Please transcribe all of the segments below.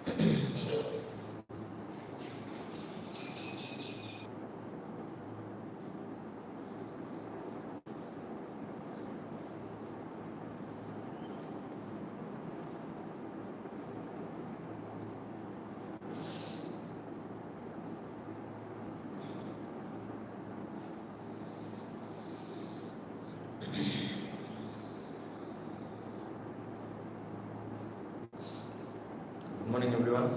Good morning, everyone.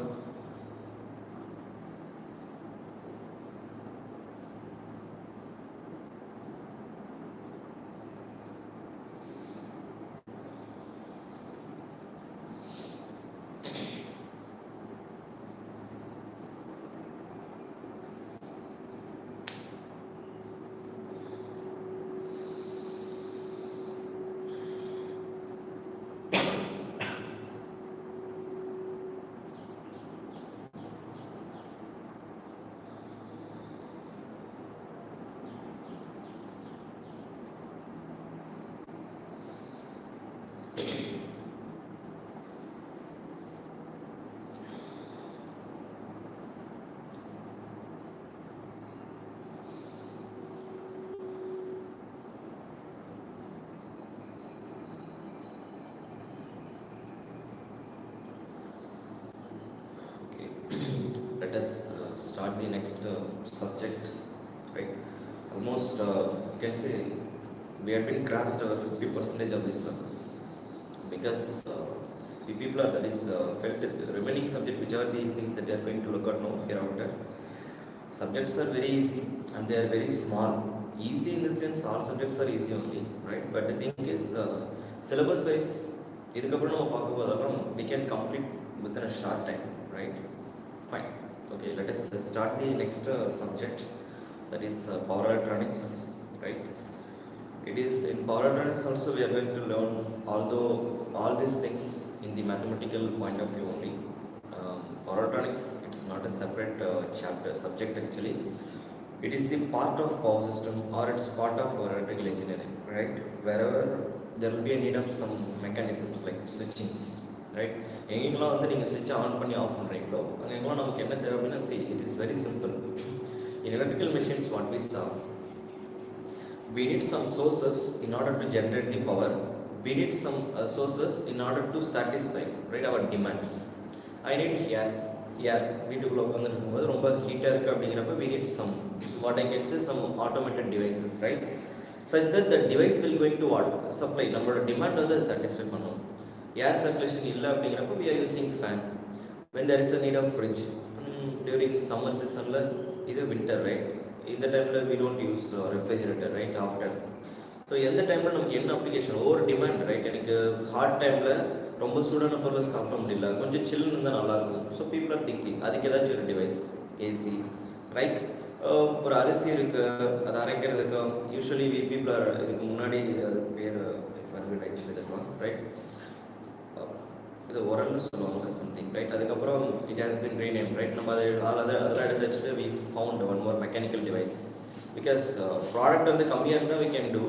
Okay, let us start the next subject. Right, almost you can say we have been crashed 50% of the syllabus because the people are that is felt that the remaining subject, which are the things that they are going to look at now hereafter. Subjects are very easy and they are very small. Easy in the sense all subjects are easy only, right? But the thing is, syllabus wise, இதுக்கப்புறம் நம்ம பார்க்க போதெல்லாம் we can complete within a short time, right? Fine. Okay, let us start the next subject, that is power electronics, right? It is in power electronics also we are going to learn, although all these things in the mathematical point of view only. Power electronics, it's not a separate chapter subject actually. It is the part of power system, or it's part of electrical engineering, right? Wherever there will be a need of some mechanisms like switchings, right? எங்கெங்கெல்லாம் வந்து நீங்கள் switch on பண்ணி of பண்ணுறீங்களோ அங்கெங்கெல்லாம் நமக்கு என்ன தேவை அப்படின்னா, see, it is very simple. In electrical machines, what we saw, we need some sources in order to generate the power. We need some sources in order to satisfy, right, our demands. I need here வீட்டுக்குள்ளே உட்காந்து இருக்கும்போது ரொம்ப ஹீட்டாக இருக்குது அப்படிங்கிறப்ப we need some, what I can say, some automated devices, right, such that the device will going to what supply நம்மளோட demand வந்து satisfy பண்ணும். ஏர் சர்க்குலேஷன் இல்லை அப்படிங்கிறப்ப we are using fan. When there is a need of fridge during summer seasonல, இது winter, right, இந்த டைமில் we don't use refrigerator, right, after. So எந்த டைமில் நமக்கு என்ன அப்ளிகேஷன், ஒவ்வொரு டிமாண்ட், ரைட், எனக்கு ஹாட் டைமில் ரொம்ப சூடான பொருள் சாப்பிட முடியல, கொஞ்சம் சில்லுன்னு இருந்தால் நல்லாயிருக்கும். ஸோ பீப்புள் ஆர் திங்கிங் அதுக்கு ஏதாச்சும் ஒரு டிவைஸ், ஏசி, ரைட், ஒரு அரிசி இருக்குது அதை அரைக்கிறதுக்கு யூஸ்வலி பீப்புள் ஆர், இதுக்கு முன்னாடி அது பேர் ஆக்சுவலி தருவாங்க, ரைட், இது உரல்னு சொல்லுவாங்க சம்திங், ரைட். அதுக்கப்புறம் it has been rename, right. நம்ம அதெல்லாம் எடுத்து வச்சுட்டு we found one more mechanical device. Because product வந்து கம்மியாக இருந்தால் வி கேன் டூ,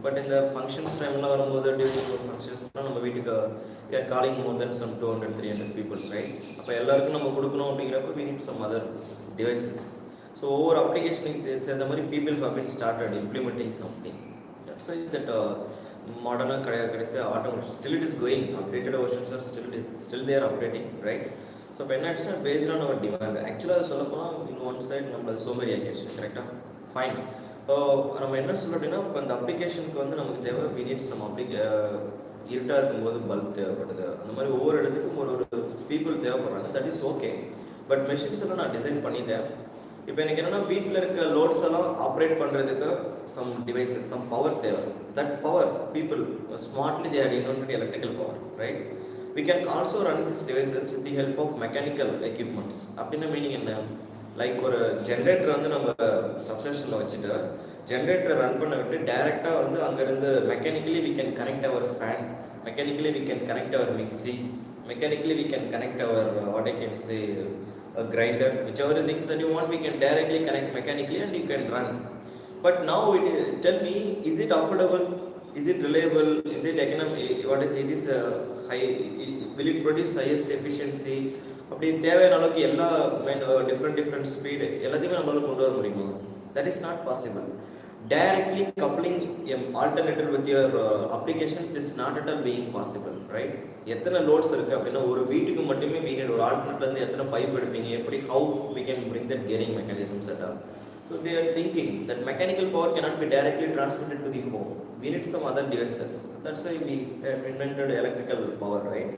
பட் இந்த ஃபங்க்ஷன்ஸ் டைம்லாம் வரும்போது டியூரிங் ஃபங்க்ஷன்ஸ்லாம் நம்ம வீட்டுக்கு calling more than some 200-300 peoples, right. அப்போ எல்லாருக்கும் நம்ம கொடுக்கணும் அப்படிங்கிறப்ப we need some other devices. So ஒவ்வொரு அப்ளிகேஷனுக்கு சேர்ந்த மாதிரி people have been started implementing something. That's why that மாடர்னாக கடைசி automation still it is going, updated versions are still there updating, right. So இப்போ என்ன ஆச்சுன்னா பேஸ்ட் ஆன் அவர் டிமாண்ட். ஆக்சுவலாக அதை சொல்லப்போனால் இன் ஒன் சைட் நம்ம சோம்பேறி ஆகிடுச்சு, கரெக்டாக, ஃபைன். நம்ம என்ன சொல்கிறோம் அப்படின்னா, இப்போ அந்த அப்ளிகேஷனுக்கு வந்து நமக்கு தேவை வி நீட் சம் இருட்டாக இருக்கும்போது பல்ப் தேவைப்படுது. அந்த மாதிரி ஒவ்வொரு இடத்துக்கும் ஒரு பீப்புள் தேவைப்படுறாங்க, that is okay. But machines எல்லாம் நான் டிசைன் பண்ணிட்டேன். இப்போ எனக்கு என்னென்னா வீட்டில் இருக்க லோட்ஸ் எல்லாம் ஆப்ரேட் பண்ணுறதுக்கு சம் டிவைசஸ், சம் பவர் தேவை. That power people smartly they had invented electrical power, right. we can also run these devices with the help of mechanical equipments. அப்படின்னா மீனிங் என்ன, லைக் ஒரு ஜென்ரேட்டர் வந்து நம்ம சப்ஸ்டேஷனில் வச்சுட்டு generator run பண்ண விட்டு டேரெக்டாக வந்து அங்கேருந்து mechanically we can connect our fan, mechanically we can connect our mixie, mechanically we can connect our what I can say a grinder, whichever the things that you want we can directly connect mechanically and you can run. But now tell me, is it affordable, is it reliable, is it economic, what is it is high, will it produce highest efficiency, அப்படி தேவையான அளவுக்கு எல்லா different speed எல்லாத்தையுமே நம்மளால கொண்டு வர முடியுமா? That is not possible. Directly coupling an alternator with your applications is not at all being possible, right? எத்தனை லோட்ஸ் இருக்கு அப்படின்னா ஒரு வீட்டுக்கு மட்டுமே we need ஒரு ஆல்டர்னேட்டர் இருந்து எத்தனை பைப் எடுப்பீங்க, எப்படி how we can bring that gearing mechanism set up. So they are thinking that mechanical power cannot be directly transmitted to the home. We need some other devices. That's why we invented electrical power, right?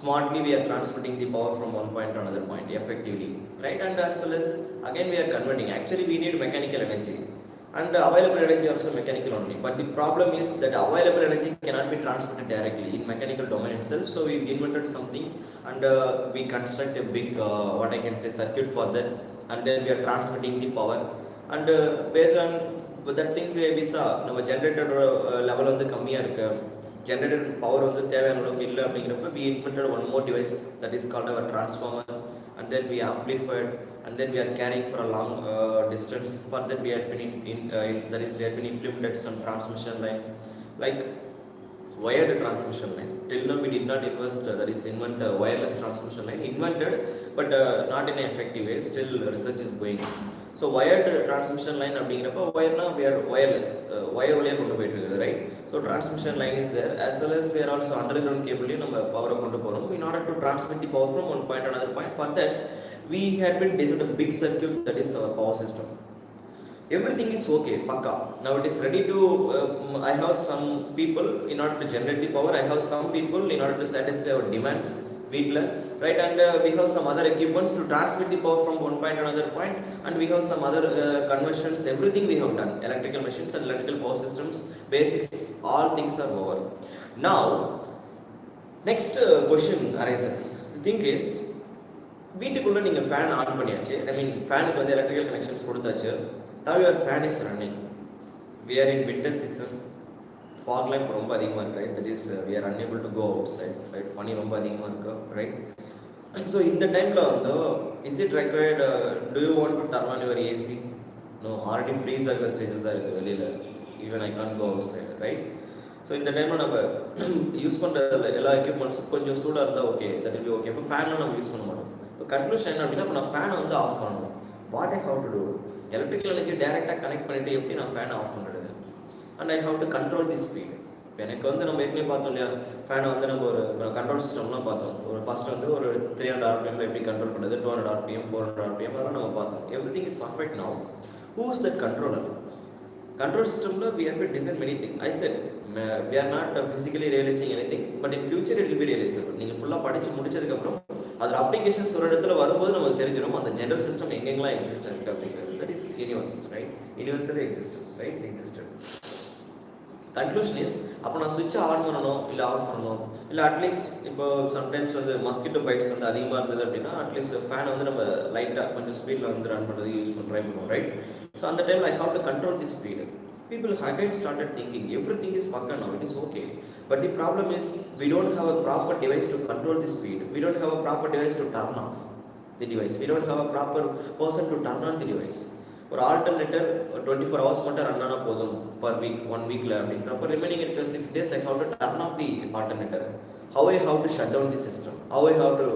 Smartly we are transmitting the power from one point to another point effectively, right? And as well as again we are converting. Actually we need mechanical energy and available energy also mechanical only, but the problem is that available energy cannot be transmitted directly in mechanical domain itself. So we invented something and we construct a big what I can say circuit for that, and then we are transmitting the power, and based on that things we saw நம்ம generator level வந்து கம்மியா இருக்கு, generator power வந்து தேவையான அளவுக்கு இல்லை அப்படிங்கிறப்ப we invented one more device that is called our transformer, and then we amplified, and then we are carrying for a long distance. For that we have been we have been implemented some transmission line like wired transmission line. Till now we did not invent wireless transmission line, invented but not in an effective way. Still research is going on. So wired transmission line அப்படிங்கிறப்ப wireனா we are wire வழியாக கொண்டு போயிட்டு இருக்குது, right? So transmission line is there, as well as we are also underground cable நம்ம பவரை கொண்டு போகிறோம் in order to transmit the power from one point to another point. For that we had been designed a big circuit, that is our power system. Everything is okay, pakka. Now it is ready to I have some people in order to generate the power, I have some people in order to satisfy our demands வீட்டில், right? And we have some other equipments to transmit the power from one point to another point, and we have some other conversions. Everything we have done, electrical machines and electrical power systems, basics, all things are over. Now next question arises. The thing is, வீட்டுக்குள்ளே நீங்கள் fan on பண்ணியாச்சு, ஐ மீன் ஃபேனுக்கு வந்து electrical connections கொடுத்தாச்சு. Now your fan is running. We are in winter season. Fog line ரொம்ப அதிகமாக இருக்குது, right? That is we are unable to go outside, right? Funny ரொம்ப அதிகமாக இருக்கு, right? So இந்த டைமில் வந்து is it required, do you want to turn on your AC? No, already freeze ஆகிற ஸ்டேஜில் தான் இருக்குது வெளியில். Even I can't go outside, right? So இந்த டைமில் நம்ம யூஸ் பண்ணுற எல்லா எக்யூப்மெண்ட்ஸும் கொஞ்சம் சூடாக இருந்தால் okay, that will be okay. இப்போ ஃபேன்லாம் நம்ம யூஸ் பண்ண மாட்டோம். இப்போ கன்க்ளூஷன் என்ன அப்படின்னா, இப்போ நான் ஃபேனை வந்து ஆஃப் பண்ணணும். What I have to do? Electrical energy டேரெக்டாக கனெக்ட் பண்ணிவிட்டு எப்படி நான் ஃபேனை ஆஃப் பண்ணுறது? And I have to control the speed. இப்போ எனக்கு வந்து நம்ம ஏற்கனவே பார்த்தோம் இல்லையா, ஃபேனை வந்து நம்ம ஒரு கண்ட்ரோல் சிஸ்டம்லாம் பார்த்தோம். ஒரு ஃபஸ்ட் வந்து ஒரு 300 RPM எப்படி கண்ட்ரோல் பண்ணுறது, 200 RPM, 400 RPM அதெல்லாம் நம்ம பார்த்தோம். Everything is perfect now. Who is that controller? Control சிஸ்டமில் we have to design many things. I said we are not physically realizing anything, but in future it will be realizable. நீங்கள் ஃபுல்லாக படித்து முடிச்சதுக்கப்புறம் அதில் applications ஒரு இடத்துல வரும்போது நமக்கு தெரிஞ்சிடும் அந்த ஜெனரல் சிஸ்டம் எங்கெங்கெல்லாம் எக்ஸிஸ்ட் இருக்குது அப்படிங்கிறது. That is universe, right? Universal existence, right? Existed. Conclusion is, அப்போ நான் சுவிட்சை ஆன் பண்ணணும் இல்லை ஆஃப் பண்ணணும், இல்லை அட்லீஸ்ட் இப்போ சம்டைம்ஸ் வந்து மஸ்கிட்டோ பைட்ஸ் வந்து அதிகமாக இருந்தது அப்படின்னா அட்லீஸ்ட் ஃபேனை வந்து நம்ம லைட்டாக கொஞ்சம் ஸ்பீடில் வந்து ரன் பண்ணுறது யூஸ் ட்ரை பண்ணுவோம், ரைட்? ஸோ அந்த டைமில் I have to control the speed. People again started thinking everything is pakka now, it is okay. But the problem is we don't have a proper device to control the speed. We don't have a proper device to turn off the device. We don't have a proper person to turn on the device. ஒரு alternator 24 hours மட்டும் run ஆனால் போதும் per week, 1 வீக்கில் அப்படின்றப்போ remaining இருக்கிற 6 days I have to turn off the alternator. How I have to shut down the system, how I have to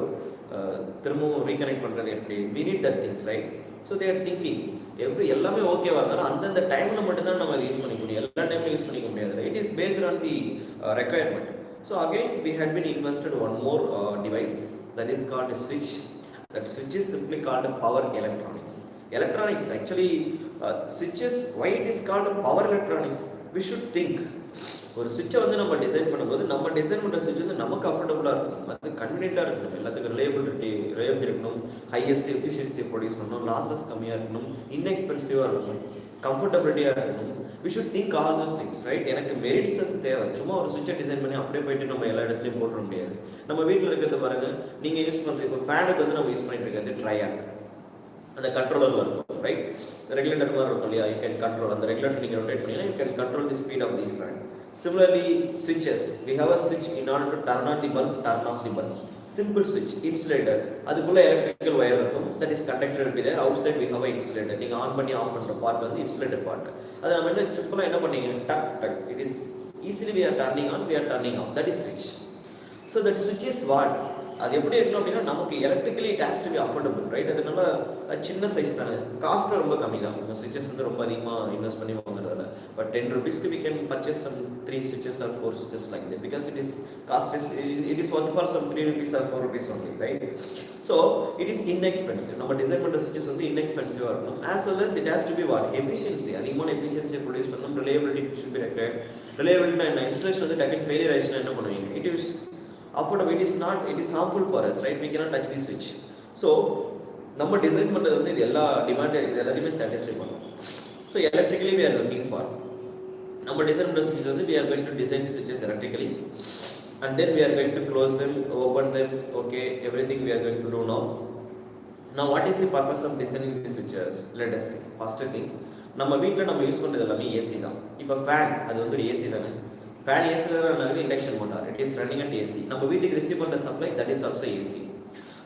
திரும்பவும் reconnect பண்ணுறது எப்படி? We need that things, right? So they are thinking எல்லாமே ஓகேவா இருந்தாலும் அந்தந்த டைமில் மட்டும்தான் நம்ம அதை யூஸ் பண்ணிக்க முடியும், எல்லா டைம்லையும் யூஸ் பண்ணிக்க முடியாது. It is based on the requirement. So again we had been invested one more device that is called a switch. That switch is simply called power electronics. Electronics actually switches, why it is called power electronics? We should think. ஒரு சுவிட்சை வந்து நம்ம design பண்ணும்போது நம்ம design பண்ணுற சுவிட்ச் வந்து நமக்கு அஃபோர்டபுளாக இருக்கணும், அது கன்வீனியண்ட்டாக இருக்கணும், எல்லாத்துக்கும் ரிலேபிலிட்டி இருக்கணும், ஹையஸ்ட் எஃபிஷியன்சி ப்ரொடியூஸ் பண்ணணும், லாஸஸ் கம்மியாக இருக்கணும், இன்எக்ஸ்பென்சிவாக இருக்கணும், கம்ஃபர்டபுலிட்டியாக இருக்கணும். We should think all those things, right? எனக்கு மெரிட்ஸ் தேவை. சும்மா ஒரு சுவிட்சை டிசைன் பண்ணி அப்படியே போயிட்டு நம்ம எல்லா இடத்துலையும் போட்டுற முடியாது. நம்ம வீட்டில் இருக்கிறது பாருங்கள், நீங்கள் யூஸ் பண்ணுறது இப்போ ஃபேனுக்கு வந்து நம்ம யூஸ் பண்ணிட்டு இருக்கிறது ட்ரையாக், அந்த கண்ட்ரோலரில் இருக்கும், ரைட்? ரெகுலேட்டர் மாதிரி இருக்கும் இல்லையா, யூ கேன் கண்ட்ரோல் அந்த ரெகுலேட்டர் நீங்கள் ரொட்டேட் பண்ணிங்கன்னா you can control the speed of the fan. Similarly, switches. We have a switch in order to turn on the bulb, turn off the bulb. Simple switch, insulator. அதுக்குள்ள electrical wire இருக்கும். That is conducted to be there. Outside we have a insulator. நீங்க on பண்ணி of பண்ற part வந்து insulator part. அது நம்ம என்ன சிம்பிளா என்ன பண்ணீங்க? டக் டக். It is easily we are turning on, we are turning off. That is switch. So that switch is what? அது எப்படி இருக்கணும் அப்படின்னா நமக்கு electrically it has to be affordable, right? அதனால சின்ன சைஸ் தானே, காஸ்ட் ரொம்ப கம்மி தான். நம்ம ஸ்விட்சஸ் வந்து ரொம்ப அதிகமாக இன்வெஸ்ட் பண்ணி வாங்குறதில்ல. But 10 rupees we can purchase some 3 switches or 4 switches like that, because it is cost is it is worth for some 3 rupees or 4 rupees only, right? So it is inexpensive. நம்ம design பண்ற switches வந்து inexpensive இருக்கணும், as well as it has to be what efficiency, அதிகமான efficiency produce பண்ணணும். reliability should be required. reliability and installation வந்து டக்குனு failure ஆயிடுச்சுன்னா என்ன பண்ணுவீங்க? it is affordable, it is not, it is harmful for us, right? We cannot touch the switch. So நம்ம design பண்றது வந்து இது எல்லா டிமாண்ட் இது எல்லாத்தையுமே சாட்டிஸ்ஃபை பண்ணும். So electrically we are looking for, நம்ம டிசைன் பண்ற switches வந்து we are going to design the switches electrically, and then we are going to close them, open them, okay, everything we are going to do now. Now what is the purpose of designing the switches? Let us see. First thing, நம்ம வீட்ல நம்ம use பண்றது எல்லாமே AC தான். இப்போ fan அது வந்து ஒரு AC தானே. ஃபேன் AC தானே, induction motor, it is running at AC. நம்ம வீட்டுக்கு ரிசீவ் பண்ற supply, that is also AC.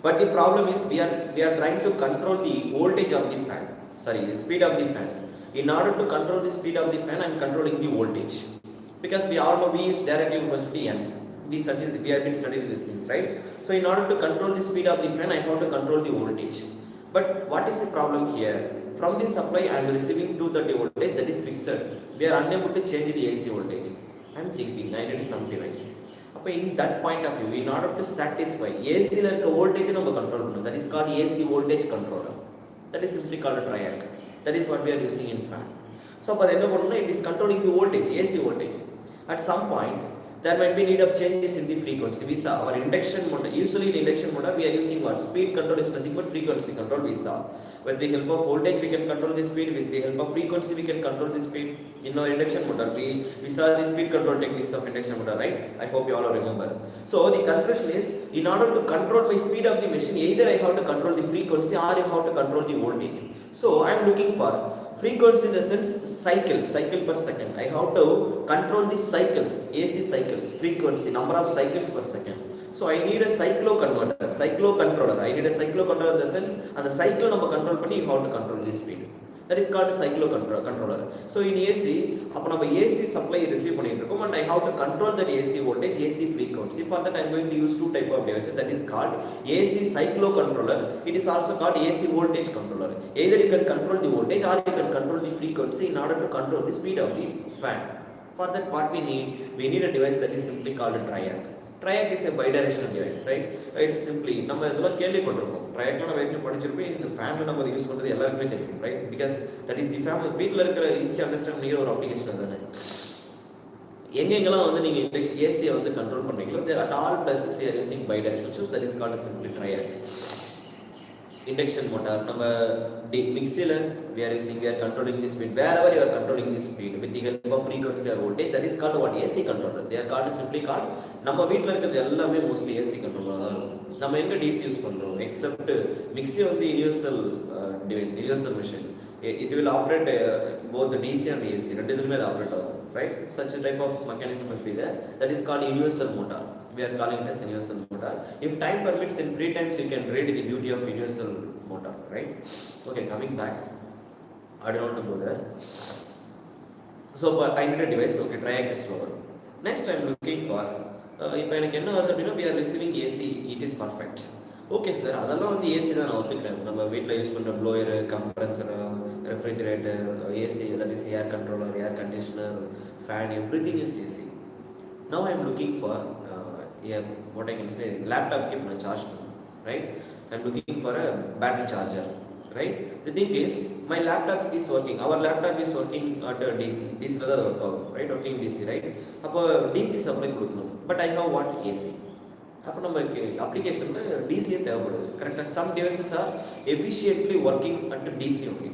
But the problem is we are trying to control the voltage of the fan, sorry, the speed of the fan. In order to control the speed of the fan, I am controlling the voltage, because we all know V is directly equal to N. We have been studying these things, right? So in order to control the speed of the fan, I have to control the voltage. But what is the problem here? From the supply I am receiving 230 voltage, that is fixed. We are unable to change the AC voltage. I am thinking I need some device. அப்போ in that point of view, in order to satisfy AC ல இருக்க voltage நம்ம control பண்ணணும், that is called AC voltage controller. That is simply called a triac. That is what we are using in fan. So அப்போ என்ன பண்ணணும்னா, it is controlling the voltage, AC voltage. At some point there might be need of changes in the frequency. We saw our induction motor, usually in induction motor we are using what? Speed control is nothing but frequency control. We saw with the help of voltage we can control the speed, with the help of frequency we can control the speed. In our induction motor we saw the speed control techniques of induction motor, right? I hope you all remember. So the conclusion is, in order to control my speed of the machine, either I have to control the frequency or I have to control the voltage. So I am looking for frequency in the sense cycle per second. I have to control the cycles, AC cycles, frequency, number of cycles per second. So I need a cyclo controller. I need a cyclo controller in the sense, and the cycle number control பண்ணி you have to control the speed. That is called a cyclo controller. So in AC, அப்ப நம்ம AC supply receive பண்ணிட்டு இருக்கோம், and I have to control that AC voltage, AC frequency. For that I am going to use two type of devices, that is called AC cyclo controller. It is also called AC voltage controller. Either you can control the voltage or you can control the frequency in order to control the speed of the fan. For that part we need a device that is simply called a triac. Triac is a bidirectional device, right? It is simply, நம்ம இதெல்லாம் கேள்விப்பட்டிருப்போம், triacல நம்ம ஏற்கனவே படிச்சிருப்போம். இந்த ஃபேன்ல நம்ம use பண்றது எல்லாருக்குமே தெரியும், right? Because that is the fan. வீட்ல இருக்கிற ஈஸி அண்டர்ஸ்டாண்ட் பண்ணிக்கிற ஒரு அப்ளிகேஷன் தானே. எங்கெங்கெல்லாம் வந்து நீங்க AC வந்து கண்ட்ரோல் பண்றீங்களோ, there at all places we are using bidirectional, so that is called simply triac. Induction motor, நம்ம mixer we are controlling the speed. Wherever you are controlling the speed with the help of frequency or voltage, that is called what? AC controller. They are called simply called, நம்ம வீட்ல இருக்கிறது எல்லாமே mostly AC controller தான் இருக்கும். நம்ம எங்க DC use பண்றோம், except mixer வந்து universal device, universal machine. It will operate both the DC and the AC, ரெண்டுத்துலயுமே அது ஆப்ரேட் ஆகும், right? Such a type of mechanism will be there. That is called universal motor. We are calling it as universal motor. If time permits, in free times you can read the beauty of universal motor, right? Okay, coming back, I don't want to go there. So but I need a device. Okay, triac is over. Next I am looking for, இப்போ எனக்கு என்ன வருது அப்படின்னா, we are receiving AC, it is perfect. Okay sir, அதெல்லாம் வந்து AC தான் நான் ஒத்துக்கிறேன். நம்ம வீட்டில் யூஸ் பண்ணுற blower, compressor, refrigerator, AC, that is air controller, air conditioner, fan, everything is AC. Now I am looking for what I can say, laptop keep my charge, right? I am looking for a battery charger, right? The thing is, my laptop is working, our laptop is working at DC la da work out, right? Working DC, right? அப்போ DC supply கொடுக்கணும், but I have what? AC. அப்போ நமக்கு அப்ளிகேஷன்ல DC தேவைப்படுது, கரெக்டாக. some devices are efficiently working at DC only.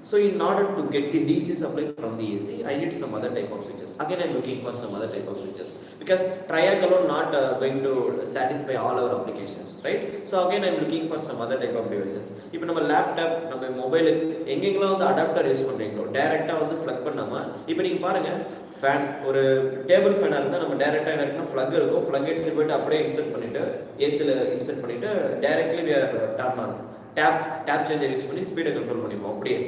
So in order to get the DC supply from the AC, I need some other type of switches. Again I am looking for some other type of switches, because triac alone not going to satisfy all our applications, right? So again I am looking for some other type of devices. இப்போ நம்ம laptop, நம்ம mobile எங்கெங்கெல்லாம் வந்து adapter use பண்ணுறீங்களோ, டேரெக்டாக வந்து plug பண்ணாமல், இப்போ நீங்கள் பாருங்கள், ஃபேன் ஒரு டேபிள் ஃபேனாக இருந்தால் நம்ம டேரெக்டாக என்ன இருக்குன்னா ஃப்ளக் இருக்கும், ஃப்ளக் எடுத்துகிட்டு போய்ட்டு அப்படியே இன்சர்ட் பண்ணிவிட்டு ஏசியில் இன்சர்ட் பண்ணிவிட்டு directly turn on tap changer use பண்ணி ஸ்பீடை கண்ட்ரோல் பண்ணிப்போம். அப்படியே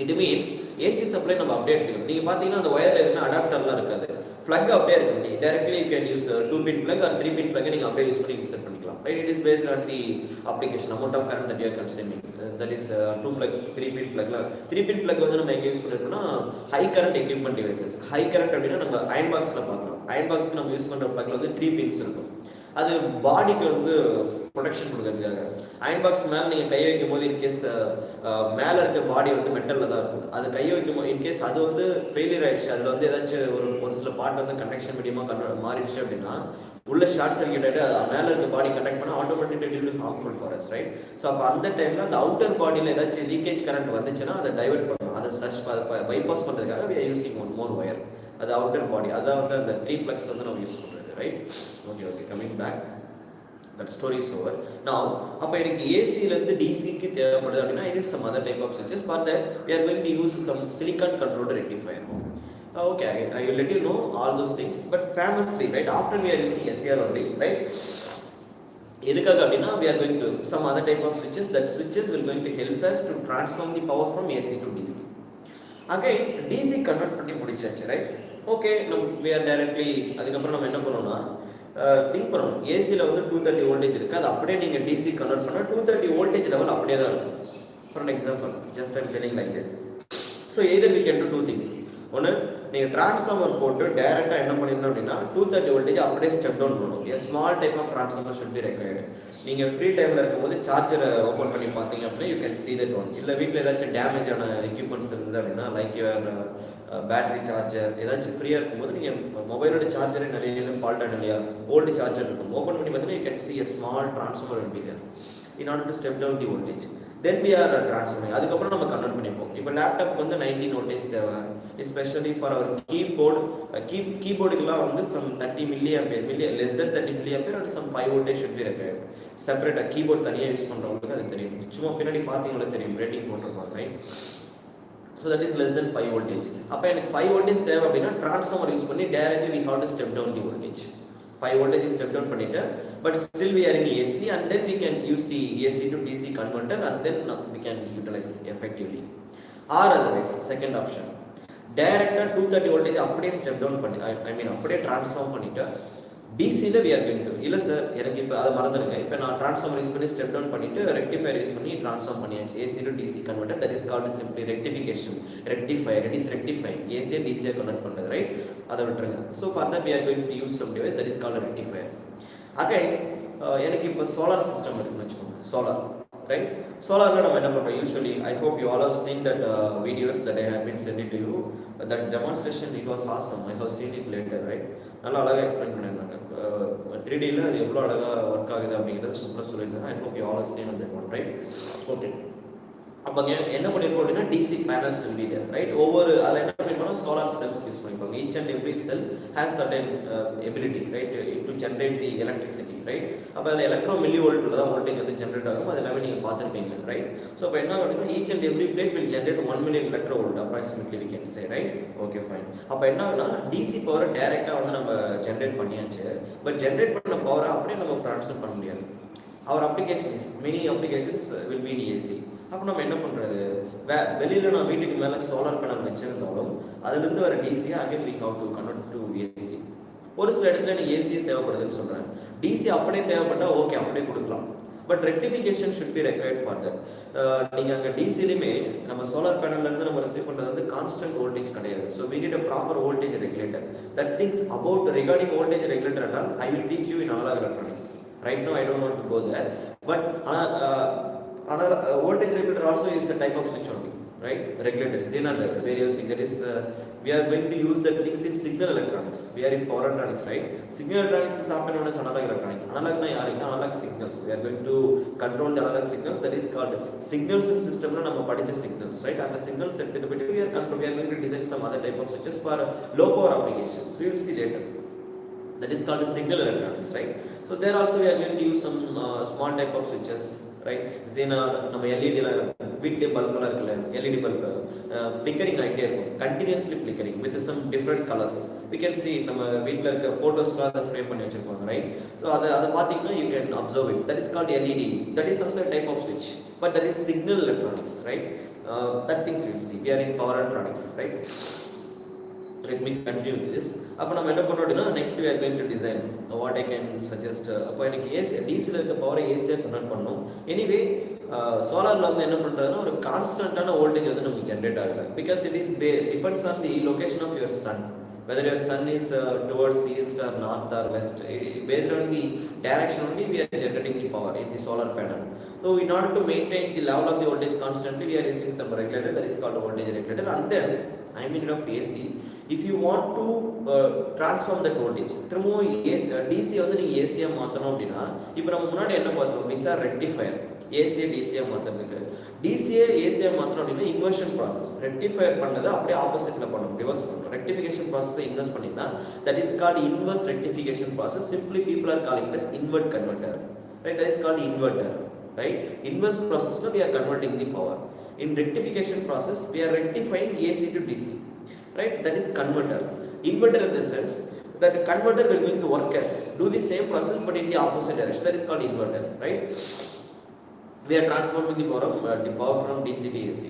இட் மீன்ஸ் ஏசி சப்ளை நம்ம அப்படியே எடுத்துக்கணும். நீங்கள் பார்த்தீங்கன்னா அந்த ஒயர் எதுனா அடாப்டர்லாம் இருக்காது, plug அப்படியே இருக்கும். நீ directly you can use 2-pin plug or 3-pin plug நீங்க அப்படியே யூஸ் பண்ணி இன்சர்ட் பண்ணிக்கலாம். Right? It is based on the application, amount of current that you are consuming. That is 2 plug, 3-pin plug. 3-pin plug வந்து நம்ம எங்க use பண்ணிருக்கோம்னா high current equipment devices. High current அப்படின்னா நம்ம iron பாக்ஸ்ல பார்க்கலாம். Iron பாக்ஸ்க்கு நம்ம use பண்ற plugல வந்து 3 pins இருக்கும். அது பாடிக்கு வந்து ப்ரொடெக்ஷன் கொடுக்கறதுக்காக. அயன் பாக்ஸ் மேலே நீங்கள் கை வைக்கும் போது இன்கேஸ் மேலே இருக்க பாடி வந்து மெட்டலில் தான் இருக்கும். அது கை வைக்கும் போது இன்கேஸ் அது வந்து ஃபெயிலியர் ஆகிடுச்சு, அதில் வந்து ஏதாச்சும் ஒரு சில பார்ட் வந்து கண்டக்ஷன் மீடியமாக மாறிடுச்சு அப்படின்னா உள்ள ஷார்ட் சர்க்யூட் ஆகிட்டு அது மேலே இருக்க பாடி கனெக்ட் பண்ணால் automatic it will harmful for us, right? So அப்போ அந்த டைமில் அந்த அவுட்டர் பாடியில் ஏதாச்சும் லீக்கேஜ் கரண்ட் வந்துச்சுன்னா அதை டைவெர்ட் பண்ணணும். அதை பைபாஸ் பண்ணுறதுக்காக we are using one more wire. அது அவுட்டர் பாடி, அதான் வந்து அந்த 3 plugs வந்து நம்ம யூஸ் பண்ணுறது, right? Okay, coming back, that story is over. Now அப்போ எனக்கு ஏசிலேருந்து டிசிக்கு தேவைப்படுது அப்படின்னா I need some other type of switches. For that we are going to use some silicon controlled rectifier. Okay, I will let you know all those things, but famously, right, after we are using SCR only, right, எதுக்காக அப்படின்னா we are going to some other type of switches. That switches will going to help us to transform the power from AC to DC. Again DC convert பண்ணி முடிச்சாச்சு, right? Okay, we are directly அதுக்கப்புறம் நம்ம என்ன பண்ணோம்னா think பண்ணணும். ஏசியில் வந்து 230 voltage இருக்குது, அது அப்படியே நீங்கள் டிசி கன்வெர்ட் பண்ணால் 230 வோல்டேஜ் லெவல் அப்படியே தான் இருக்கும். For an example, just I'm telling like that. So either we can do 2 things. ஒன்று, நீங்கள் டிரான்ஸ்ஃபார்மர் போட்டு டேரெக்டாக என்ன பண்ணிடணும் அப்படின்னா 230 வோல்டேஜ் அப்படியே ஸ்டெப் டவுன் பண்ணணும். A small type of transformer should be required. நீங்கள் ஃப்ரீ டைமில் இருக்கும்போது சார்ஜரை ஓப்பன் பண்ணி பார்த்தீங்க அப்படின்னா you can see that one. இல்லை வீட்டில் ஏதாச்சும் டேமேஜான எக்யூப்மெண்ட்ஸ் இருந்தது அப்படின்னா லைக் யுவர் பேட்டரி சார்ஜர் ஏதாச்சும் ஃப்ரீயாக இருக்கும்போது நீங்கள் மொபைலோட சார்ஜரே நிறைய ஃபால்ட் ஆகிடும் இல்லையா, ஓல்டு சார்ஜர் இருக்கும், ஓப்பன் பண்ணி பார்த்தீங்கன்னா you can see a small transformer will be there in order to step down the voltage. Then we are transforming. அதுக்கப்புறம் நம்ம கன்வெர்ட் பண்ணிப்போம். இப்போ லேப்டாப்க்கு வந்து 19 வோல்டேஜ் தேவை, எஸ்பெஷலி ஃபார் அவர் கீபோர்டு. கீபோர்டுக்கெல்லாம் வந்து some 30 mA, less than 30 mA and some 5 voltage should be required. செப்பரேட்டாக keyboard தனியாக use பண்ணுறவங்களுக்கு அது தெரியும். சும்மா பின்னாடி பார்த்தீங்களா தெரியும், ரேட்டிங் போட்டிருப்பாங்க, right? So that is less than 5 voltage. அப்போ எனக்கு 5 voltage தேவை அப்படின்னா டிரான்ஸ்ஃபார்மர் யூஸ் பண்ணி directly we have to step down the voltage. 5 voltage step down பண்ணிட்டு, but still we are in AC and then we can use the AC to DC converter and then we can utilize effectively. Or otherwise, second option, directly 230 voltage அப்படியே step down பண்ணி அப்படியே transform பண்ணிட்டு டிசியில் we are going to இல்லை sir எனக்கு இப்போ அதை மறந்துடுங்க, இப்போ நான் ட்ரான்ஸ்ஃபார்மர் யூஸ் பண்ணி ஸ்டெப் டவுன் பண்ணிவிட்டு ரெக்டிஃபயர் யூஸ் பண்ணி ட்ரான்ஸ்ஃபார்ம் பண்ணியாச்சு. AC to DC converter, that is called simply rectification. Rectifier, it is rectifying, ஏசியை டிசியை கன்வெர்ட் பண்ணுறது, ரைட்? அதை விட்டுருங்க. So for that we are going to use some device that is called rectifier. Again எனக்கு இப்போ solar system இருக்குன்னு வச்சுக்கோங்க, solar, right? Solar நம்ம என்ன பண்ணுறோம் usually, I hope you all have seen that videos that I have been sending to you. That demonstration, it was awesome. I have seen it later, right? நல்லா அழகாக explain பண்ணியிருந்தாங்க. 3Dயில் அது எவ்வளோ அழகாக work ஆகுது அப்படிங்கிறத சூப்பராக சொல்லியிருந்தாங்க. I hope you all have seen that one, right? Okay. அப்போ என்ன பண்ணியிருக்கோம் அப்படின்னா DC panels will be there, right? ஒவ்வொரு அதில் என்ன பண்ணிருக்கோம்னா சோலார் செல்ஸ் யூஸ் பண்ணியிருப்பாங்க. Each and every cell has certain ability, right, to generate the electricity, right? அப்போ அதில் எலக்ட்ரோ மில்லி வோல்ட்டில் தான் வோல்டேஜ் வந்து ஜென்ரேட் ஆகும். அது எல்லாமே நீங்கள் பார்த்துருப்பீங்க, ரைட்? ஸோ இப்போ என்ன அப்படின்னா each and every plate will generate 1 million electro volt approximately we can say, right? Okay, fine. அப்போ என்ன ஆகுனா டிசி பவரை டேரெக்டாக வந்து நம்ம ஜென்ரேட் பண்ணியாச்சு. பட் ஜென்ரேட் பண்ண பவரை அப்படியே நம்ம ட்ரான்ஸ்ஃபர் பண்ண முடியாது. Our applications, many applications will be in AC. அப்போ நம்ம என்ன பண்ணுறது, வெளியில் நான் வீட்டுக்கு மேலே சோலார் பேனல் வச்சுருந்தாலும் அதுலேருந்து வர டிசியை again we have to convert to AC. ஒரு சில இடத்துல எனக்கு ஏசியே தேவைப்படுதுன்னு சொல்கிறேன். டிசி அப்படியே தேவைப்பட்டால் ஓகே அப்படியே கொடுக்கலாம். But rectification should be required for that. நீங்கள் அங்கே டிசிலையுமே நம்ம சோலார் பேனல்லேருந்து நம்ம ரிசீவ் பண்ணுறது வந்து கான்ஸ்டன்ட் வோல்டேஜ் கிடையாது. So we need a proper voltage regulator that thinks about regarding voltage regulator and all. I will teach you in analog electronics. Right now I don't want to go there, but voltage regulator also is a type of switch only, right? Regulator, Zener, where you see that is we are going to use the things in signal electronics. We are in power electronics, right? Signal electronics is often known as analog electronics. Analog na yaringa analog signals. We are going to control the analog signals, that is called signals in system la nama padicha signals, right? And the signals set to we are going to design some other type of switches for low power applications. We will see later. That is called signal electronics, right? So there also we are going to use some small type of switches, right? Zener, நம்ம LED வீட்ல பல்பெல்லாம் இருக்குல்ல, LED bulb flickering ஆகிட்டே இருக்கும், continuously flickering with some different colors. We can see நம்ம வீட்டில் இருக்க ஃபோட்டோஸ்லாம் அதை ஃப்ரேம் பண்ணி வச்சுருப்பாங்க, ரைட்? ஸோ அதை பார்த்தீங்கன்னா you can observe it. That is called LED. That is also a type of switch, but that is signal electronics, right? That things we will see. We are in power electronics, right? let me continue with this. அப்போ நம்ம என்ன பண்ணோம் அப்படின்னா next we are going to design what I can suggest. அப்போ எனக்கு AC டிசியில் இருக்க பவரை ஏசியாக convert பண்ணோம். எனிவே சோலாரில் வந்து என்ன பண்ணுறதுன்னா ஒரு கான்ஸ்டன்டான வோல்டேஜ் வந்து நமக்கு ஜென்ரேட் ஆகுது. Because it is depends on the location of your sun. Whether your sun is towards east or north or west, based on the direction only we are generating the power in the solar panel. So in order to maintain the level of the voltage constantly, we are using some regulator that is called a voltage regulator. And then I mean of AC, if you want to transform that voltage திரும்ப DC வந்து நீங்க Asia மாத்தணும் அப்படின்னா இப்போ நம்ம முன்னாடி என்ன பார்த்தோம், these are rectifier. ஏசியை டிசியா மாத்துறதுக்கு டிசிஏ ஏசியா மாத்தணும் அப்படின்னா இன்வர்ஷன் ப்ராசஸ். ரெக்டிஃபையர் பண்ணதை அப்படியே ஆப்போசிட்ல பண்ணணும், ரிவர்ஸ் பண்ணணும். ரெக்டிஃபிகேஷன் ப்ராசஸை இன்வெஸ்ட் பண்ணினா that is called inverse rectification process. Simply people are calling it as invert converter, right? That is called inverter, right? Inverse process we are converting the power. In rectification process we are rectifying AC to DC, right? That is converter. Inverter in the sense that converter will going to work as do the same process but in the opposite direction. That is called inverter, right? We are transforming the power from DC to AC.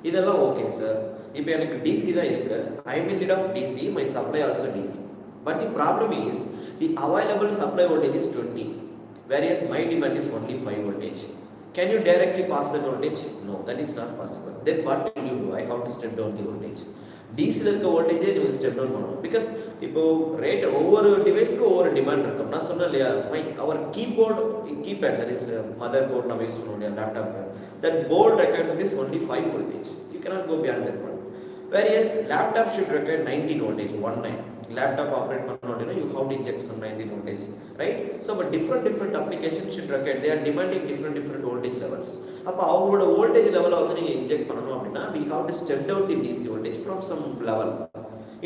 இதெல்லாம் okay sir. இப்போ எனக்கு DC தான் இருக்கு, I am in need of DC, my supply also DC. But the problem is the available supply voltage is 20, whereas my demand is only 5 voltage. Can you directly pass the voltage? No, that is not possible. Then what will you do? I have to step down the voltage. DC ல இருக்க வோல்டேஜை நீங்கள் step down பண்ணணும். Because இப்போ rate ஒவ்வொரு டிவைஸ்க்கும் ஒவ்வொரு demand இருக்கும். நான் சொன்னேன் இல்லையா, our keypad that is motherboard நம்ம யூஸ் பண்ணுவோம் இல்லையா laptop, that board requirement is only 5 voltage. You cannot go beyond that one. Whereas laptop should require 19 voltage, 19. Laptop operate பண்ணனும் அப்படினா you have to inject some 19 voltage, right? So but different applications should require, they are demanding different voltage levels. அப்ப அவங்களோட voltage level வந்து நீங்க inject பண்ணனும் அப்படினா we have to step down the DC voltage from some level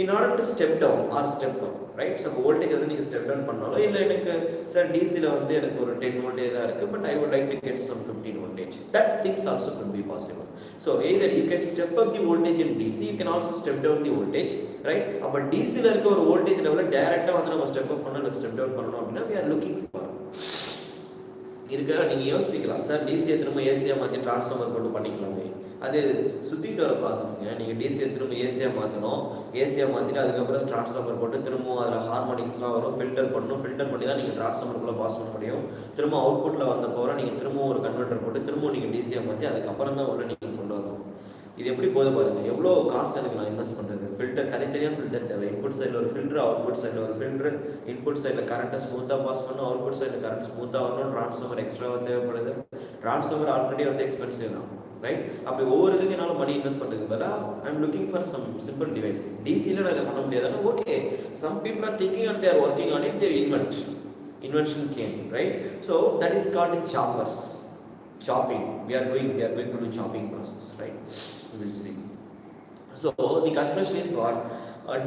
in order to step down or step up, right? So voltage வந்து நீங்க step down பண்ணாலோ இல்ல எனக்கு சார் DC ல வந்து எனக்கு ஒரு 10 voltage தான் இருக்கு but I would like to get some 15 voltage, that things also could be possible. So either you can step up the voltage in DC, you can also step down the voltage, right? அப்ப DC ல இருக்க ஒரு voltage level டைரக்ட்டா வந்து நம்ம step up பண்ணனும் step down பண்ணனும் அப்படினா we are looking for இருக்க. நீங்க யோசிக்கலாம் சார் டிசியை திரும்ப ஏசியா மாற்றி டிரான்ஸ்ஃபார்மர் போட்டு பண்ணிக்கலாமே, அது சுற்றிட்டு வர ப்ராசஸ்ங்க. நீங்கள் டிசியை திரும்ப ஏசியாக மாற்றணும், ஏசியாக மாற்றிட்டு அதுக்கப்புறம் டிரான்ஸ்ஃபார்மர் போட்டு திரும்ப அதில் ஹார்மோனிக்ஸ்லாம் வரும், ஃபில்டர் பண்ணணும், ஃபில்டர் பண்ணி தான் நீங்கள் டிரான்ஸ்ஃபார்மருக்குள்ளே பாஸ் பண்ண முடியும். திரும்ப அவுட்புட்டில் வந்த போகிற நீங்கள் திரும்ப ஒரு கன்வெர்ட்டர் போட்டு திரும்ப நீங்கள் டிசியாக மாற்றி அதுக்கப்புறம் தான் உள்ள நீங்கள் கொண்டு வரணும். இது எப்படி போது பாருங்கள், எவ்வளோ காசு எனக்கு நான் இன்வெஸ்ட் பண்ணுறது. ஃபில்டர் தனித்தனியாக ஃபில்டர் தேவை. இன்புட் சைடில் ஒரு ஃபில்டர், அவுட்புட் சைடில் ஒரு ஃபில்டர். இன்புட் சைடில் கரண்ட்டை ஸ்மூத்தாக பாஸ் பண்ணணும், அவுட்புட் சைடில் கரண்ட் ஸ்மூத்தாக வரணும். ட்ரான்ஸ்ஃபார்மர் எக்ஸ்ட்ராவாக தேவைப்படுது. ட்ரான்ஸ்ஃபார்மர் ஆல்ரெடி வந்து எக்ஸ்பென்சிவ் தான், ரைட்? அப்படி ஒவ்வொரு இதுக்கு என்னால் மணி இன்வெஸ்ட் பண்ணுறதுக்கு பதிலாக I am looking for some simple device. டிசியில் நான் இதை பண்ண முடியாது. Okay, some people are thinking and there working on it, the invention came, right? So that is called choppers, chopping. We are going to do chopping process, right? We will see. So the conclusion is what?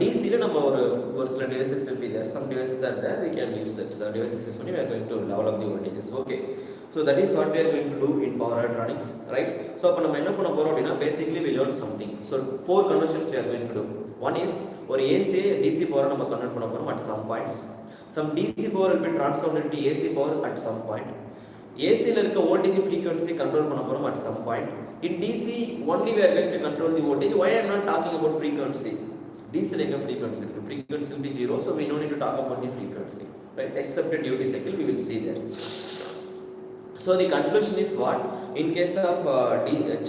DC ல நம்ம ஒரு சில devices will be there, some devices are there, we can use that. So devices is only we are going to level up the voltages. Okay, so that is what we are going to do in power electronics, right? So அப்ப நம்ம என்ன பண்ண போறோம் அப்படினா basically we learn something. So 4 conversions we are going to do. One is ஒரு AC DC power நம்ம convert பண்ண போறோம் at some points. Some DC power will be transformed into AC power at some point. AC ல இருக்க voltage frequency control பண்ண போறோம் at some point. In DC only we are going to control the voltage. Why I am not talking about frequency? DC like a frequency will be 0, so we don't need to talk about the frequency, right? Except a duty cycle we will see there. So the conclusion is what? In case of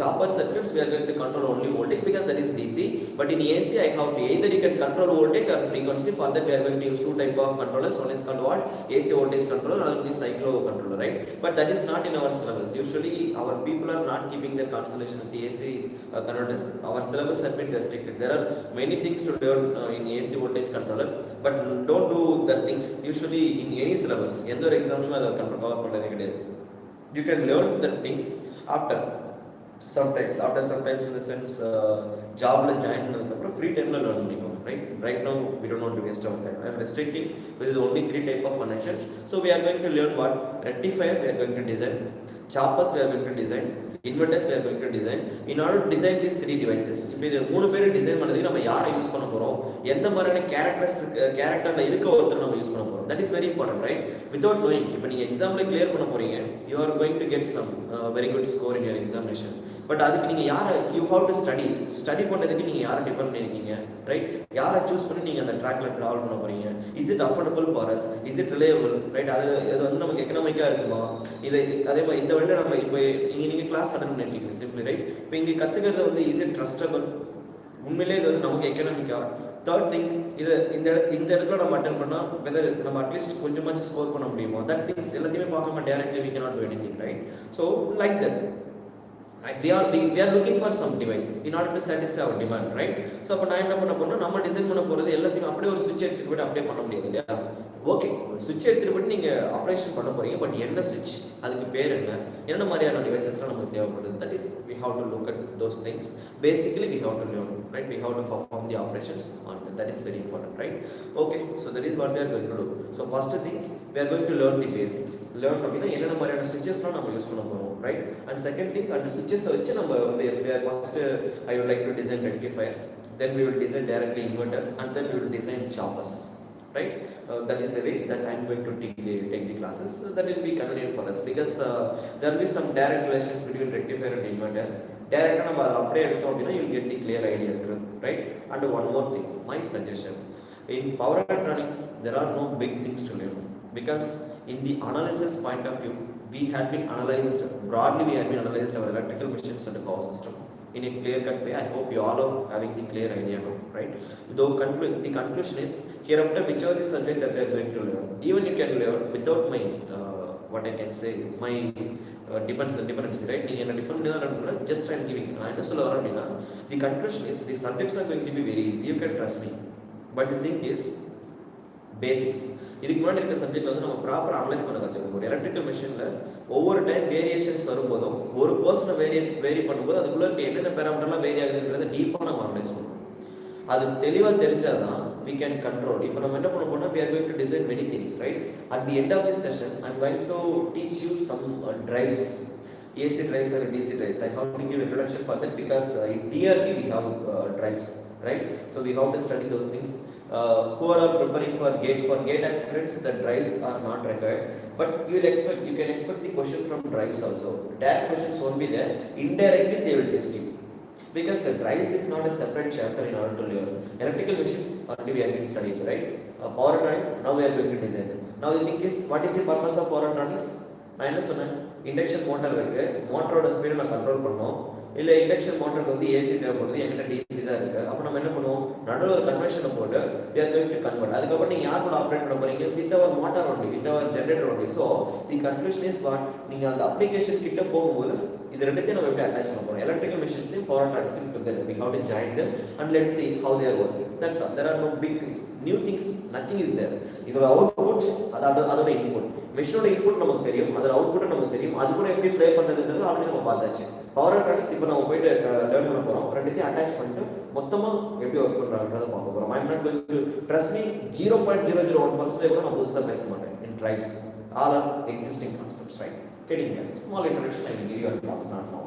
chopper circuits, we are going to control only voltage because that is DC. But in AC, I have to either you can control voltage or frequency. For that, we are going to use 2 type of controllers. One is called what? AC voltage controller, another is cyclo controller, right? But that is not in our syllabus. Usually, our people are not keeping their constellation with the AC converters. Our syllabus has been restricted. There are many things to learn in AC voltage controller, but don't do that things. Usually, in any syllabus, எந்த ஒரு எக்ஸாம்லயும் அதை cover பண்றது கிடையாது. You can learn the things after sometimes in the sense job la join பண்ணதுக்கு free time la learn பண்ணிக்கோங்க, right now we don't want to waste our time. I am restricting with only 3 type of connections. So we are going to learn what? Rectifier we are going to design, choppers we are going to design, inverters we are going to design. In order to design these three devices, இப்போ இது மூணு பேர் design பண்ணதுக்கு நம்ம யாரை use பண்ண போறோம், எந்த மாதிரியான கேரக்டர்ல இருக்க ஒருத்தர் நம்ம யூஸ் பண்ண போறோம், that is very important, right? Without knowing, இப்போ நீங்க எக்ஸாம்ல கிளியர் பண்ண போறீங்க, you are going to get some very good score in your examination. But அதுக்கு நீங்கள் யாரை யூ ஹாவ் டு ஸ்டடி பண்ணுறதுக்கு நீங்கள் யாரை டிபெண்ட் பண்ணியிருக்கீங்க, ரைட்? யாரை சூஸ் பண்ணி நீங்கள் அந்த ட்ராக்ல ட்ராவல் பண்ண போகிறீங்க? Is it affordable for us, is it reliable, right? அது வந்து நமக்கு எக்கனாமிக்காக இருக்குமா? இது அதே மாதிரி இந்த வழியில் நம்ம இப்போ நீங்கள் கிளாஸ் அட்டன் பண்ணிருக்கீங்க சிம்பிளி, ரைட்? இப்போ இங்கே கற்றுக்கிறது வந்து இஸ் இட் ட்ரஸ்டபிள், உண்மையிலே இது வந்து நமக்கு எக்கனாமிக்கா? தேர்ட் திங், இது இந்த இடத்துல நம்ம அட்டன் பண்ணால் வெதர் நம்ம அட்லீஸ்ட் கொஞ்சமாச்சும் ஸ்கோர் பண்ண முடியுமா? தட் திங்ஸ் எல்லாத்தையுமே பார்க்காம directly we cannot do anything, right? So like that we are looking for some device in order to satisfy our demand, right? So அப்ப நான் என்ன பண்ண போறேன்னா, நம்ம டிசைன் பண்ண போறது எல்லாத்தையும் அப்படியே ஒரு சுவிட்ச் எடுத்துட்டு போய் அப்ளை பண்ண முடியாது இல்லையா? ஓகே, சுவிட்ச் எடுத்துட்டு போய் நீங்க ஆபரேஷன் பண்ண போறீங்க, பட் என்ன சுவிட்ச், அதுக்கு பேர் என்ன மாதிரியான டிவைசஸ்லாம் நமக்கு தேவைப்படுது, that is we have to look at those things. Basically we have to learn, right? We have to perform the operations on that is very important, right? Okay, so that is what we are going to do. So first thing, we are going to learn the basics. Learn அப்படினா என்னென்ன மாதிரியான switchesலாம் நம்ம use பண்ண போறோம், right? And second thing, அந்த switches வச்சு நம்ம வந்து first I would like to design rectifier, then we will design directly inverter, and then we will design choppers, right? That is the way that I am going to take the classes. So that will be convenient for us because there will be some direct relations between rectifier and inverter. Direct நம்ம அப்படியே எடுத்தோம் அப்படினா you will get the clear idea, right? And one more thing, my suggestion, in power electronics there are no big things to learn, because in the analysis point of view we had been analyzed broadly, we had been analyzed our electrical machines and the power system in a clear cut way. I hope you all are having the clear idea now, right? Though the conclusion is, hereafter whichever the subject that we are going to learn, even you can learn without my what I can say, my dependency, right? நீங்க என்ன depend பண்ணி தான் நடக்கல, just I am giving. நான் என்ன சொல்ல வரேன் அப்படின்னா, the conclusion is the subjects are going to be very easy, you can trust me, but the thing is basics. இதுக்கு முன்னாடி இருக்க சப்ஜெக்ட் வந்து நம்ம ப்ராப்பராக அனலைஸ் பண்ண கற்றுக்கணும். ஒரு எலக்ட்ரிக்கல் மிஷினில் ஒவ்வொரு டைம் வேரியேஷன்ஸ் வரும்போதும் ஒரு பர்சனை வேரி பண்ணும்போது அதுக்குள்ளே இருக்க என்னென்ன பேராமீட்டர்லாம் வேரி ஆகுதுன்றதை டீப்பாக நம்ம அனலைஸ் பண்ணணும். அது தெளிவாக தெரிஞ்சால் தான் we can control. இப்போ நம்ம என்ன பண்ண போனால் we are going to design many things, right? At the end of this session I am going to teach you some drives, AC drives or DC drives. I have to give introduction for that because in DRT we have drives, right? So we have to study those things. Who are preparing for gate aspirants, the drives are not required, but you can expect the question from drives also. Direct questions won't be there, indirectly they will test you, because the drives is not a separate chapter in order to learn. Electrical machines already we have been studying, right? Power electronics now we are going to design. Now the thing is, what is the purpose of power electronics? நான் என்ன சொன்னேன், induction motor இருக்கு, மோட்டரோட ஸ்பீடை நான் control பண்ணோம், இல்லை induction மோட்டருக்கு வந்து ஏசி தேவைப்படுது, என்கிட்ட டிசி தான் இருக்கு. அப்போ நம்ம என்ன பண்ணுவோம், நடுவில் ஒரு கன்வென்ஷனை போட்டு we are going to convert. அதுக்கப்புறம் நீங்கள் யார் கூட ஆப்ரேட் பண்ண போறீங்க, with our motor only, with our generator only. So the conclusion is what, நீங்கள் அந்த அப்ளிகேஷன் கிட்ட போகும்போது இது ரெண்டுத்தையும் நம்ம எப்படி அட்டாச் பண்ண போறோம், எலக்ட்ரிக்கல் மிஷின்ஸையும் பவர் எலக்ட்ரானிக்ஸையும் together. We have to join them and let's see how they are working. That's all. There are no big things, new things, nothing is there. இதோட அவுட்புட், அதோட இன்புட், மிஷினோட இன்புட் நமக்கு தெரியும், அதோட அவுட்புட் நமக்கு தெரியும், அது கூட எப்படி ப்ளே பண்ணுறதுன்றது ஆல்ரெடி நம்ம பார்த்தாச்சு. பவர் எலக்ட்ரானிக்ஸ் இப்போ நம்ம போயிட்டு லேர்ன் பண்ண போகிறோம், ரெண்டுத்தையும் அட்டாச் பண்ணிட்டு மொத்தமாக எப்படி ஒர்க் பண்ணுறாங்கன்றதை பார்க்க போகிறோம். I am not going to trust me 0.001% கூட நான் புதுசாக பேச மாட்டேன். In drives all are existing concepts, right? Getting a small introduction I will give you a class not now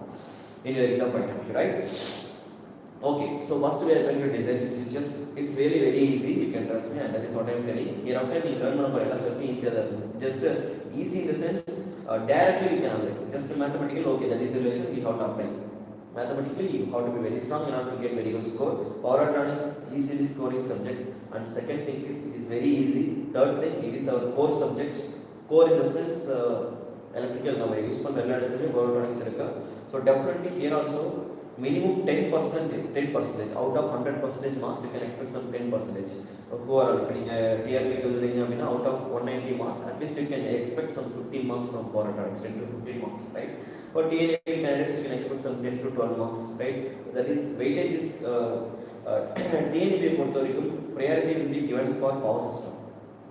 in your exam point of view, right? Okay, so first we are going to design the switches. It's really very easy, you can trust me, and that is what I am telling. Hereafter you learn பண்ண எல்லா ஸ்டெப்பும் ஈஸியாக தான் இருக்கும். Just easy in the sense directly we can analyze. Just mathematical, okay, that is the relation we have to apply. Mathematically you have to be very strong in order to get very good score. Power electronics easily scoring subject, and second thing is it is very easy. Third thing, it is our core subject. Core in the sense electrical நம்ம use பண்ணுற எல்லா இடத்துலையும் power electronics இருக்கு. So definitely here also minimum 10% out of 100% marks you can expect some 10%. Who are நீங்கள் டிஆர்பிக்கு எழுதுறீங்க அப்படின்னா out of 190 marks at least you can expect some 15 marks from power electronics, 10 to 15 marks, right? For TNA candidates you can expect some 10 to 12 marks, right? That is weightage is TNA பொறுத்த வரைக்கும் priority will be given for power system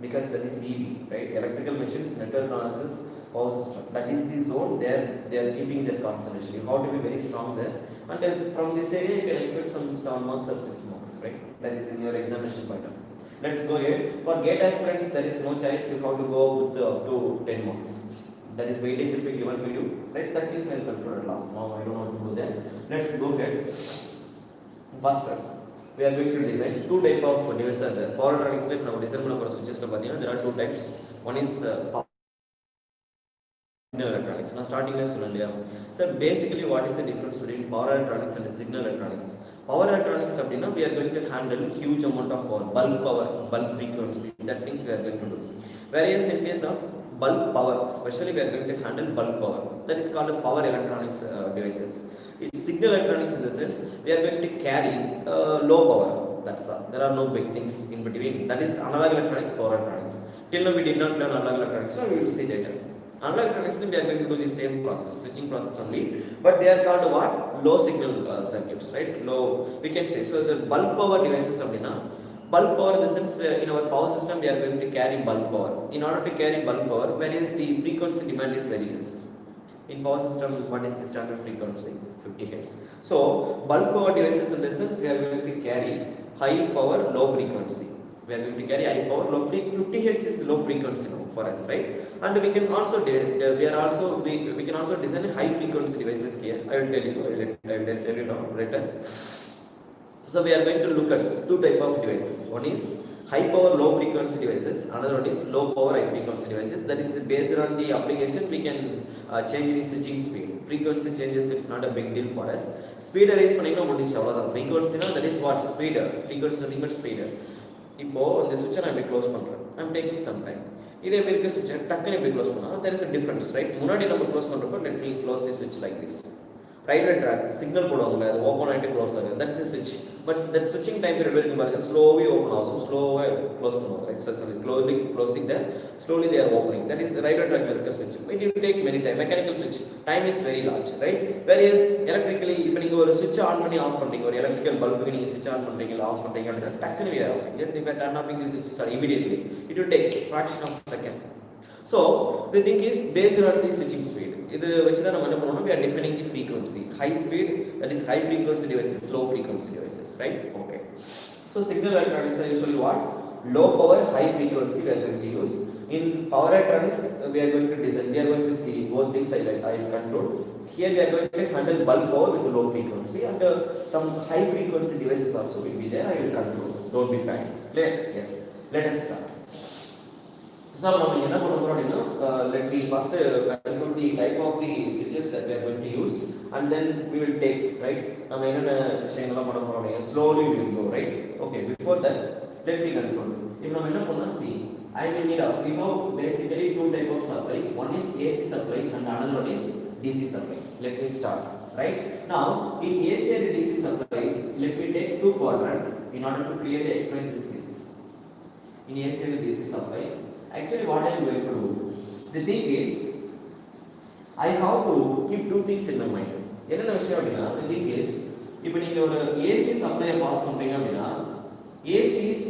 because that is EV, right? Electrical machines, network analysis, power system, that is the zone they are keeping their concentration. You have to be very strong there, and from this area you can expect some 7 marks or 6 marks, right? That is in your examination point of view. Let's go here. For gate aspirants there is no choice, you have to go with up to 10 marks. that is weightage will be given to you, right? That things I will control at last. Now I don't want to go there. Let's go ahead. First step, we are going to design two type of devices are there. Power electronics like now design பண்ண போற switches ல பாத்தீங்கன்னா there are two types. One is signal electronics. Now starting la சொன்னேன். So basically what is the difference between power electronics and signal electronics? Power electronics அப்படினா we are going to handle huge amount of power, bulk frequency, that things we are going to do. Whereas in case of bulk power, especially we are going to handle bulk power, that is called power electronics devices. It's signal electronics in the sense we are going to carry low power, that's all. There are no big things in between. That is analog electronics, power electronics. Till now we did not learn analog electronics, so we will see later. Analog electronics we are going to do the same process, switching process only, but they are called what? Low signal circuits, right? Low, we can say. So the bulk power devices அப்படினா bulk power in the sense in our power system we are going to carry bulk power. In order to carry bulk power, whereas the frequency demand is very less. In power system, what is the standard frequency? 50 Hz. So bulk power devices in the sense we are going to carry high power, low frequency. We are going to carry high power, low frequency. 50 Hz is low frequency now for us, right? And we can also we can also design high frequency devices here. I will tell you now later. So we are going to look at two type of devices. One is high power low frequency devices, another one is low power high frequency devices. That is based on the application we can change the switching speed. Frequency changes, it's not a big deal for us. Speed raise பண்ணீங்கன்னா முடிஞ்சு அவ்வளவுதான். Frequency na, that is what speed, frequency limit speed. இப்போ இந்த switch நான் இப்படி close பண்றேன். I am taking some time. இதே எப்படி இருக்கு switch டக்குனு இப்படி க்ளோஸ் பண்ணா there is a difference, right? முன்னாடி நம்ம க்ளோஸ் பண்றப்போ let me close the switch like this. Right track signal போடுவாங்க, அது ஓபன் ஆயிட்டு க்ளோஸ் ஆகும். That is a switch. But that switching time period இருக்கு பாருங்க, slowly open ஆகும், slowly close பண்ணுவாங்க. Right? So slowly closing there, slowly they are opening. That is the right track இருக்க switch. It will take many time. Mechanical switch time is very large, right? Whereas electrically இப்போ நீங்க ஒரு switch on பண்ணி of பண்றீங்க, ஒரு electrical பல்புக்கு நீங்க switch on பண்றீங்க இல்ல ஆஃப் பண்றீங்க அப்படினா டக்குனு we are off. Then if I turn off the switch start immediately. It will take fraction of a second. So the thing is based on the switching speed. இது வச்சு தான் நம்ம என்ன பண்ணனும், we are defining the frequency. High speed, that is high frequency devices, low frequency devices, right? Okay. So signal electronics are usually what? Low power high frequency we are going to use. In power electronics we are going to design, we are going to see both things I control. Here we are going to handle bulk power with low frequency, and some high frequency devices also will be there, I will control. Don't be panic. Yes, let us start. So now we are going to let me first control the type of the switches that we are going to use, and then we will take, right? Now we are slowly we will go, right? Okay, before that let me control. If now we are see, I will need of, we have basically two type of supply. One is AC supply and another one is DC supply. Let me start, right? Now in AC and DC supply, let me take two quadrant in order to clearly explain these things. In AC and DC supply, actually what I am going to do, the thing is I have to keep two things in my mind. என்னென்ன விஷயம் அப்படின்னா, the thing is இப்போ நீங்க ஒரு AC supply pass பண்றீங்க அப்படின்னா, AC is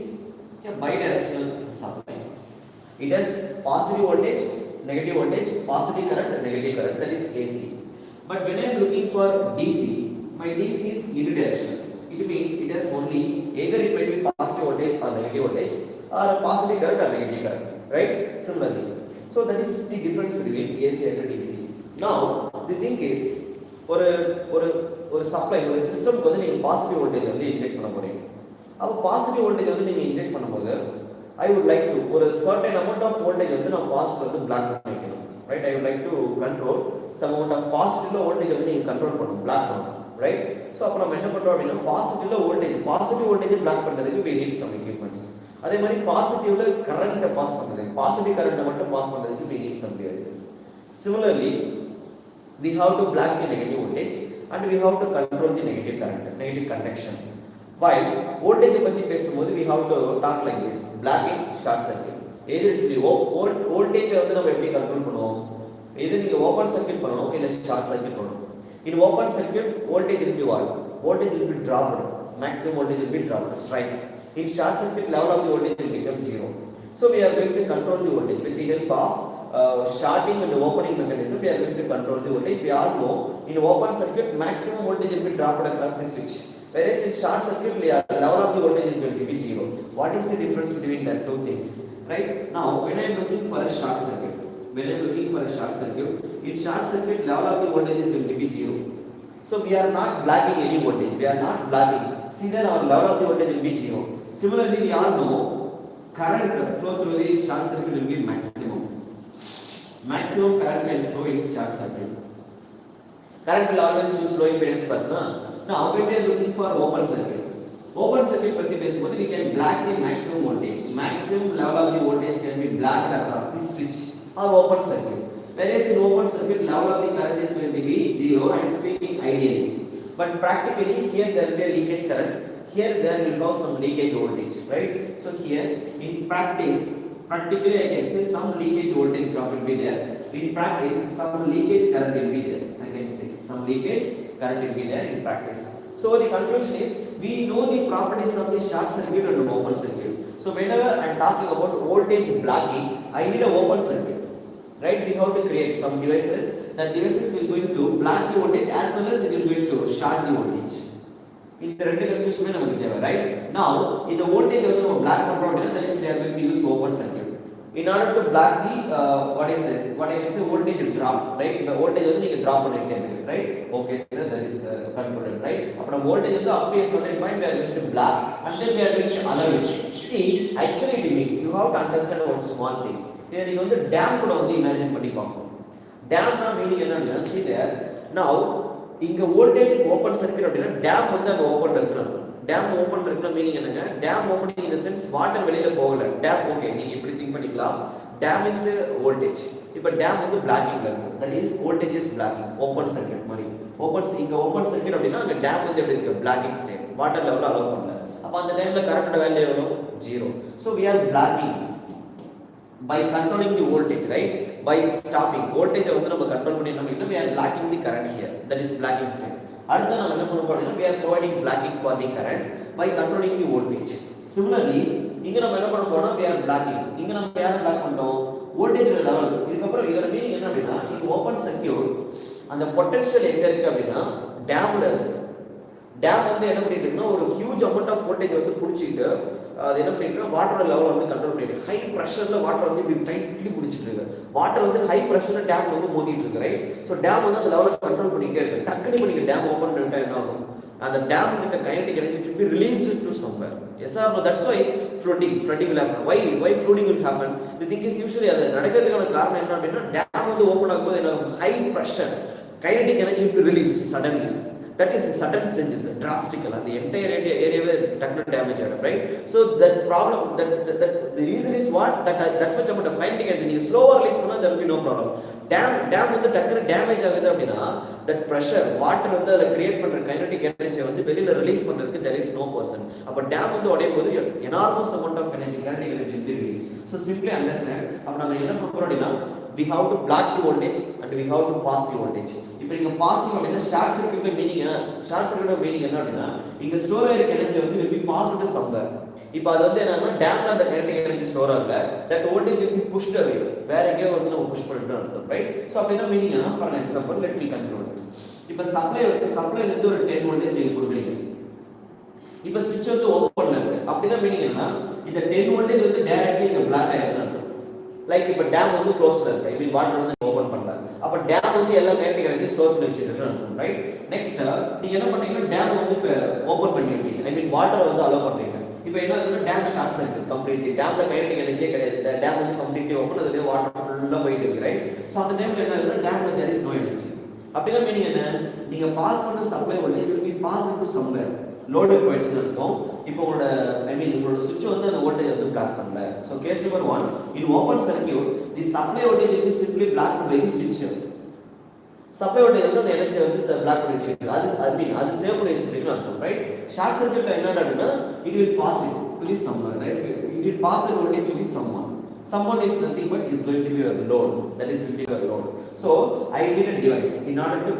a bidirectional supply. It has positive voltage, negative voltage, positive current, negative current, that is AC. But when I am looking for DC, my DC is unidirectional. It means it has only either it may be positive voltage or negative voltage, or a positive current or negative current, right? Similarly, so that is the difference between AC and DC. Now the thing is, ஒரு supply, ஒரு சிஸ்டம்க்கு வந்து நீங்க positive voltage வந்து inject பண்ண போறீங்க. அப்ப positive voltage வந்து நீங்க இன்ஜெக்ட் பண்ணும்போது I would like to ஒரு certain amount of voltage வந்து நான் பாசிட்டிவ் வந்து பிளாக் பண்ணிக்கணும், right? I would like to control some amount of positive voltage வந்து நீங்க கண்ட்ரோல் பண்ணணும், பிளாக் பண்ணணும், right? So அப்ப நம்ம என்ன பண்றோம் அப்படினா, பாசிட்டிவ் வோல்டேஜ் பிளாக் பண்றதுக்கு we need some equipments. அதே மாதிரி பாசிட்டிவ்ல கரண்ட்டை பாஸ் பண்றதுக்கு, பாசிட்டிவ் கரண்ட்டை மட்டும் பாஸ் பண்றதுக்கு we need some devices. Similarly, we have to block the negative voltage and we have to control the negative current, negative conduction. While voltage பத்தி பேசும்போது we have to talk like this, blocking, short circuit. either voltage வந்து நம்ம எப்படி control பண்ணுவோம், either நீங்க open circuit பண்ணனும் இல்ல short circuit பண்ணனும். In open circuit voltage will be what? Voltage will be dropped, maximum voltage will be dropped, strike. In short circuit level of the voltage will become zero. So we are going to control the voltage with the help of shorting and opening mechanism. We are going to control the voltage. We all know in open circuit maximum voltage will be dropped across the switch, whereas in short circuit level of the voltage is going to be zero. What is the difference between the two things, right? Now when I am looking for a short circuit, when I am looking for a short circuit, in short circuit level of the voltage is going to be 0. So we are not blocking any voltage. We are not blocking. See that our level of the voltage will be 0. Similarly, we all know current flow through the short circuit will be maximum. Maximum current can flow in short circuit. Current will always choose low impedance path. Now when we are looking for open circuit. Open circuit பத்தி பேசும்போது we can block the maximum voltage. Maximum level of the voltage can be blocked across the switch or open circuit. Whereas in open circuit level of the current is going to be 0. I am speaking ideally. But practically here there will be a leakage current. Here there will be some leakage voltage, right? So here in practice, practically I can say some leakage voltage drop will be there. In practice, some leakage current will be there. I can say some leakage current will be there in practice. So the conclusion is we know the properties of the short circuit and open circuit. So whenever I am talking about voltage blocking, I need a open circuit, right? We have to create some devices. That devices will going to block the voltage as well as it will going to short the voltage. In the ரெண்டு confusion நமக்கு தேவை, right? Now இந்த voltage வந்து நம்ம block பண்றோம் அப்படினா that is we are going to use open circuit. In order to block the what I can say voltage drop, right? The voltage வந்து நீங்க drop பண்ணிருக்கீங்க, right? Okay sir, that is concluded, right? அப்ப voltage வந்து up to a certain point we are going to block and then we are going to allow it. See, actually it means you have to understand one small thing. இத நீங்க வந்து dam கூட வந்து imagine பண்ணி பாருங்க. டேம்னா meaning என்னன்னா see there. Now இங்க voltage open circuit அப்படினா டேம் வந்து அங்க ஓபன்ல இருக்கு. டேம் ஓபன்ல இருக்குனா மீனிங் என்னங்க? Dam opening in the sense water வெளியில போகல. டேம் ஓகே நீங்க இப்படி திங்க் பண்ணிக்கலாம். Dam is voltage. இப்போ டேம் வந்து பிளாக்கிங்ல இருக்கு. That is voltage is blocking. Open circuit மாதிரி. இங்க ஓபன் சர்க்யூட் அப்படினா அங்க டேம் வந்து எப்படி இருக்கு? Blocking state. Water level allow பண்ணல. அப்ப அந்த டைம்ல கரண்டோட வேல்யூ எவ்வளவு? 0. So we are blocking by controlling the voltage, right? By stopping voltage வந்து நம்ம கண்ட்ரோல் பண்ணிட்டோம் அப்படினா we are blocking the current here. That is blocking state. அடுத்து நாம என்ன பண்ண போறோம்னா we are providing blocking for the current by controlling the voltage. Similarly இங்க நம்ம என்ன பண்ண போறோம்னா we are blocking. இங்க நம்ம யாரை பிளாக் பண்றோம்? voltage level. இதுக்கு அப்புறம் இதோட மீனிங் என்ன அப்படினா இது ஓபன் சர்க்யூட். அந்த பொட்டன்ஷியல் எங்க இருக்கு அப்படினா டேம்ல இருக்கு. டேம் வந்து என்ன பண்ணிட்டு இருக்குன்னா ஒரு ஹியூஜ் அமௌண்ட் ஆஃப் வோல்டேஜ் வந்து புடிச்சிட்டு அது என்ன பண்ணிட்டு வாட்டர் லெவல் வந்து கண்ட்ரோல் பண்ணிட்டு ஹை பிரஷர்ல வாட்டர் வந்து இப்படி டைட்லி புடிச்சிட்டு இருக்கு. வாட்டர் வந்து ஹை பிரஷர்ல டேம் வந்து மோதிட்டு இருக்கு, ரைட்? சோ டேம் வந்து அந்த லெவலை கண்ட்ரோல் பண்ணிட்டே இருக்கு. டக்குனு பண்ணி டேம் ஓபன் பண்ணிட்டா என்ன ஆகும்? அந்த டேம் இருக்க kinetic energy to be released to somewhere. Yes or no? That's why flooding will happen. Why flooding will happen? The thing is usually அது நடக்கிறதுக்கான காரணம் என்ன அப்படின்னா டேம் வந்து ஓபன் ஆகும்போது என்ன high pressure kinetic energy to be released suddenly. That is sudden changes, drastical, and the entire area will technical damage, right? So that problem, the reason is what that much amount of kinetic energy. You slow or release, there will be no problem. Dam வந்து technical damage ஆகுது அப்படினா that pressure water வந்து அத create பண்ற kinetic energy வந்து வெளியில release பண்றதுக்கு there is no person. அப்ப டேம் வந்து உடையும் போது enormous amount of energy kinetic energy will be released. So simply understand. அப்ப நாம என்ன பண்றோம் அப்படினா we have to block the voltage and we have to pass the voltage. இப்போ நீங்க பாசிங் அப்படினா ஷார்ட் சர்க்யூட் மீனிங் என்ன அப்படினா இங்க ஸ்டோர் ஆயிருக்க எனர்ஜி வந்து will be passed to somewhere. இப்போ அது வந்து என்னன்னா டேம்ல அந்த kinetic energy ஸ்டோர் ஆகல, that voltage will be pushed away. வேற எங்கேயோ வந்து நம்ம புஷ் பண்ணிட்டோம் அர்த்தம், ரைட்? சோ அப்படினா மீனிங் என்ன? For example let me conclude. இப்போ சப்ளைல இருந்து ஒரு 10 வோல்டேஜ் இங்க கொடுக்குறீங்க. இப்போ ஸ்விட்ச் வந்து ஓபன்ல இருக்கு. அப்படினா மீனிங் என்ன? இந்த 10 வோல்டேஜ் வந்து டைரக்ட்லி இங்க பிளாக் ஆயிருக்கு அர்த்தம். லைக் இப்போ டேம் வந்து க்ளோஸ்ல இருக்கு. ஐ மீன் வாட்டர் வந்து ஓபன் பண்ணல. அப்ப டேம் வந்து எல்லா kinetic energy ஸ்டோர் பண்ணி வச்சிருக்கு அர்த்தம், ரைட்? நெக்ஸ்ட் நீங்க என்ன பண்றீங்கன்னா டேம் வந்து இப்ப ஓபன் பண்ணிட்டீங்க. ஐ மீன் வாட்டர் வந்து அலோ பண்றீங்க. இப்போ என்ன ஆகுதுன்னா டேம் ஷார்ட் சர்க்யூட் கம்ப்ளீட்லி. டேம்ல kinetic energy கிடையாது. டேம் வந்து கம்ப்ளீட்லி ஓபன், அதுல வாட்டர் ஃபுல்லா போயிட்டு இருக்கு, ரைட்? சோ அந்த டைம்ல என்ன ஆகுதுன்னா டேம்ல there is no energy. அப்படினா மீனிங் என்ன? நீங்க பாஸ் பண்ண supply voltage will be passed to somewhere. Load requires இருக்கும். இப்போ உங்களோட ஐ மீன் உங்களோட சுவிட்ச் வந்து அந்த வோல்டேஜ் வந்து பிளாக் பண்ணல. So case number 1 in open circuit the supply voltage will be simply blocked by the switch. Supply voltage வந்து அந்த எனர்ஜி வந்து பிளாக் பண்ணி வச்சிருக்கு. அது ஐ மீன் அது சேவ் பண்ணி வச்சிருக்குன்னு அர்த்தம், ரைட்? ஷார்ட் சர்க்யூட்ல என்ன நடக்குதுன்னா it will pass it to be somewhere, right? It will pass the voltage to be someone. Someone is nothing but is going to be your load. That is going to be your load. So I need a device in order to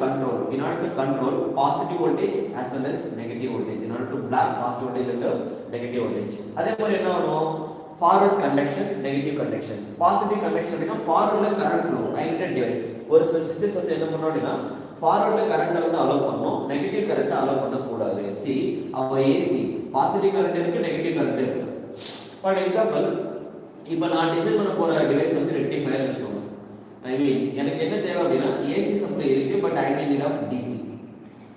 control positive voltage as well as negative voltage. In order to block positive voltage and negative voltage. அதே மாதிரி என்ன ஆகும்? Forward conduction, negative conduction. Positive conduction அப்படினா forwardல current flow. I need a device. ஒரு சில switches வந்து என்ன பண்ணனும் அப்படினா forwardல current வந்து அலோ பண்ணனும், negative current அலோ பண்ண கூடாது. See, our AC positive current இருக்கு, negative current இருக்கு. For example, இப்போ நான் டிசைன் பண்ண போற டிவைஸ் வந்து ரெக்டிஃபையர் வெச்சுக்கோங்க. I mean எனக்கு என்ன தேவை அப்படின்னா AC சப்ளை இருக்கு but I need of DC.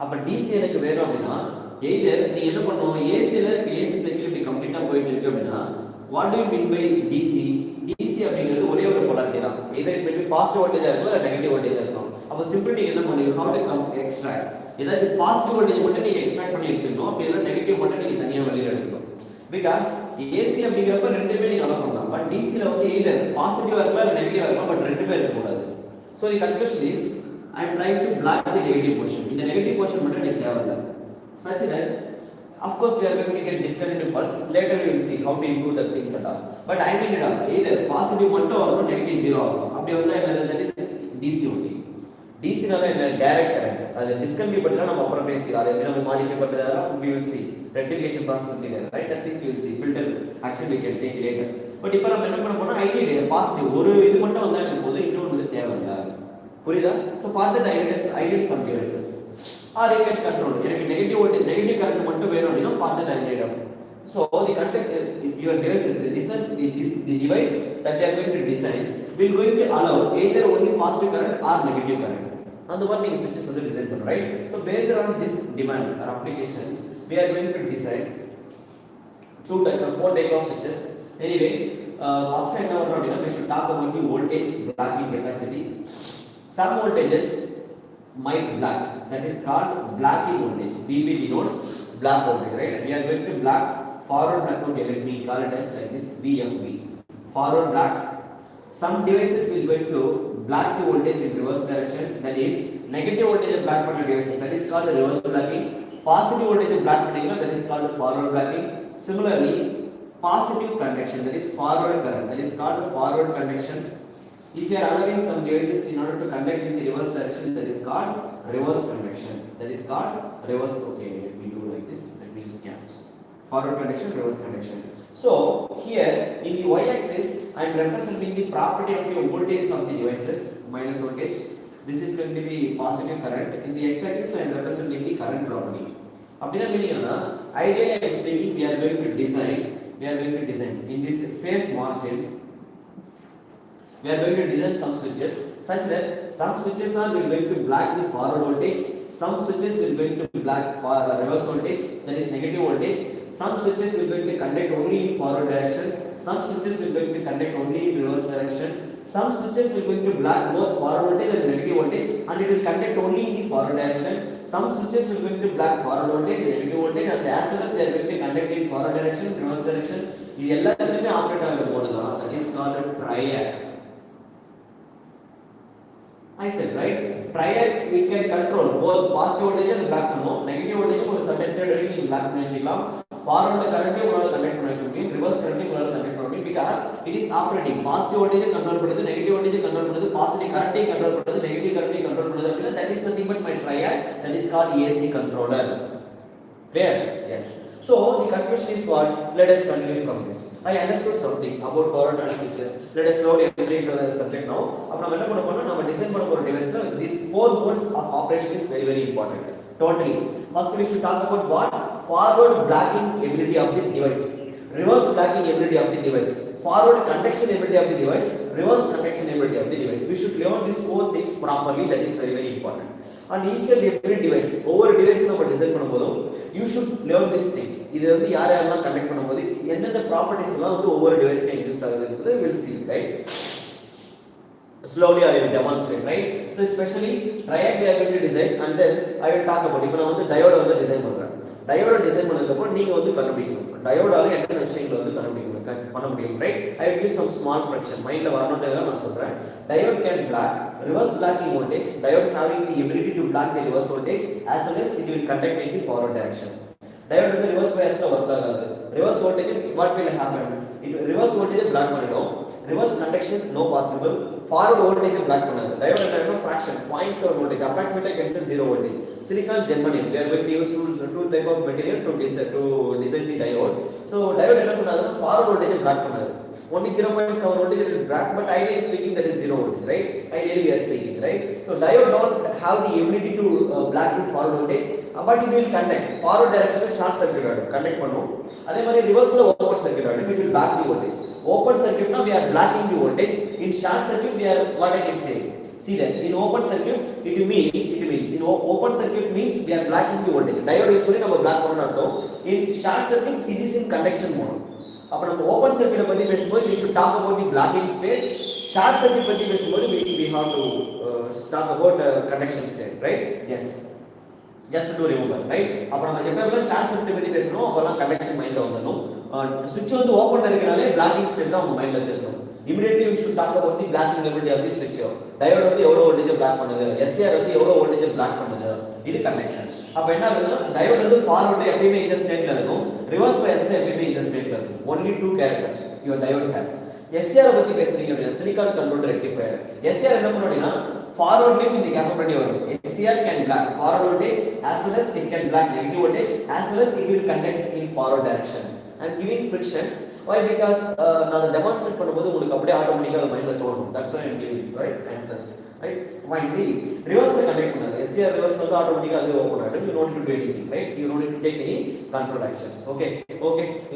அப்ப DC எனக்கு வேணும் அப்படின்னா either நீ என்ன பண்ணணும் AC ல AC சைக்கிள் இப்படி கம்ப்ளீட்டா போயிட்டு இருக்கு அப்படின்னா what do you mean by DC? DC அப்படிங்கிறது ஒரே ஒரு polarity தான். either it may be positive voltage ஆ இருக்கலாம் இல்ல negative voltage ஆ இருக்கலாம். அப்ப சிம்பிளி நீங்க என்ன பண்ணுவீங்க how to come extract ஏதாச்சும் பாசிட்டிவ் வோல்டேஜ் மட்டும் நீங்க எக்ஸ்ட்ராக்ட் பண்ணி எடுத்துக்கணும் அப்படி இல்ல நெகட்டிவ் மட்டும் நீங்க தனியா வெளியில எடுக்கணும் because AC அப்படிங்கறப்ப ரெண்டுமே நீங்க அலோ பண்ணலாம் பட் DC ல வந்து either பாசிட்டிவா இருக்கலாம் இல்ல நெகட்டிவா இருக்கலாம் பட் ரெண்டுமே இருக்க கூடாது so the conclusion is I am trying to block the negative portion இந்த negative portion மட்டும் எனக்கு தேவையில்லை such that of course we are going to get discontinuous pulse later we will see how to improve the things and all but I need it of either positive மட்டும் or negative zero ஆகும் அப்படி வந்தா என்ன that is DC only DC நால என்ன direct current அது discontinue பண்ணா நம்ம அப்புறம் பேசிக்கலாம் அதை எப்படி நம்ம மாடிஃபை பண்றதா we will see rectification process will be there right that things we will see filter action we can take later but இப்போ நம்ம என்ன பண்ண போறோம் I need பாசிட்டிவ் ஒரு இது மட்டும் வந்தா எனக்கு போதும் இன்னொரு தேவையில்லை புரியுதா so for that I need some devices or you can control எனக்கு நெகட்டிவ் கரண்ட் மட்டும் வேணும் அப்படினா for that I need of so the contact your devices the device that they are going to design will going to allow either only positive current or negative current அந்த மாதிரி நீங்க switches வந்து design பண்ணணும் right so based on this demand or applications we are going to design four type of switches anyway first என்ன வரும் அப்படினா we should talk about the voltage blocking capacity some voltages might block that is called blocking voltage VB denotes block voltage right we are going to block forward block voltage let me call it as like this VFB forward block some devices will going to block the voltage in reverse direction that is negative voltage block பண்ண devices that is called reverse blocking positive voltage block பண்ணீங்கன்னா that is called forward blocking similarly positive conduction that is forward current that is called forward conduction if you are allowing some devices in order to conduct in the reverse direction that is called reverse conduction that is called reverse okay let me do like this let me use caps forward conduction reverse conduction so here in the y axis I am representing the property of your voltage of the devices minus voltage this is going to be positive current in the x axis I am representing the current property அப்படினா meaning என்ன ideally speaking we are going to design in this safe margin we are going to design some switches such that some switches are going to block the forward voltage some switches will going to block for reverse voltage that is negative voltage some switches will going to conduct only in forward direction some switches will going to conduct only in reverse direction some switches will going to block both forward voltage and negative voltage and it will conduct only in the forward direction some switches will going to block forward voltage negative voltage and as well as they are going to conduct in forward direction reverse direction இது எல்லாத்துலயுமே operate ஆகுற mode தான் that is called triac I said right triac we can control both positive voltage and block பண்ணும் negative voltage ஒரு certain period வரைக்கும் நீங்க block பண்ணி வச்சுக்கலாம் forward current உங்களால கனெக்ட் பண்ண முடியும் reverse current உங்களால கனெக்ட் பண்ண முடியும் because it is operating positive voltage control பண்ணுது negative voltage கண்ட்ரோல் பண்ணுது positive current கண்ட்ரோல் பண்ணுது negative current கண்ட்ரோல் பண்ணுது அப்படினா that is nothing but my triac that is called AC controller clear yes so the conclusion is what let us continue from this I understood something about power and switches let us slowly enter into the subject now அப்ப நாம என்ன பண்ண போறோம் நம்ம design பண்ண போற டிவைஸ்ல these four modes of operation is very important totally first we should talk about what forward blocking ability of the device reverse blocking ability of the device forward conduction ability of the device reverse conduction ability of the device we should learn these four things properly that is very important and each and every device ஒவ்வொரு device நம்ம design பண்ணும்போதும் you should learn these things இது வந்து யார் யாரெல்லாம் connect பண்ணும்போது என்னென்ன properties எல்லாம் வந்து ஒவ்வொரு டிவைஸ்க்கு exist ஆகுதுன்றது we'll see right slowly I will demonstrate right so especially triac we are going to design and then I will talk about இப்போ நான் வந்து diode வந்து டிசைன் பண்றேன் diode டிசைன் பண்ணதுக்கு அப்புறம் நீங்க வந்து கண்டுபிடிக்கணும் diode-ஆல என்னென்ன விஷயங்களை வந்து பண்ண முடியும் right I will give some small fraction மைண்ட்ல வரணும்ன்றத நான் சொல்றேன் diode can block reverse blocking voltage diode having the ability to block the reverse voltage as well as it will conduct in the forward direction diode வந்து reverse bias ல work ஆகாது reverse voltage what will happen it reverse voltage block பண்ணிடும் reverse conduction no possible forward voltage block பண்ணாது diode என்ன fraction 0.7 voltage approximately can say 0 voltage silicon germanium we are going to use two type of material to design the diode so diode என்ன பண்ணாது forward voltage block பண்ணாது only 0.7 voltage will block but ideally speaking that is 0 voltage right ideally we are speaking right so diode don't have the ability to block the forward voltage but it will conduct forward direction short circuit ஆகும் conduct பண்ணும் அதே மாதிரி reverse ல open circuit ஆகும் it will block the voltage Open circuit now we are blocking the voltage. In short circuit we are, what I can say, see that in open circuit it means in open circuit means we are blocking the voltage. Diode use பண்ணி நம்ம block பண்ணனும் அர்த்தம். In short circuit it is in conduction mode. அப்ப நம்ம open circuit பத்தி பேசும்போது we should talk about the blocking state. Short circuit பத்தி பேசும்போது we have to talk about conduction state, right? Yes, just to remember, right? அப்ப நம்ம எப்பவுமே short circuit பத்தி பேசணும், அப்பலாம் கண்டக்ஷன் மைண்ட்ல வந்துரும். சுவிட்ச் வந்து ஓபன் இருக்கனாலே பிளாக்கிங் ஸ்டேட் தான் உங்க மைண்ட்ல தெரியும். immediately you should talk about the blocking ability of the switch. Diode வந்து எவ்வளவு வோல்டேஜ் பிளாக் பண்ணுது, எஸ்ஆர் வந்து எவ்வளவு வோல்டேஜ் பிளாக் பண்ணுது, இது கண்டக்ஷன். அப்ப என்ன ஆகுதுன்னா டயோட் வந்து ஃபார்வர்ட் எப்பவுமே இந்த ஸ்டேட்ல இருக்கும், ரிவர்ஸ் பயாஸ்ல எப்பவுமே இந்த ஸ்டேட்ல இருக்கும். only two characteristics your diode has. SR பத்தி பேசுறீங்க அப்படினா சிலிக்கான் கண்ட்ரோல்ட் ரெக்டிஃபையர். எஸ்ஆர் என்ன பண்ணும்னா forwardly இந்த capability வரும். SCR can block forward voltage as well as it can block negative voltage as well as it will conduct in forward direction and giving frictions. Why? Because நான் demonstrate பண்ணும்போது உங்களுக்கு அப்படியே ஆட்டோமேட்டிக்கா அது மைண்ட்ல தோணும். That's why I am giving right answers, right? Finally reverse ல connect பண்ணாங்க. SCR reverse வந்து ஆட்டோமேட்டிக்கா அது ஓபன் ஆயிடும். You don't need to do anything, right? You don't need to take any control actions. Okay,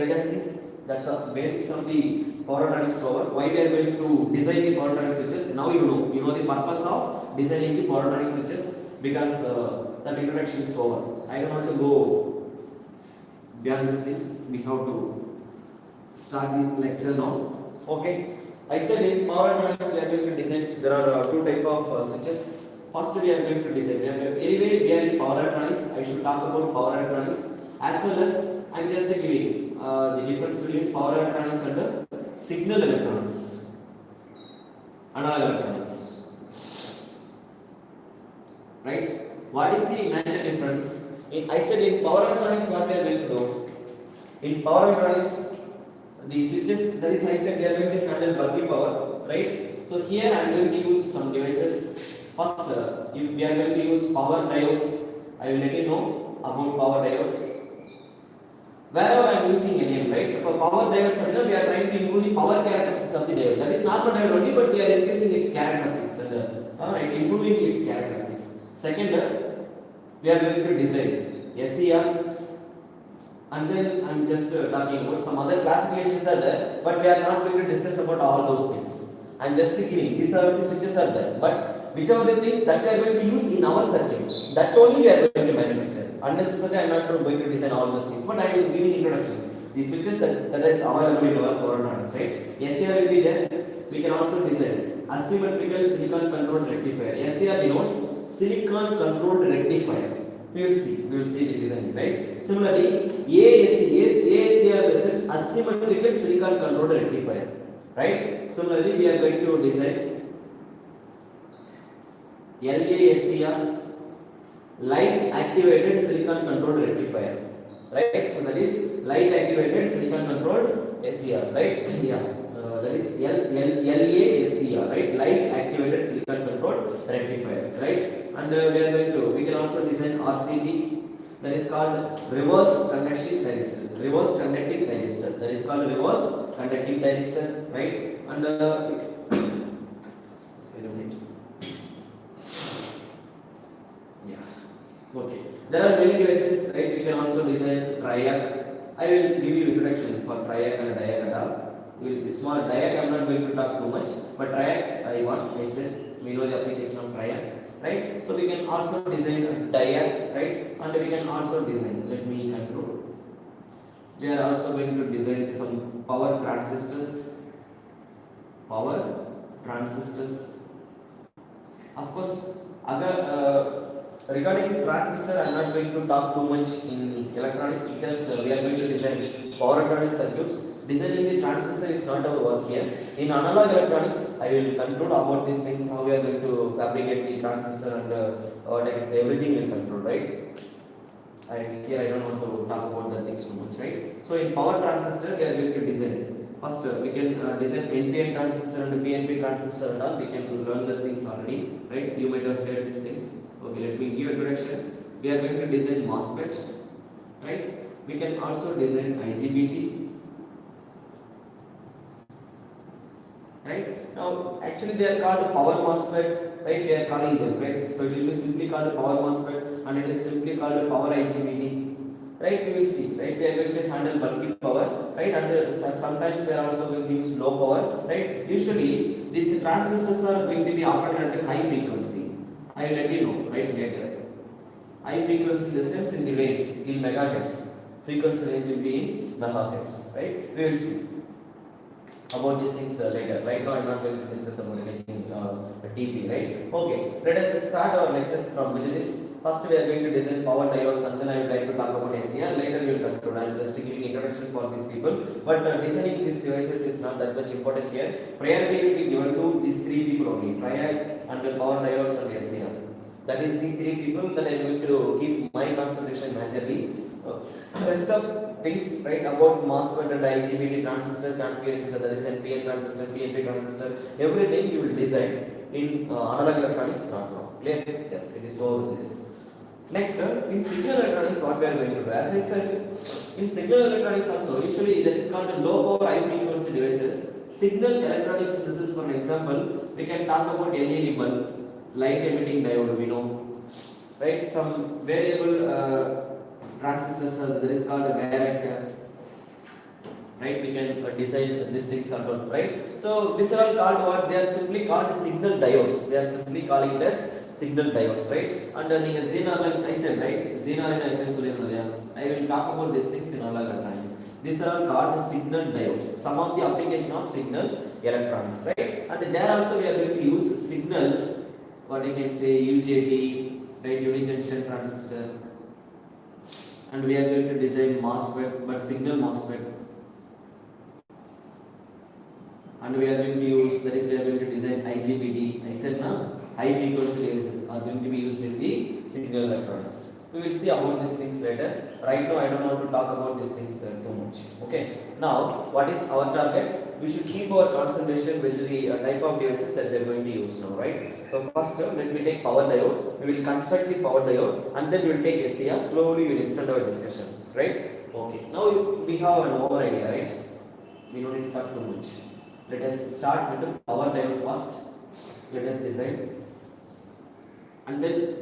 let us see. That's the basics of the power electronics over. Why we are going to design the power electronic switches? Now you know the purpose of designing the power electronic switches, because that introduction is over. I don't want to go beyond these things. We have to start the lecture now. Okay, I said in power electronics we are going to design. There are two type of switches. First we are going to design. Anyway, we are in power electronics. I should talk about power electronics as well as I am just giving the difference between power electronics and signal electronics, analog electronics, right? What is the major difference? I said in power electronics what we are going to do. In power electronics the switches, that is I said they are going to handle bulky power, right? So here I am going to use some devices. First we are going to use power diodes. I will let you know about power diodes. Wherever I am using any, right? For power diodes, we are trying to improve the power characteristics of the diode. That is not for diode only, but we are increasing its characteristics and right, improving its characteristics. Second, we are going to design SCR, and then I am just talking about some other classifications are there, but we are not going to discuss about all those things. I am just giving these are the switches are there, but which are the things that we are going to use in our circuit, that only we are going to manufacture. Unnecessarily I am not going to design all those things, but I am giving introduction. The switches that is available in our power electronics, right? SCR will be there. We can also design asymmetrical silicon controlled rectifier. SCR denotes silicon controlled rectifier. We will see the design, right? Similarly, ASCR is asymmetrical silicon controlled rectifier, right? Similarly, we are going to design LASCR, light activated silicon controlled rectifier, right? So that is light activated silicon controlled SCR, right? Yeah, that is LASCR, right? Light activated silicon controlled rectifier, right? And we can also design RCD, that is called reverse conducting thyristor. Reverse conducting thyristor, that is called reverse conducting thyristor, right? And okay, there are many devices, right? We can also design triac. I will give you introduction for triac and diac and all. You will see small diac. I am not going to talk too much, but triac I said we know the application of triac, right? So we can also design a diac, right? And we can also design. Let me control. We are also going to design some power transistors. Power transistors. Of course, regarding transistor, I am not going to talk too much in electronics, because we are going to design power electronic circuits. Designing the transistor is not our work here. In analog electronics, I will conclude about these things, how we are going to fabricate the transistor and what I can say, everything will control, right? Here I don't want to talk about the things too much, right? So in power transistor, we are going to design. First, we can design NPN transistor and PNP transistor and all. We can learn the things already, right? You might have heard these things. Okay, let me give introduction. We are going to design MOSFETs, right? We can also design IGBT, right? Now, actually they are called power MOSFET, right? We are calling them, right? So it will be simply called power MOSFET, and it is simply called power IGBT, right? We will see, right? We are going to handle bulky power, right? And sometimes we are also going to use low power, right? Usually these transistors are going to be operated at a high frequency. I will let you know, right, later. High frequency in the sense in the range in megahertz. Frequency range will be in megahertz, right? We will see about these things later. Right now, I am not going to discuss about anything deeply, right? Okay, let us start our lectures from this. First, we are going to design power diodes, and then I will try to talk about ACR. Later, we will conclude. I am just giving introduction for these people. But designing these devices is not that much important here. Priority will be given to these three people only: triad and power diodes and ACR. That is the three people that I am going to keep my concentration majorly. Rest of things, right, about MOSFET and IGBT transistor configurations, that is NPN transistor, PNP transistor, everything you will design in analog electronics, not now. Clear? Yes, it is over with this. Next, in signal electronics, what we are going to do? As I said, in signal electronics also, usually that is called low power high frequency devices. Signal electronics, this is for example, we can talk about LED bulb, light emitting diode, we know, right? Some variable transistors, that is called variac, right? We can design these things about, right? So these are all called what? They are simply called signal diodes. They are simply calling it as signal diodes, right? And xenon, I said, right? Xenon, I will talk about these things in all electronics. These are all called signal diodes. Some of the application of signal electronics, right? And there also we are going to use signal, what you can say, UJT, right? Unijunction transistor. And we are going to design MOSFET, but signal MOSFET. And we are going to use, that is, we are going to design IGBT. I said now, high frequency devices are going to be used in the signal electronics. We will see about these things later. Right now, I don't want to talk about these things too much. Okay. Now, what is our target? We should keep our concentration with the type of devices that we are going to use now, right? So first, let me take power diode. We will construct the power diode, and then we will take SCR. Slowly, we will extend our discussion, right? Okay. Now we have an over idea, right? We don't need to talk too much. Let us start with the power diode first. Let us design, and then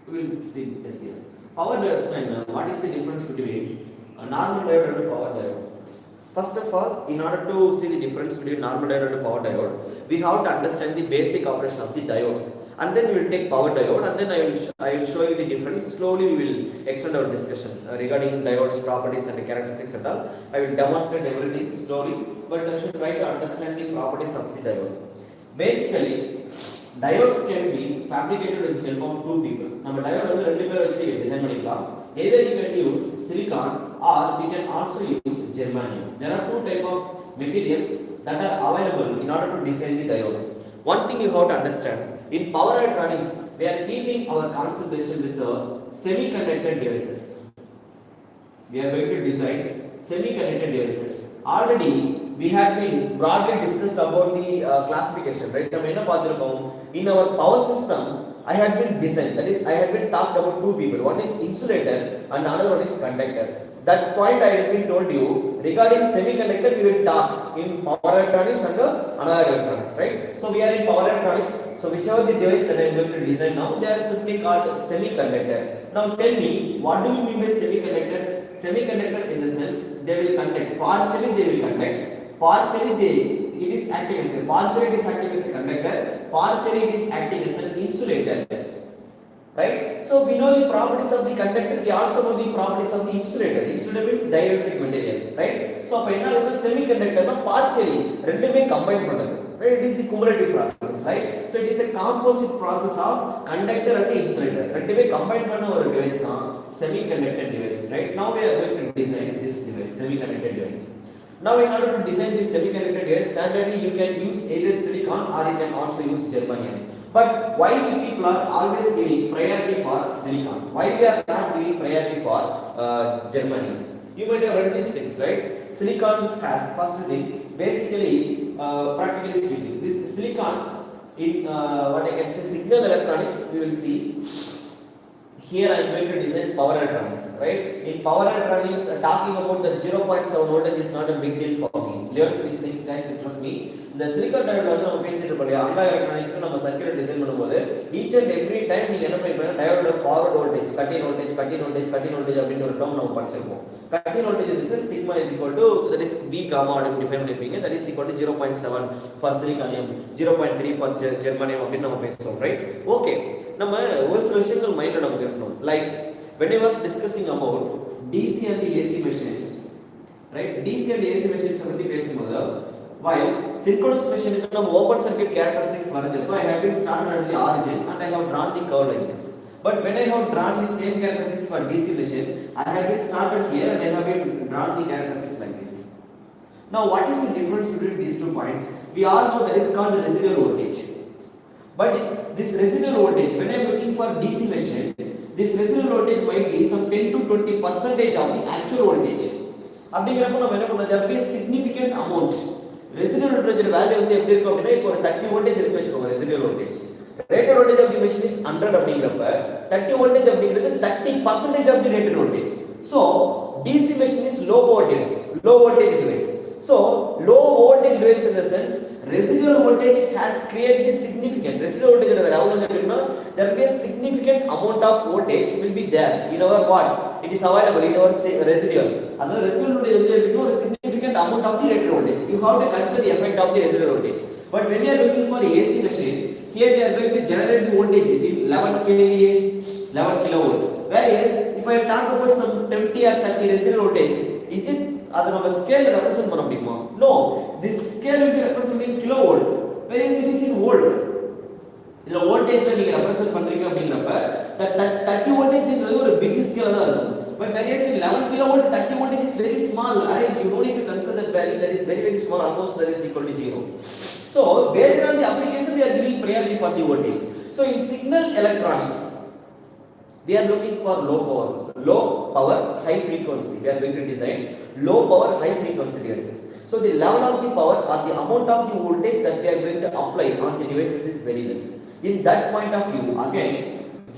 we will see SCR. Power diode, what is the difference between a normal diode and a power diode? First of all, in order to see the difference between normal diode and power diode, we have to understand the basic operation of the diode, and then we will take power diode, and then I will show you the difference. Slowly we will extend our discussion regarding diodes properties and characteristics and all. I will demonstrate everything slowly, but I should try to understand the properties of the diode. Basically, diodes can be fabricated with the help of two people. Now, diode வந்து ரெண்டு பேர் வச்சு design பண்ணிக்கலாம். Either you can use silicon or we can also use germanium. There are two type of materials that are available in order to design the diode. One thing you have to understand, in power electronics, we are keeping our concentration with the semi-conductor devices. We are going to design semi-conductor devices. Already we have been broadly discussed about the classification, right? In our power system, I have been designed, that is, I have been talked about two people. One is insulator and another one is conductor. That point I have been told you. Regarding semiconductor, we will talk in power electronics and analog electronics, right? So we are in power electronics. So whichever the device that I am going to design now, they are simply called semiconductor. Now tell me, what do you mean by semiconductor? Semiconductor in the sense they will conduct. Partially they will conduct. Partially it is acting as a conductor. Partially it is acting as an insulator. Right? So we know the properties of the conductor. We also know the properties of the insulator. Insulator means dielectric material, right? So அப்ப என்ன ஆகுது, semiconductor na partially ரெண்டுமே combine பண்ணுது, right? It is the cumulative process, right? So it is a composite process of conductor and insulator. ரெண்டுமே combine பண்ண ஒரு device தான் semiconductor device, right? Now we are going to design this device, semiconductor device. Now in order to design this semiconductor device, standardly you can use either silicon or you can also use germanium. But why we people are always giving priority for silicon? Why we are not giving priority for germanium? You might have heard these things, right? Silicon has, first thing, basically, practically speaking, this silicon in what I can say signal electronics, we will see. Here I am going to design power electronics, right? In power electronics, talking about the 0.7 voltage is not a big deal for me. learn these things guys, trust me. இந்த silicon டயோட்ல வந்து நம்ம பேசிட்டு இருக்கோம் இல்லையா, analogue எலக்ட்ரானிக்ஸ்ல நம்ம circuit design பண்ணும்போது ஈச் அண்ட் எவ்ரி டைம் நீங்க என்ன பண்ணிருப்பீங்க, டயோடோட forward voltage, cut in voltage அப்படின்னு ஒரு டேர்ம் நம்ம படிச்சிருப்போம். Cut in voltage is sigma is equal to, that is V gamma அப்படின்னு டிஃபைன் பண்ணிருப்பீங்க, that is equal to 0.7 for siliconium, 0.3 for germanium அப்படின்னு நம்ம பேசுறோம், ரைட்? ஓகே, நம்ம ஒரு சில விஷயங்கள் மைண்ட்ல நமக்கு இருக்கணும். Like when I was discussing about DC and AC machines, right? DC and AC machines பத்தி பேசும்போது, while synchronous machine க்கு நம்ம open circuit characteristics வரைஞ்சிருக்கோம், I have been started at the origin and I have drawn the curve like this. But when I have drawn the same characteristics for DC machine, I have been started here and I have been drawn the characteristics like this. Now what is the difference between these two points? We all know that is called residual voltage. But this residual voltage, when I am looking for DC machine, this residual voltage might be some 10 to 20% of the actual voltage. அப்படிங்கறப்ப நம்ம என்ன பண்ணலாம், there be a significant amount. Residual voltage value வந்து எப்படி இருக்கும் அப்படினா, இப்போ ஒரு 30 voltage இருக்கு வெச்சுக்கோங்க residual voltage. Rated voltage of the machine is 100 அப்படிங்கறப்ப 30 voltage அப்படிங்கிறது 30% of the rated voltage. So DC machine is low voltage device. So low voltage device in the sense residual voltage has created the significant residual voltage ஓட value வந்து எப்படினா, there will be a significant amount of voltage will be there in our what, it is available in our residual. அதாவது residual voltage வந்து எப்படினா ஒரு significant amount of the rated voltage. You have to consider the effect of the residual voltage. But when you are looking for AC machine, here we are going to generate the voltage in 11 kVA, 11 kilovolt. Whereas if I talk about some 20 or 30 residual voltage, is it அது நம்ம scale represent பண்ண முடியுமா? No, this scale will be represented in kilovolt, whereas it is in volt. இதுல வோல்டேஜ்ல நீங்க represent பண்றீங்க அப்படிங்கறப்ப 30 வோல்டேஜ்ன்றது ஒரு big scale தான் இருக்கும். But whereas in 11 kilovolt 30 voltage is very small. You don't need to consider that value, that is very very small, almost that is equal to 0. So based on the application we are giving priority for the voltage. So in signal electronics we are looking for low power high frequency. We are going to design low power high frequency devices. So the level of the power or the amount of the voltage that we are going to apply on the devices is very less. In that point of view, again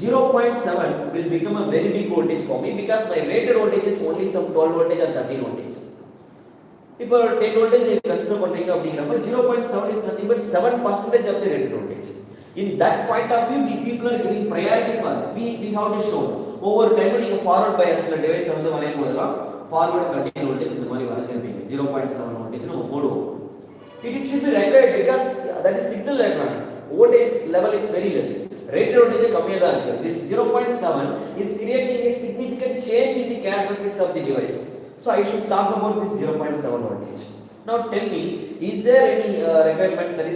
0.7 will become a very big voltage for me, because my rated voltage is only some 12 voltage or 13 voltage. இப்போ 10 voltage நீங்க consider பண்றீங்க அப்படிங்கறப்ப 0.7 is nothing but 7% of the rated voltage. In that point of view, the people are giving priority for we have to show over time நீங்க forward bias device வந்து வரையும் போதெல்லாம் forward contain voltage இந்த மாதிரி வரைஞ்சிருப்பீங்க 0.7 voltage நம்ம போடுவோம். It should be required because that is signal electronics. Voltage level is very less. Rated voltage கம்மியா தான் இருக்கு. This 0.7 is creating a significant change in the characteristics of the device. So I should talk about this 0.7 voltage. Now tell me, is there any requirement, that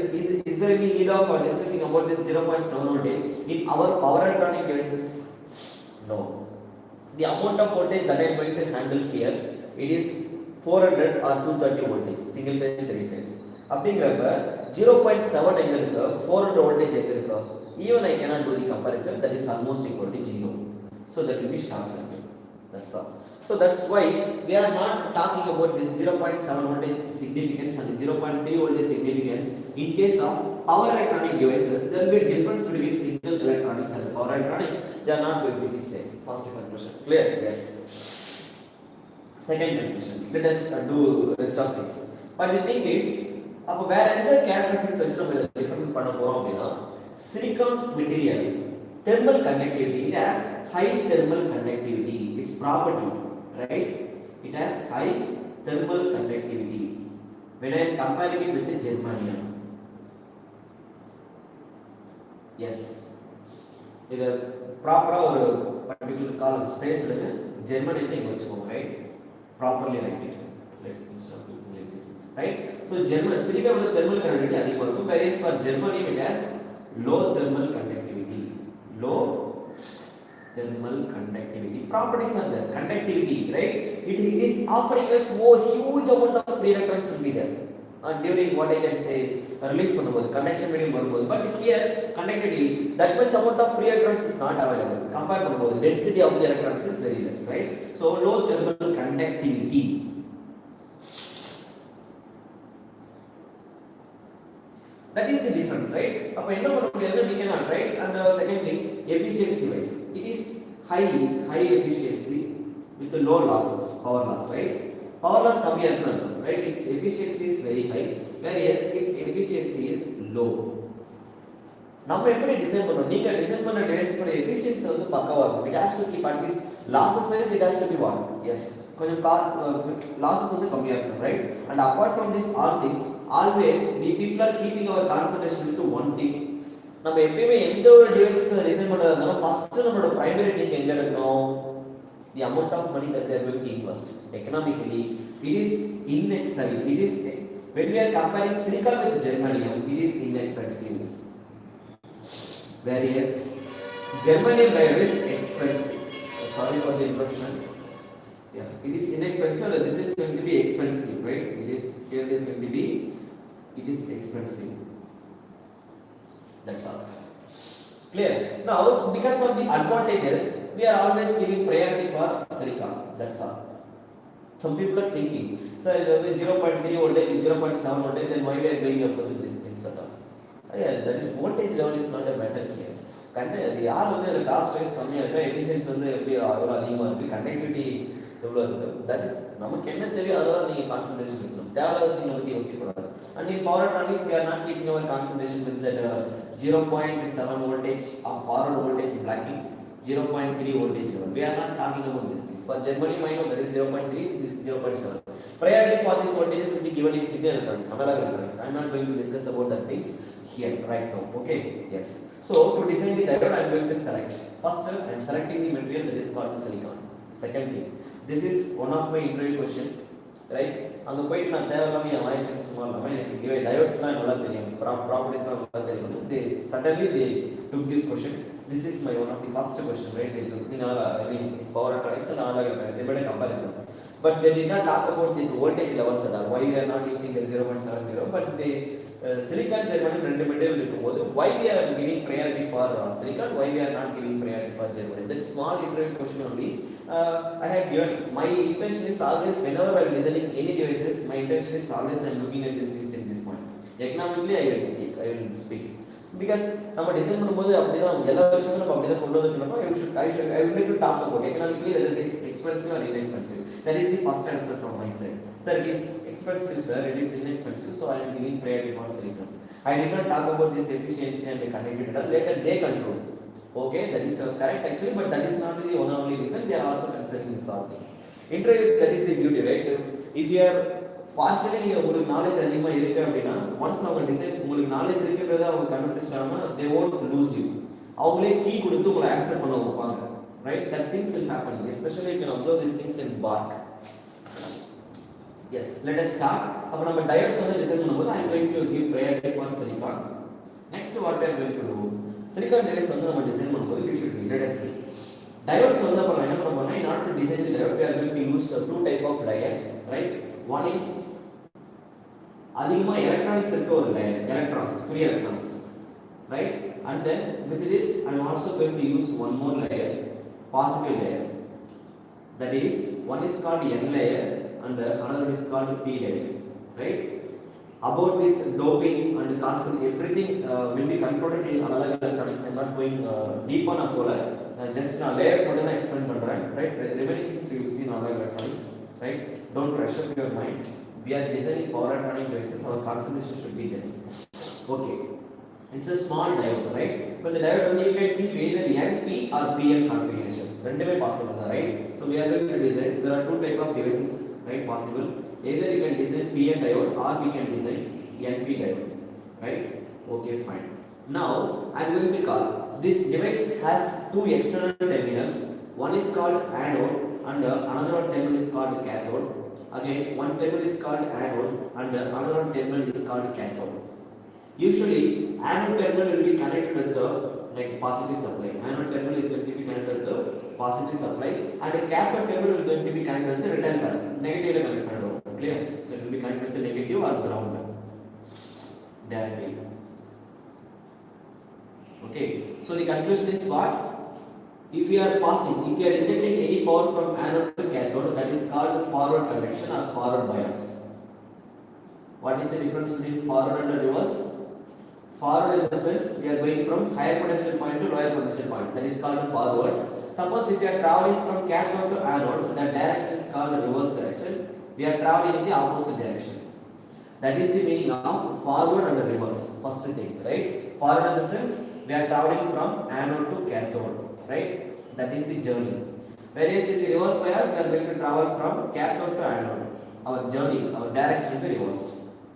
is there any need of discussing about this 0.7 voltage in our power electronic devices? No. The amount of voltage that I am going to handle here, it is 400 or 230 voltage, single phase, three phase. அப்படிங்கறப்ப 0.7 எங்க இருக்கு, 400 voltage எங்க இருக்கு, even I cannot do the comparison, that is almost equal to 0. So that will be short circuit. That's all. So that's why we are not talking about this 0.7 voltage significance and 0.3 voltage significance. In case of power electronic devices, there will be a difference between signal electronics and power electronics. They are not going to be same. First conclusion. Clear? Yes. Second conclusion. Let us do rest of things. But the thing is, அப்ப வேற எந்த characteristics வச்சு நம்ம define பண்ண போறோம் அப்படினா, silicon material thermal conductivity, it has high thermal conductivity, its property, right? It has high thermal conductivity when I am comparing it with the germanium. Yes, இது ப்ராப்பரா ஒரு பர்టిక్యులர் காலம் ஸ்பேஸ் எடுங்க, ஜெர்மனியத்தை இங்க வெச்சுக்கோங்க, right? Properly write it, right? Instead of using like this, right? So German silicon ஓட thermal conductivity அதிகமா இருக்கும், whereas for germanium it has low thermal conductivity. Low thermal conductivity properties are there. Conductivity, right? It is offering us more huge amount of free electrons will be there during what I can say release பண்ணும்போது conduction medium வரும்போது. But here conductivity, that much amount of free electrons is not available. Compare பண்ணும்போது density of the electrons is very less, right? So low thermal conductivity. That is the difference, right? அப்ப என்ன பண்ண முடியாது, we cannot, right? And the second thing, efficiency wise, it is high efficiency with low losses, power loss, right? power loss கம்மியா இருக்குன்னு அர்த்தம், right? Its efficiency is very high, whereas its efficiency is low. நம்ம எப்படி design பண்ணோம்? நீங்க design பண்ண டிவைஸோட efficiency வந்து பக்காவா இருக்கும். It has to keep at least losses wise it has to be what? Yes. கொஞ்சம் losses வந்து கம்மியா இருக்கும், right? And apart from this all things, always we people are keeping our concentration with one thing. நம்ம எப்பவுமே எந்த ஒரு devices design பண்றதா இருந்தாலும் ஃபர்ஸ்ட் நம்மளோட பிரைமரி திங் எங்க இருக்கணும்? The amount of money that we are going to invest. Economically, it is unnecessary. It is when we are comparing silicon with germanium, it is inexpensive. Whereas germanium diode is expensive. Sorry for the interruption. Yeah, it is inexpensive. This is going to be expensive, right? It is here. It is going to be. It is expensive. That's all. Clear? Now, because of the advantages, we are always giving priority for silicon. That's all. Some people are thinking, sir, 0.3 voltage, 0.7 voltage, then why we are going up with these things at all? Yeah, that is voltage level is not a matter here. அது யார் வந்து cost wise கம்மியாக இருக்கா, efficiency வந்து எப்படி அவ்வளோ அதிகமாக இருக்குது, கண்டக்டிவிட்டி எவ்வளோ இருக்குது, தட் இஸ் நமக்கு என்ன தேவையோ அதெல்லாம் நீங்கள் கான்சன்ட்ரேஷன் இருக்கணும். தேவையான விஷயங்களை பற்றி யோசிக்கக்கூடாது. And in power electronics we are not keeping our concentration with that 0.7 voltage or forward voltage blocking, 0.3 voltage level. We are not talking about these things. For germanium I know that is 0.3, this is 0.7. Priority for these voltages will be given in signal electronics, analog electronics. I am not going to discuss about that things here right now. Okay? Yes. So to design the diode I am going to select. First I am selecting the material that is called the silicon. Second thing, this is one of my interview question, right? அங்கே போயிட்டு நான் தேவையில்லாமல் என் வாய்ச்சி சும்மா இல்லாமல் எனக்கு இவை டயோட்ஸ்லாம் நல்லா தெரியும், ப்ராப்பர்ட்டிஸ்லாம் நல்லா தெரியும். they suddenly they took this question. This is my one of the first question, right? In power electronics and analog electronics, they made a comparison, but they did not talk about the voltage levels at all. Why we are not using the 0.70, but they silicon germanium ரெண்டு material இருக்கும்போது why we are giving priority for silicon, why we are not giving priority for germanium? That small interview question only I have given. My intention is always, whenever I am designing any devices, my intention is always I am looking at these things in this point. Economically I will speak, because நம்ம design பண்ணும்போது அப்படிதான் எல்லா விஷயங்களும் நம்ம அப்படிதான் கொண்டு வந்துட்டோம்னா I would like to talk about economically whether it is expensive or inexpensive. That is the first answer from my side. Sir, it is expensive, sir, it is inexpensive, so I am giving priority for silicon. I did not talk about this efficiency and the connectivity. Later they control. Okay, that is correct actually, but that is not the only reason. They are also considering these all things. Interest, that is the beauty, right? If you are partially நீங்கள் உங்களுக்கு knowledge அதிகமாக இருக்குது அப்படின்னா, once அவங்க design உங்களுக்கு knowledge இருக்குன்றதை அவங்க கண்டுபிடிச்சிட்டாங்கன்னா they won't lose you. அவங்களே கீ கொடுத்து உங்களை ஆக்செப்ட் பண்ண வைப்பாங்க, right? That things will happen, especially you can observe these things in bark. Yes, let us start. அப்போ நம்ம டயோட்ஸ் வந்து டிசைன் பண்ணும்போது I am going to give priority for silicon. Next what we are going to do, silicon device வந்து நம்ம design பண்ணும்போது we should be, let us see. Diodes வந்து அப்புறம் என்ன பண்ண போறோம்னா, in order to design the diode we are going to use two type of diodes, right? One is அதிகமா electronics இருக்க ஒரு layer, electrons, free electrons, right? And then with this I am also going to use one more layer, positive layer. That is, one is called N layer and another one is called P layer, right? About this doping and constant everything will be controlled in analog electronics. I am not going deep on appola, just na layer மட்டும் தான் explain பண்றேன், right? Remaining things we will see in analog electronics, right? Don't rush up your mind. We are designing power electronic devices, our concentration should be there. Okay, it's a small diode, right? But the diode only you can keep either NP or PN configuration, ரெண்டுமே possible தான், right? So we are going to design, there are two type of devices, right, possible. Either you can design PN diode or we can design NP diode, right? Okay, fine. Now I am going to call this device has two external terminals. One is called anode and another one terminal is called cathode. Again, one terminal is called anode and another one terminal is called cathode. Usually anode terminal will be connected with the like positive supply. Anode terminal is going to be connected with the positive supply and the cathode terminal is going to be connected with the return current. Negative la connect pannadum. Clear? So it will be connected with the negative or ground directly. Okay, so the conclusion is what? If you are injecting any power from anode to cathode, that is called forward conduction or forward bias. What is the difference between forward and reverse? Forward in the sense we are going from higher potential point to lower potential point, that is called forward. Suppose if you are traveling from cathode to anode, that direction is called reverse direction. We are traveling in the opposite direction. That is the meaning of forward and reverse. First thing, right? Forward in the sense we are traveling from anode to cathode, right? That is the journey. Whereas in the reverse bias, we are going to travel from cathode to anode. Our journey, our direction will be reversed,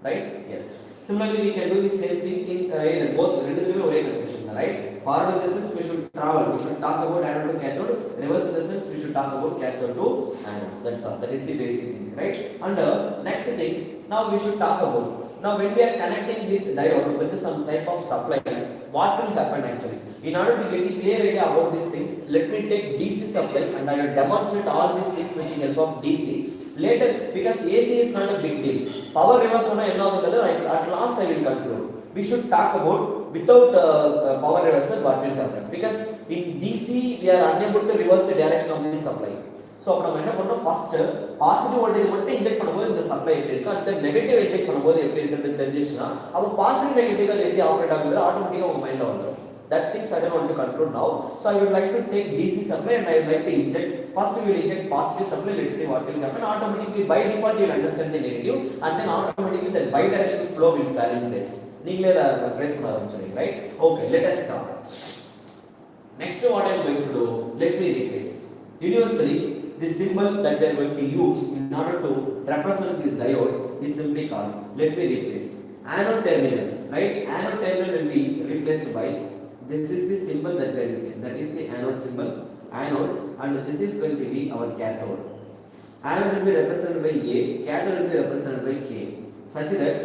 right? Yes. Similarly, we can do the same thing in both confusion, right? Forward in the sense we should travel, we should talk about anode to cathode. Reverse in the sense we should talk about cathode to anode. That's all. That is the basic thing, right? And next thing, now we should talk about. Now, when we are connecting this diode with some type of supply, what will happen actually? In order to get a clear idea about these things, let me take DC supply and I will demonstrate all these things with the help of DC. Later, because AC is not a big deal. Power reverse at last I will conclude. We should talk about without power reversal what will happen. Because in DC, we are unable to reverse the direction of the supply. So, அப்ப நம்ம என்ன பண்றோம் first positive voltage மட்டும் inject பண்ணும்போது இந்த supply எப்படி இருக்கு அந்த நெகட்டிவ் இன்ஜெக்ட் பண்ணும்போது எப்படி இருக்குன்னு தெரிஞ்சிச்சுனா அப்ப பாசிட்டிவ் நெகட்டிவ் அது எப்படி ஆபரேட் ஆகுது ஆட்டோமேட்டிக்கா உங்க மைண்ட்ல வந்துரும். That things I don't want to conclude now. So I would like to take DC supply and I would like to inject. First we will inject positive supply. Let's see what will happen. Automatically by default you will understand the negative and then automatically the bidirectional flow will fall in place. நீங்களே அத trace பண்ண ஆரம்பிச்சிடுங்க, right? Okay, let us start. Next what I am going to do, let me replace. Universally the symbol that we are going to use in order to represent the diode is simply called, let me replace, anode terminal, right? Anode terminal will be replaced by, this is the symbol that we are using, that is the anode symbol, anode, and this is going to be our cathode. Anode will be represented by A, cathode will be represented by K, such that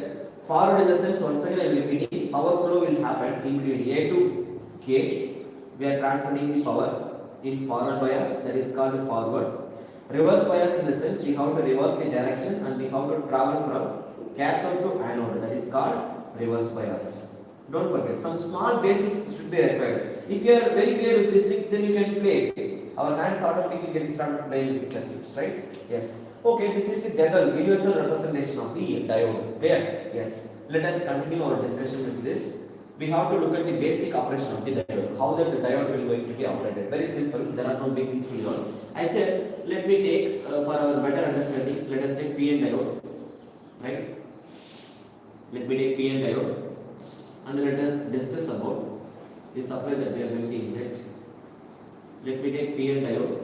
forward in the sense, once again I will repeat, power flow will happen in between A to K. We are transferring the power in forward bias, that is called forward. Reverse bias in the sense we have to reverse the direction and we have to travel from cathode to anode, that is called reverse bias. Don't forget, some small basics should be required. If you are very clear with these things, then you can play. Our hands automatically get started playing with the circuits, right? Yes. Okay, this is the general universal representation of the diode. Clear? Yes. Let us continue our discussion with this. We have to look at the basic operation of the diode. How that the diode will going to be operated. Very simple. There are no big things to learn. I said, let me take for our better understanding. Let us take PN diode, right? Let me take PN diode, and let us discuss about the supply that we are going to inject. Let me take PN diode,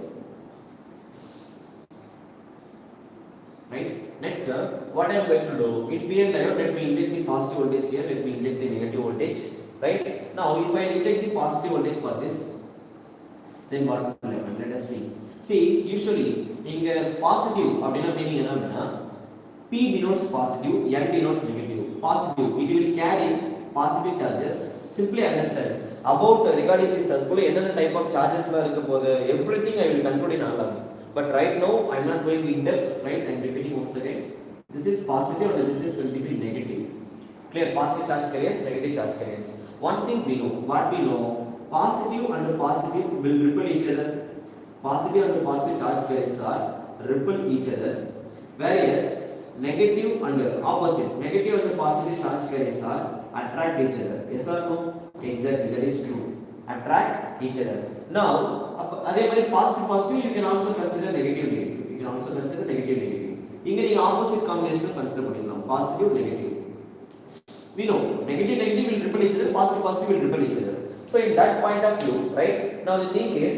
right? Next, what I am going to do in PN diode, let me inject the positive voltage here. Let me inject the negative voltage, right? Now, if I inject the positive voltage for this, then what will happen? Let us see. See, usually in positive, meaning P denotes positive, N denotes negative. Positive, it will carry positive charges. Simply understand about regarding this circle, another type of charges everything I will conclude in another. But right now I am not going in depth, right? I am repeating once again. This is positive and this is going to be negative. Clear? Positive charge carriers, negative charge carriers. One thing we know, what we know, positive and positive will repel each other. Positive and positive charge carriers are repel each other, whereas negative and opposite, negative and positive charge carriers are attract each other. Yes or no? Exactly, that is true. Attract each other. Now, positive, you can also consider negative. You can also consider negative. Here, the opposite combination consider positive, negative. We know negative will repel each other, positive will repel each other. So, in that point of view, right? Now, the thing is,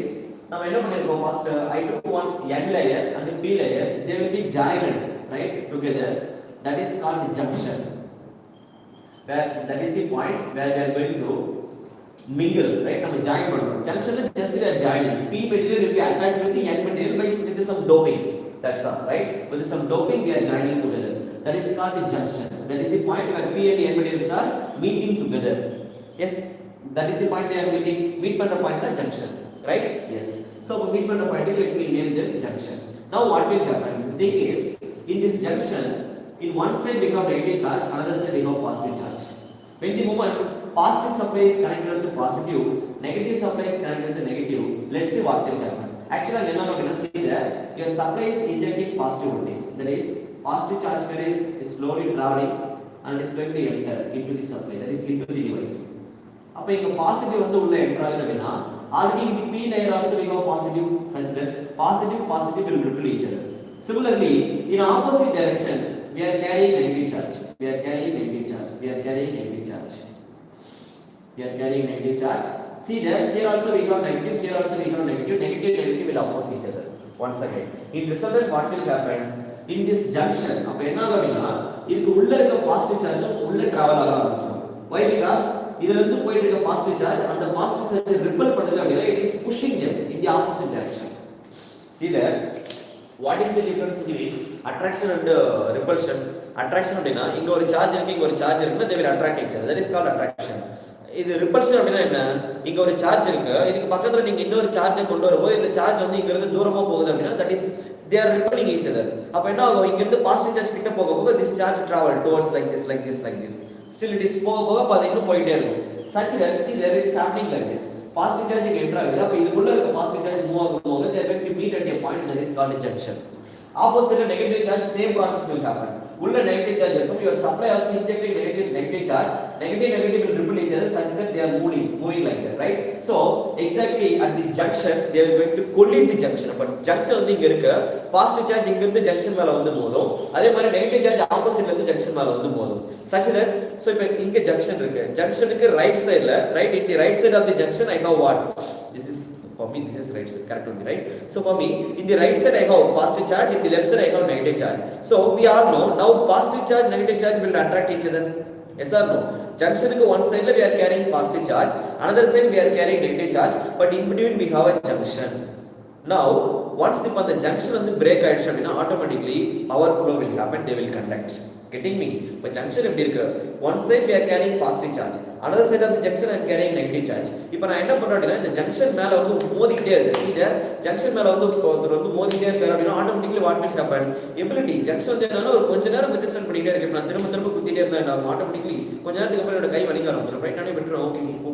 now I know first I took one N layer and the P layer, they will be joined, right, together. That is called the junction. That is the point where we are going to mingle, right? We join junction is just we are joining. P material will be attached with the N material with some doping. That's all, right? With some doping we are joining together. That is called the junction. That is the point where P and N materials are meeting together. Yes, that is the point they are meeting. Meet point the junction, right? Yes. So meet point let me name them junction. Now what will happen? The thing is, in this junction, in one side we have negative charge, another side we have positive charge. When the moment positive supply is connected to positive, negative supply is connected to negative, let's see what will happen. Actually, we are going to see that your supply is injecting positive voltage. That is, positive charge carrier is slowly traveling and it is going to enter into the supply, that is into the device. Now, if positive enter, already in the P layer also we have positive, such that positive will repel each other. Similarly, in opposite direction, we are carrying negative charge. We are carrying negative charge. We are carrying negative charge. We are carrying negative charge. See there, here also we have negative, here also we have negative. Negative, negative will oppose each other. Once again, in resultant, what will happen? In this junction, அப்ப என்ன ஆகும்னா இதுக்கு உள்ள இருக்க positive charge உள்ள travel ஆக ஆரம்பிச்சிடும். Why? Because இதுல இருந்து போயிட்டு இருக்க பாசிட்டிவ் சார்ஜ் அந்த பாசிட்டிவ் சார்ஜ் ரிப்பல் பண்ணுது அப்படினா it is pushing them in the opposite direction. See there, what is the difference between attraction and repulsion? Attraction அப்படினா இங்க ஒரு சார்ஜ் இருக்கு, இங்க ஒரு சார்ஜ் இருக்குனா they will attract each other. That is called attraction. இது ரிப்பல்ஷன் அப்படினா என்ன? இங்க ஒரு சார்ஜ் இருக்கு, இதுக்கு பக்கத்துல நீங்க இன்னொரு சார்ஜை கொண்டு வரும்போது இந்த சார்ஜ் வந்து இங்க இருந்து தூரமா போகுது அப்படினா that is they are repelling each other. அப்ப என்ன ஆகும்? இங்க இருந்து பாசிட்டிவ் சார்ஜ் கிட்ட போக போக this charge travel towards like this, like this, like this. Still it is போக போக அது இன்னும் போயிட்டே இருக்கும். Such that see there is happening like this. Positive charge இங்க என்டர் ஆகுது. அப்ப இதுக்குள்ள இருக்க பாசிட்டிவ் சார்ஜ் மூவ் ஆகும்போது they are going to meet at a point that is called a junction. Opposite negative charge, same process will happen. உள்ள negative charge இருக்கும், your supply also injecting negative charge, negative will repel each other such that they are moving like that, right? So exactly at the junction they are going to collide the junction. But junction வந்து இங்க இருக்கு, positive charge இங்க இருந்து junction மேல வந்து மோதும், அதே மாதிரி negative charge opposite ல இருந்து junction மேல வந்து மோதும். Such that so இப்ப இங்க junction இருக்கு, junctionக்கு right side ல, right, in the right side of the junction I have what? This is for me, this is right side, correct only, right? So for me, in the right side I have positive charge, in the left side I have negative charge. So we all know now positive charge, negative charge will attract each other. Yes or no? Junction ku one side we are carrying positive charge, another side we are carrying negative charge, but in between we have a junction. Now once the junction on the break ஆயிடுச்சு அப்படினா automatically power flow will happen, they will conduct. Getting me? But junction எப்படி இருக்கு? One side we are carrying positive charge, another side of the junction I am carrying negative charge. இப்போ நான் என்ன பண்றேன் அப்படினா இந்த junction மேல வந்து மோதிட்டே இருக்கு. See there, junction மேல வந்து மோதிட்டே இருக்கு அப்படினா automatically what will happen? Ability junction வந்து என்னன்னா ஒரு கொஞ்ச நேரம் ரெசிஸ்டன்ட் பண்ணிட்டே இருக்கு. நான் திரும்ப குத்திட்டே இருந்தா என்ன ஆகும்? automatically கொஞ்ச நேரத்துக்கு அப்புறம் என்னோட கை வலிக்க ஆரம்பிச்சிடும். ரைட், நானே விட்டுறேன். ஓகே நீ போ.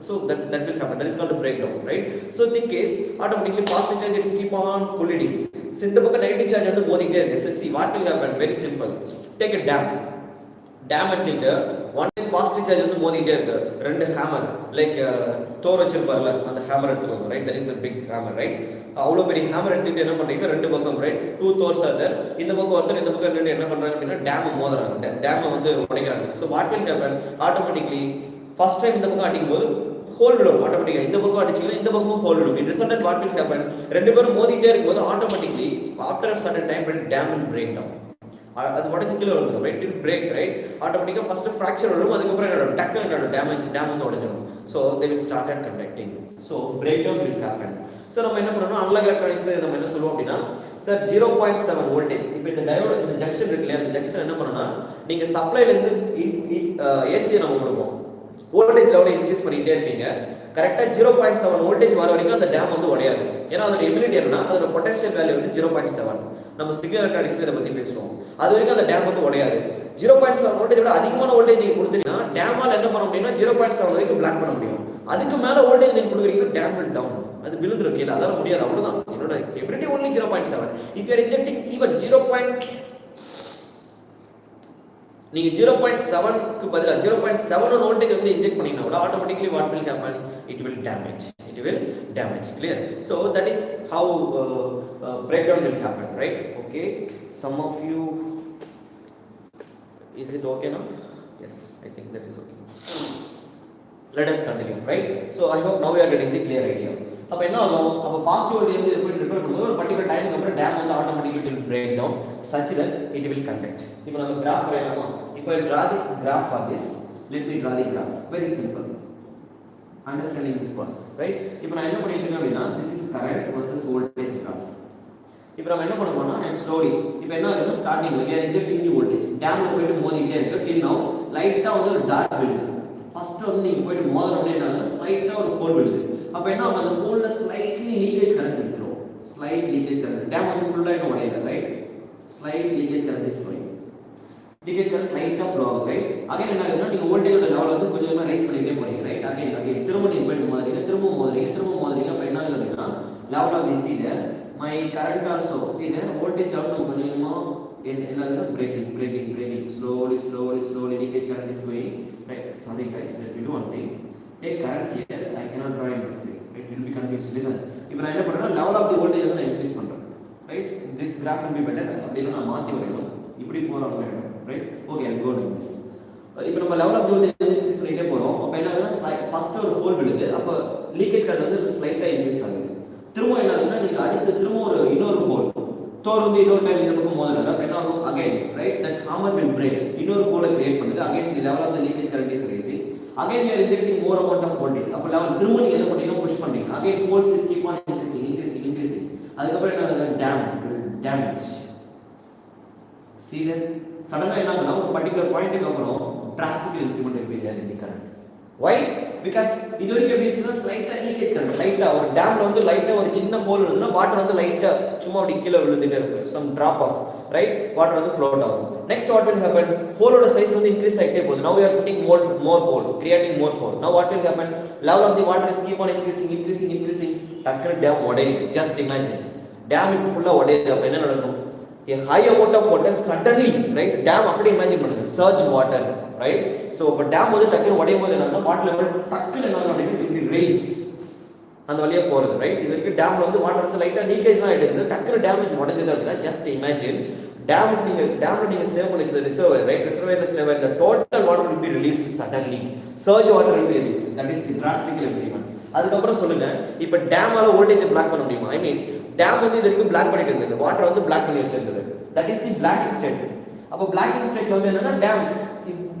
So that will happen. That is called a breakdown, right? So in the case automatically positive charge it keep on colliding. So இந்த பக்கம் negative charge வந்து மோதிட்டே இருக்கு. So see what will happen? Very simple. Take a dam எடுத்துட்டு one side positive charge வந்து மோதிட்டே இருக்கு, ரெண்டு hammer like Thor வச்சிருப்பார்ல அந்த hammer எடுத்துக்கோங்க, right? That is a big hammer, right? அவ்வளவு பெரிய hammer எடுத்துட்டு என்ன பண்றீங்க, ரெண்டு பக்கம், right, two thorns are there, இந்த பக்கம் ஒருத்தர் இந்த பக்கம் ரெண்டு என்ன பண்றாங்க அப்படினா டேம் மோதுறாங்க, டேம் வந்து உடைக்கறாங்க. So what will happen? Automatically first time இந்த பக்கம் அடிக்கும்போது ஹோல் விடும், ஆட்டோமேட்டிக்கா இந்த பக்கம் அடிச்சீங்கன்னா இந்த பக்கமும் ஹோல் விடும். In result what will happen? ரெண்டு பேரும் மோதிட்டே இருக்கும்போது automatically after a certain time dam will break down. அது உடைஞ்சு கீழே விழுந்துடும், ரைட், இட் பிரேக், ரைட். ஆட்டோமேட்டிக்கா ஃபர்ஸ்ட் ஃபிராக்சர் வரும், அதுக்கப்புறம் என்னோட டக்குன்னு என்னோட டேம் வந்து உடைஞ்சிடும். So they will start at conducting. So break down will happen. So நம்ம என்ன பண்ணணும், அனலாக் எலக்ட்ரானிக்ஸ்ல நம்ம என்ன சொல்லுவோம் அப்படின்னா, சார் 0.7 வோல்டேஜ் இப்போ இந்த டயோடு இந்த ஜங்ஷன் இருக்கு இல்லையா, அந்த ஜங்ஷன் என்ன பண்ணணும்னா நீங்கள் சப்ளைலேருந்து ஏசியை நம்ம கொடுப்போம், வோல்டேஜ் லெவலை இன்க்ரீஸ் பண்ணிட்டே இருப்பீங்க. கரெக்டாக 0.7 வோல்டேஜ் வர வரைக்கும் அந்த டேம் வந்து உடையாது. ஏன்னா அதோட எபிலிட்டி என்னன்னா அதோட பொட்டன்ஷியல் வேல்யூ வந்து 0.7. நம்ம சிக்னல் எலக்ட்ரானிக்ஸ்ல இதை பத்தி பேசுவோம். அது வரைக்கும் அந்த டேம் வந்து உடையாது. 0.7 வோல்டேஜ் விட அதிகமான வோல்டேஜ் நீங்க கொடுத்தீங்கன்னா டேமால என்ன பண்ண முடியும்னா 0.7 வரைக்கும் பிளாக் பண்ண முடியும். அதுக்கு மேல வோல்டேஜ் நீங்க கொடுக்குறீங்கன்னா டேம் வில் டவுன், அது விழுந்துரும் கீழே, அதால முடியாது. அவ்வளவுதான், என்னோட ability only 0.7. if you are injecting even 0. நீங்க 0.7 க்கு பதிலா 0.7 வோல்டேஜ் வந்து இன்ஜெக்ட் பண்ணீங்கன்னா automatically what will happen? It will damage. Clear? So that is how breakdown will happen, right? Okay, some of you, is it okay now? Yes, I think that is okay. Let us continue, right? So I hope now you are getting the clear idea. அப்ப என்ன ஆகும், அப்ப fast voltage வந்து எப்படி repair பண்ணும்போது ஒரு particular time அப்புறம் dam வந்து automatically will break down such that it will conduct. இப்போ நம்ம graph வரையலாமா? If I draw the graph for this, let me draw the graph. Very simple, understanding this process, right? இப்போ நான் என்ன பண்ணிருக்கேன் அப்படினா, this is current versus voltage graph. இப்போ நம்ம என்ன பண்ணுவோம்னா, and slowly இப்போ என்ன ஆகுதுன்னா ஸ்டார்டிங்ல we are injecting the voltage, டேம்ல போய்ட்டு மோதிட்டே இருக்கு till now லைட்டா வந்து ஒரு டாட் விழுது. ஃபர்ஸ்ட் வந்து நீங்க போய்ட்டு மோதறோம்னே என்ன ஆகுதுன்னா ஸ்லைட்டா ஒரு ஹோல் விழுது. அப்ப என்ன ஆகும், அந்த ஹோல்ல slightly leakage current will flow, slight leakage current, dam வந்து ஃபுல்லா இன்னும் உடையல, right, slight leakage current is flowing, leakage current லைட்டா ஃப்ளோ ஆகும், ரைட். அகைன் என்ன ஆகுதுன்னா நீங்க வோல்டேஜோட லெவல் வந்து கொஞ்சம் கொஞ்சமா ரைஸ் பண்ணிட்டே போறீங்க, ரைட். அகைன் திரும்ப நீங்க போய்ட்டு மோதுறீங்க, திரும்ப மோதுறீங்க. அப்ப என்ன ஆகுது அப்படினா level of the see there, my current also see there, voltage level கொஞ்சம் கொஞ்சமா என்ன ஆகுதுன்னா breaking, slowly leakage current is going, right. Sorry guys, let me do one thing. Take current here, I cannot draw in this way, it will be confused. Listen, இப்போ நான் என்ன பண்றேன்னா level of the voltage வந்து நான் increase பண்றேன். right? This graph will be better. அப்படினா நான் மாத்தி வரையணும். இப்படி போறோம் வேணும், right? Okay, I'll go like this. இப்போ நம்ம லெவல் ஆஃப் வோல்டேஜ் இன்க்ரீஸ் பண்ணிட்டே போறோம். அப்ப என்ன ஆகுதுன்னா ஃபர்ஸ்ட் ஒரு ஹோல் விழுது. அப்ப லீக்கேஜ் கரண்ட் வந்து ஸ்லைட்டா இன்க்ரீஸ் ஆகுது. திரும்ப என்ன ஆகுதுன்னா நீங்க அடுத்து திரும்ப ஒரு இன்னொரு ஹோல் தொடர்ந்து இன்னொரு டைம் இந்த பக்கம் மோதுறாங்க. அப்ப என்ன ஆகும்? Again, right? That hammer will break. இன்னொரு ஹோலை கிரியேட் பண்ணுது. Again the level of the leakage current is rising. Again we are injecting more amount of voltage. அப்ப லெவல் திரும்ப நீங்க என்ன பண்ணீங்க? புஷ் பண்ணீங்க. Again force is keep on increasing. அதுக்கப்புறம் என்ன ஆகுது? damage. See that? சடனா என்ன ஆகுதுன்னா ஒரு பர்టిక్యులர் பாயிண்ட்க்கு அப்புறம் drastic increment will be there in the current. Why? Because இது வரைக்கும் எப்படி இருந்துச்சுன்னா ஸ்லைட்டா லீக்கேஜ் கரண்ட் லைட்டா ஒரு டேம்ல வந்து லைட்டா ஒரு சின்ன ஹோல் இருந்துன்னா வாட்டர் வந்து லைட்டா சும்மா அப்படி கீழ விழுந்துட்டே இருக்கு. some drop off, right? Water வந்து float ஆகும். Next what will happen? ஹோலோட சைஸ் வந்து இன்க்ரீஸ் ஆயிட்டே போகுது. Now we are putting more hole, creating more hole. Now what will happen? Level of the water is keep on increasing. டக்குனு dam உடையுது. Just imagine. Dam இப்போ ஃபுல்லா உடையுது. அப்ப என்ன நடக்கும்? A high amount of water suddenly, right? Dam அப்படியே imagine பண்ணுங்க. surge water, right? So இப்ப டேம் வந்து டக்குனு உடையும் போது என்னன்னா வாட்டர் லெவல் டக்குனு என்ன ஆகும்? இப்படி ரைஸ் அந்த வழியா போறது, ரைட்? இதுக்கு டேம்ல வந்து வாட்டர் வந்து லைட்டா லீக்கேஜ் தான் ஆயிடுது. டக்குனு டேமேஜ் உடைஞ்சது அப்படினா ஜஸ்ட் இமேஜின் டேம்ல நீங்க சேவ் பண்ணி வச்ச ரிசர்வர், ரைட்? ரிசர்வர்ல save the total water will be released suddenly. surge water will be released. That is the drastic increment. அதுக்கு அப்புறம் சொல்லுங்க, இப்ப டேமால வோல்டேஜ் பிளாக் பண்ண முடியுமா? ஐ மீன் டேம் வந்து இது வரைக்கும் பிளாக் பண்ணிட்டு இருந்தது. வாட்டர் வந்து பிளாக் பண்ணி வச்சிருந்தது. That is the blacking state. அப்ப blacking state வந்து என்னன்னா டேம்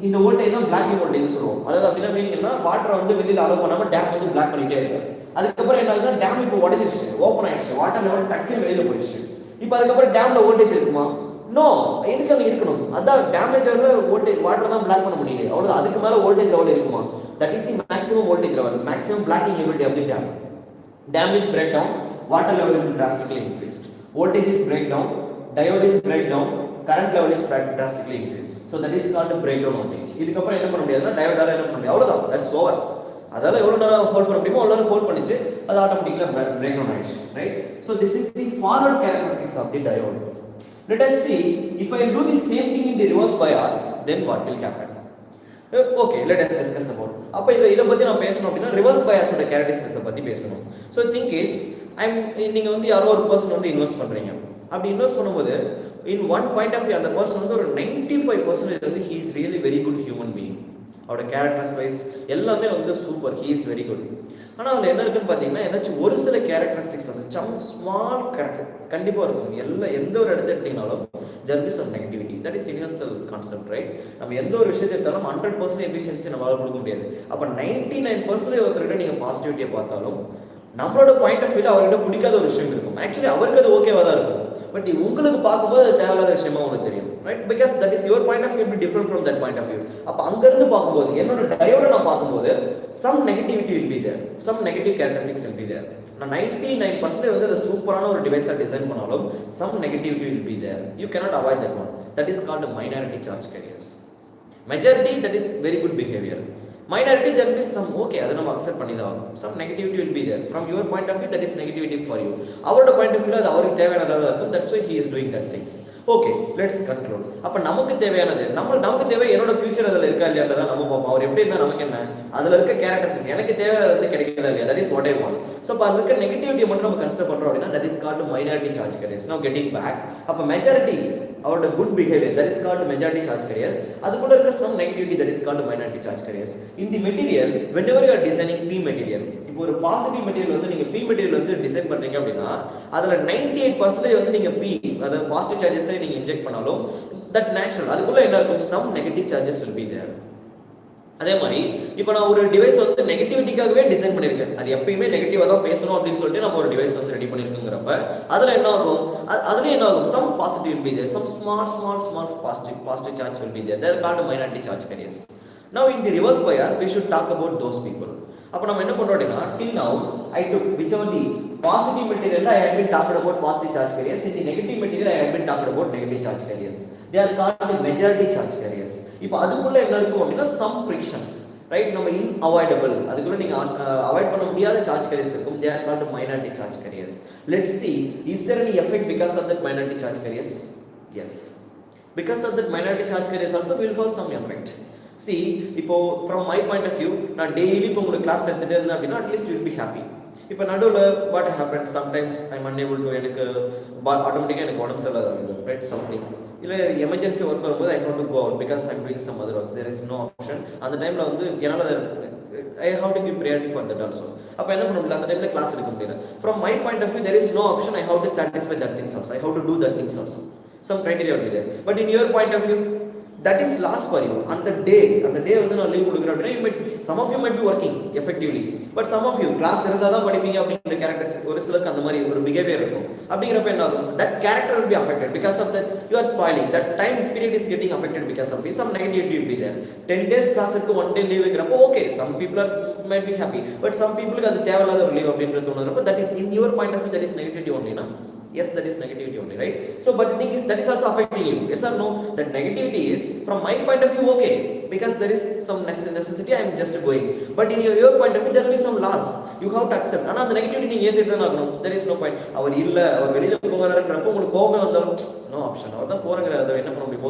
இந்த வோல்டேஜ் தான் blacking வோல்டேஜ் சொல்றோம். அதாவது அப்படினா மீனிங் என்ன? வாட்டர் வந்து வெளியில அலோ பண்ணாம டேம் வந்து பிளாக் பண்ணிட்டே இருக்கு. அதுக்கு அப்புறம் என்ன ஆகுதுன்னா டேம் இப்போ உடைஞ்சிருச்சு, ஓபன் ஆயிடுச்சு. வாட்டர் லெவல் டக்குனு வெளியில போயிடுச்சு. இப்போ அதுக்கு அப்புறம் டேம்ல வோல்டேஜ் இருக்குமா? நோ. எதுக்கு அது இருக்கணும்? அதான் டேமேஜ் ஆன வோல்டேஜ் வாட்டர் தான் பிளாக் பண்ண முடியல. அவ்வளவுதான். அதுக்கு மேல வோல்டேஜ் லெவல் இருக்குமா? That is the maximum voltage level, maximum blacking ability of the dam. Dam is breakdown, water level will be drastically increased. Voltage is breakdown, diode is breakdown, current level is drastically increased. So that is called the breakdown voltage. இதுக்கு அப்புறம் என்ன பண்ண முடியாதுன்னா டயோடால என்ன பண்ண முடியாது? அவ்வளவுதான். That's over. அதால எவ்வளவு நேரம் ஹோல்ட் பண்ண முடியுமோ அவ்வளவு நேரம் ஹோல்ட் பண்ணிச்சு. அது ஆட்டோமேட்டிக்கலா breakdown ஆயிடுச்சு, right? So this is the forward characteristics of the diode. Let us see if I do the same thing in the reverse bias, then what will happen? Okay, let us discuss about. அப்ப இத பத்தி நான் பேசணும் அப்படினா reverse பயாஸோட characteristics பத்தி பேசணும். So think is நீங்க வந்து யாரோ ஒரு पर्सन வந்து இன்வெஸ்ட் பண்றீங்க. அப்படி இன்வெஸ்ட் பண்ணும்போது in one point of view அந்த पर्सन வந்து ஒரு 95% வந்து he is really very good human being. அவரோட கேரக்டர்ஸ் வைஸ் எல்லாமே வந்து super, he is very good. ஆனா அதுல என்ன இருக்குன்னு பாத்தீங்கன்னா ஏதாச்சும் ஒரு சில கேரக்டரிஸ்டிக்ஸ் வந்து some small கேரக்டர் கண்டிப்பா இருக்கும். எந்த ஒரு இடத்தை எடுத்தீங்கனாலும் there is some negativity. That is universal concept, right? நம்ம எந்த ஒரு விஷயத்தை எடுத்தாலும் 100% efficiency நம்மளால கொடுக்க முடியாது. அப்ப 99% ஒருத்தர்கிட்ட நீங்க பாசிட்டிவிட்டியை பார்த்தாலும் நம்மளோட பாயிண்ட் ஆஃப் வியூல அவர்கிட்ட பிடிக்காத ஒரு விஷயம் இருக்கும். ஆக்சுவலி அவருக்கு அது ஓகேவா தான் இருக்கும். பட் உங்களுக்கு பார்க்கும்போது அது தேவையில்லாத விஷயமா உங்களுக்கு தெரியும், right? Because that is your point of view be different from that point of view. அப்ப அங்க இருந்து பார்க்கும்போது என்னோட டயோட நான் பார்க்கும்போது some negativity will be there, some negative characteristics will be there. நான் 99% வந்து அது சூப்பரான ஒரு டிவைஸா டிசைன் பண்ணாலும் some negativity will be there. You cannot avoid that one. That is called minority charge carriers. Majority, that is very good behavior. Minority, there will be some okay, அதை நம்ம accept பண்ணி தான் ஆகணும். Some negativity will be there. From your point of view, that is negativity for you. அவரோட point of வியூல அது அவருக்கு தேவையானதா இருக்கும். That's why he is doing that things. Okay, let's control. அப்ப நமக்கு தேவையானது நமக்கு தேவை என்னோட ஃபியூச்சர் அதுல இருக்கா இல்லையான்றத நம்ம பார்ப்போம். அவர் எப்படி இருந்தா நமக்கு என்ன? அதுல இருக்க கேரக்டர்ஸ் எனக்கு தேவையானது கிடைக்குதா இல்லையா? That is what I want. So அப்ப அதுல இருக்க நெகட்டிவிட்டி மட்டும் நம்ம கன்சிடர் பண்றோம் அப்படினா that is called minority charge carriers. Now getting back, அப்ப majority அவரோட good behavior, that is called majority charge carriers. அது கூட இருக்க some negativity, that is called minority charge carriers. In the material, whenever you are designing P material, இப்போ ஒரு positive material வந்து நீங்க P material வந்து டிசைன் பண்றீங்க அப்படினா அதுல 98% வந்து நீங்க P அதாவது பாசிட்டிவ் சார்ஜஸ் நீங்க இன்ஜெக்ட் பண்ணாலும் that natural அதுக்குள்ள என்ன இருக்கும்? some negative charges will be there. அதே மாதிரி இப்போ நான் ஒரு டிவைஸ் வந்து நெகட்டிவிட்டிக்காகவே டிசைன் பண்ணிருக்கேன். அது எப்பயுமே நெகட்டிவா தான் பேசணும் அப்படின்னு சொல்லிட்டு நம்ம ஒரு டிவைஸ் வந்து ரெடி பண்ணிருக்கோங்கறப்ப அதுல என்ன ஆகும்? அதுல என்ன ஆகும்? some positive will be there, some small positive charge will be there. They are called minority charge carriers. Now in the reverse bias we should talk about those people. அப்ப நம்ம என்ன பண்றோம் அப்படினா till now I took whichever the positive material I had been talked about positive charge carriers, in the negative material I had been talked about negative charge carriers. They are called majority charge carriers. இப்போ அதுக்குள்ள என்ன இருக்கும் அப்படினா some frictions, right? நம்ம unavoidable அதுக்குள்ள நீங்க avoid பண்ண முடியாத charge carriers இருக்கும். They are called minority charge carriers. Let's see, is there any effect because of that minority charge carriers? Yes, because of that minority charge carriers also will have some effect. See, இப்போ from my point of view நான் daily இப்போ உங்களுக்கு class எடுத்துட்டே இருந்தேன் அப்படினா at least you will be happy. இப்போ நடுவில் what happen sometimes I'm unable to எனக்கு ஆட்டோமேட்டிக்காக எனக்கு உடம்பு சரியில்லாத ரைட் சம்திங் இல்லை எமர்ஜென்சி ஒர்க் வரும்போது I have to go out because I'm doing some other works there is no option. அந்த டைமில் வந்து என்னால் I have to give priority for that also. அப்போ என்ன பண்ண முடியல, அந்த டைமில் கிளாஸ் எடுக்க முடியல. From my point of view there is no option, I have to satisfy that things also, I have to do that things also, some criteria will be there. But in your point of view that is loss for you. அந்த டே வந்து நான் leave கொடுக்குறேன் அப்படின்னா you might, some of you might be working effectively, but some of you class இருந்தால் தான் படிப்பீங்க அப்படிங்கிற characters ஒரு சிலருக்கு அந்த மாதிரி ஒரு பிஹேவியர் இருக்கும். அப்படிங்கிறப்ப என்ன ஆகும், that character will be affected because of that you are spoiling, that time period is getting affected because of this, some negativity will be there. 10 days class இருக்கு 1 day லீவுங்கிறப்போ okay, some people are might be happy, but some people அது தேவையில்லாத ஒரு leave அப்படின்றது தோணுறப்போ that is in your point of view that is negativity only na. Yes, that is negativity only, right? So but the thing is that is also affecting you, yes or no? That negativity is from my point of view okay, because there is some necessity, I am just going, but in your point of view there will be some loss, you have to accept. ஆனா அந்த negativity நீங்க ஏத்துட்டு தான் ஆகணும். There is no point. அவர் இல்ல, அவர் வெளியில போறாருன்றப்போ உங்களுக்கு கோபம் வந்தாலும் no option, அவர் தான் போறங்கற அதை என்ன பண்ண முடியும்,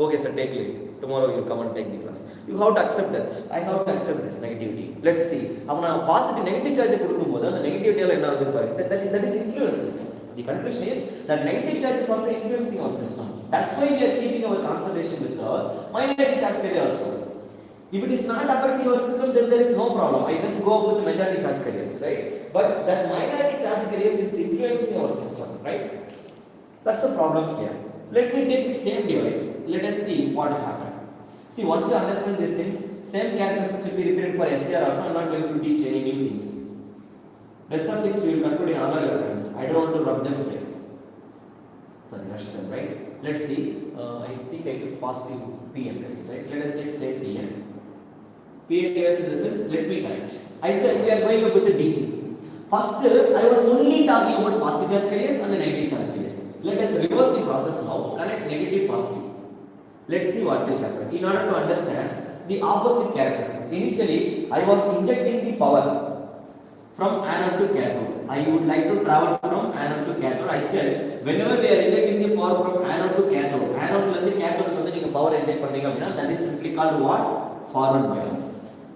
okay sir, take leave, tomorrow you come and take the class, you have to accept that. I have to accept this negativity. Let's see, அவன பாசிட்டிவ் நெகட்டிவ் சார்ஜ் கொடுக்கும்போது அந்த நெகட்டிவிட்டியால என்ன ஆகுது பாருங்க, that is influence. The conclusion is that negative charge is also influencing our system. That's why we are keeping our concentration with our minority charge carrier also. If it is not affecting our system, then there is no problem. I just go up with the majority charge carriers, right? But that minority charge carriers is influencing our system, right? That's the problem here. Let me take the same device. Let us see what will happen. See, once you understand these things, same characteristics will be repeated for SCR also. I am not going to teach any new things. Rest of things we will conclude in another reference. I don't want to rub them here. Sorry, rush them, right? Let's see. I think I could pass to PN guys, right? Let us take say PN. PN guys in the sense, let me connect. I said we are going up with the DC. First, I was only talking about positive charge carriers and the negative charge carriers. Let us reverse the process now. Connect negative positive. Let's see what will happen. In order to understand the opposite characteristic. Initially, I was injecting the power from anode to cathode. I would like to travel from anode to cathode. I said whenever we are injecting the power from anode to cathode, anode la irundhu cathode ku neenga power inject pannீங்க அப்படினா that is simply called what? Forward bias.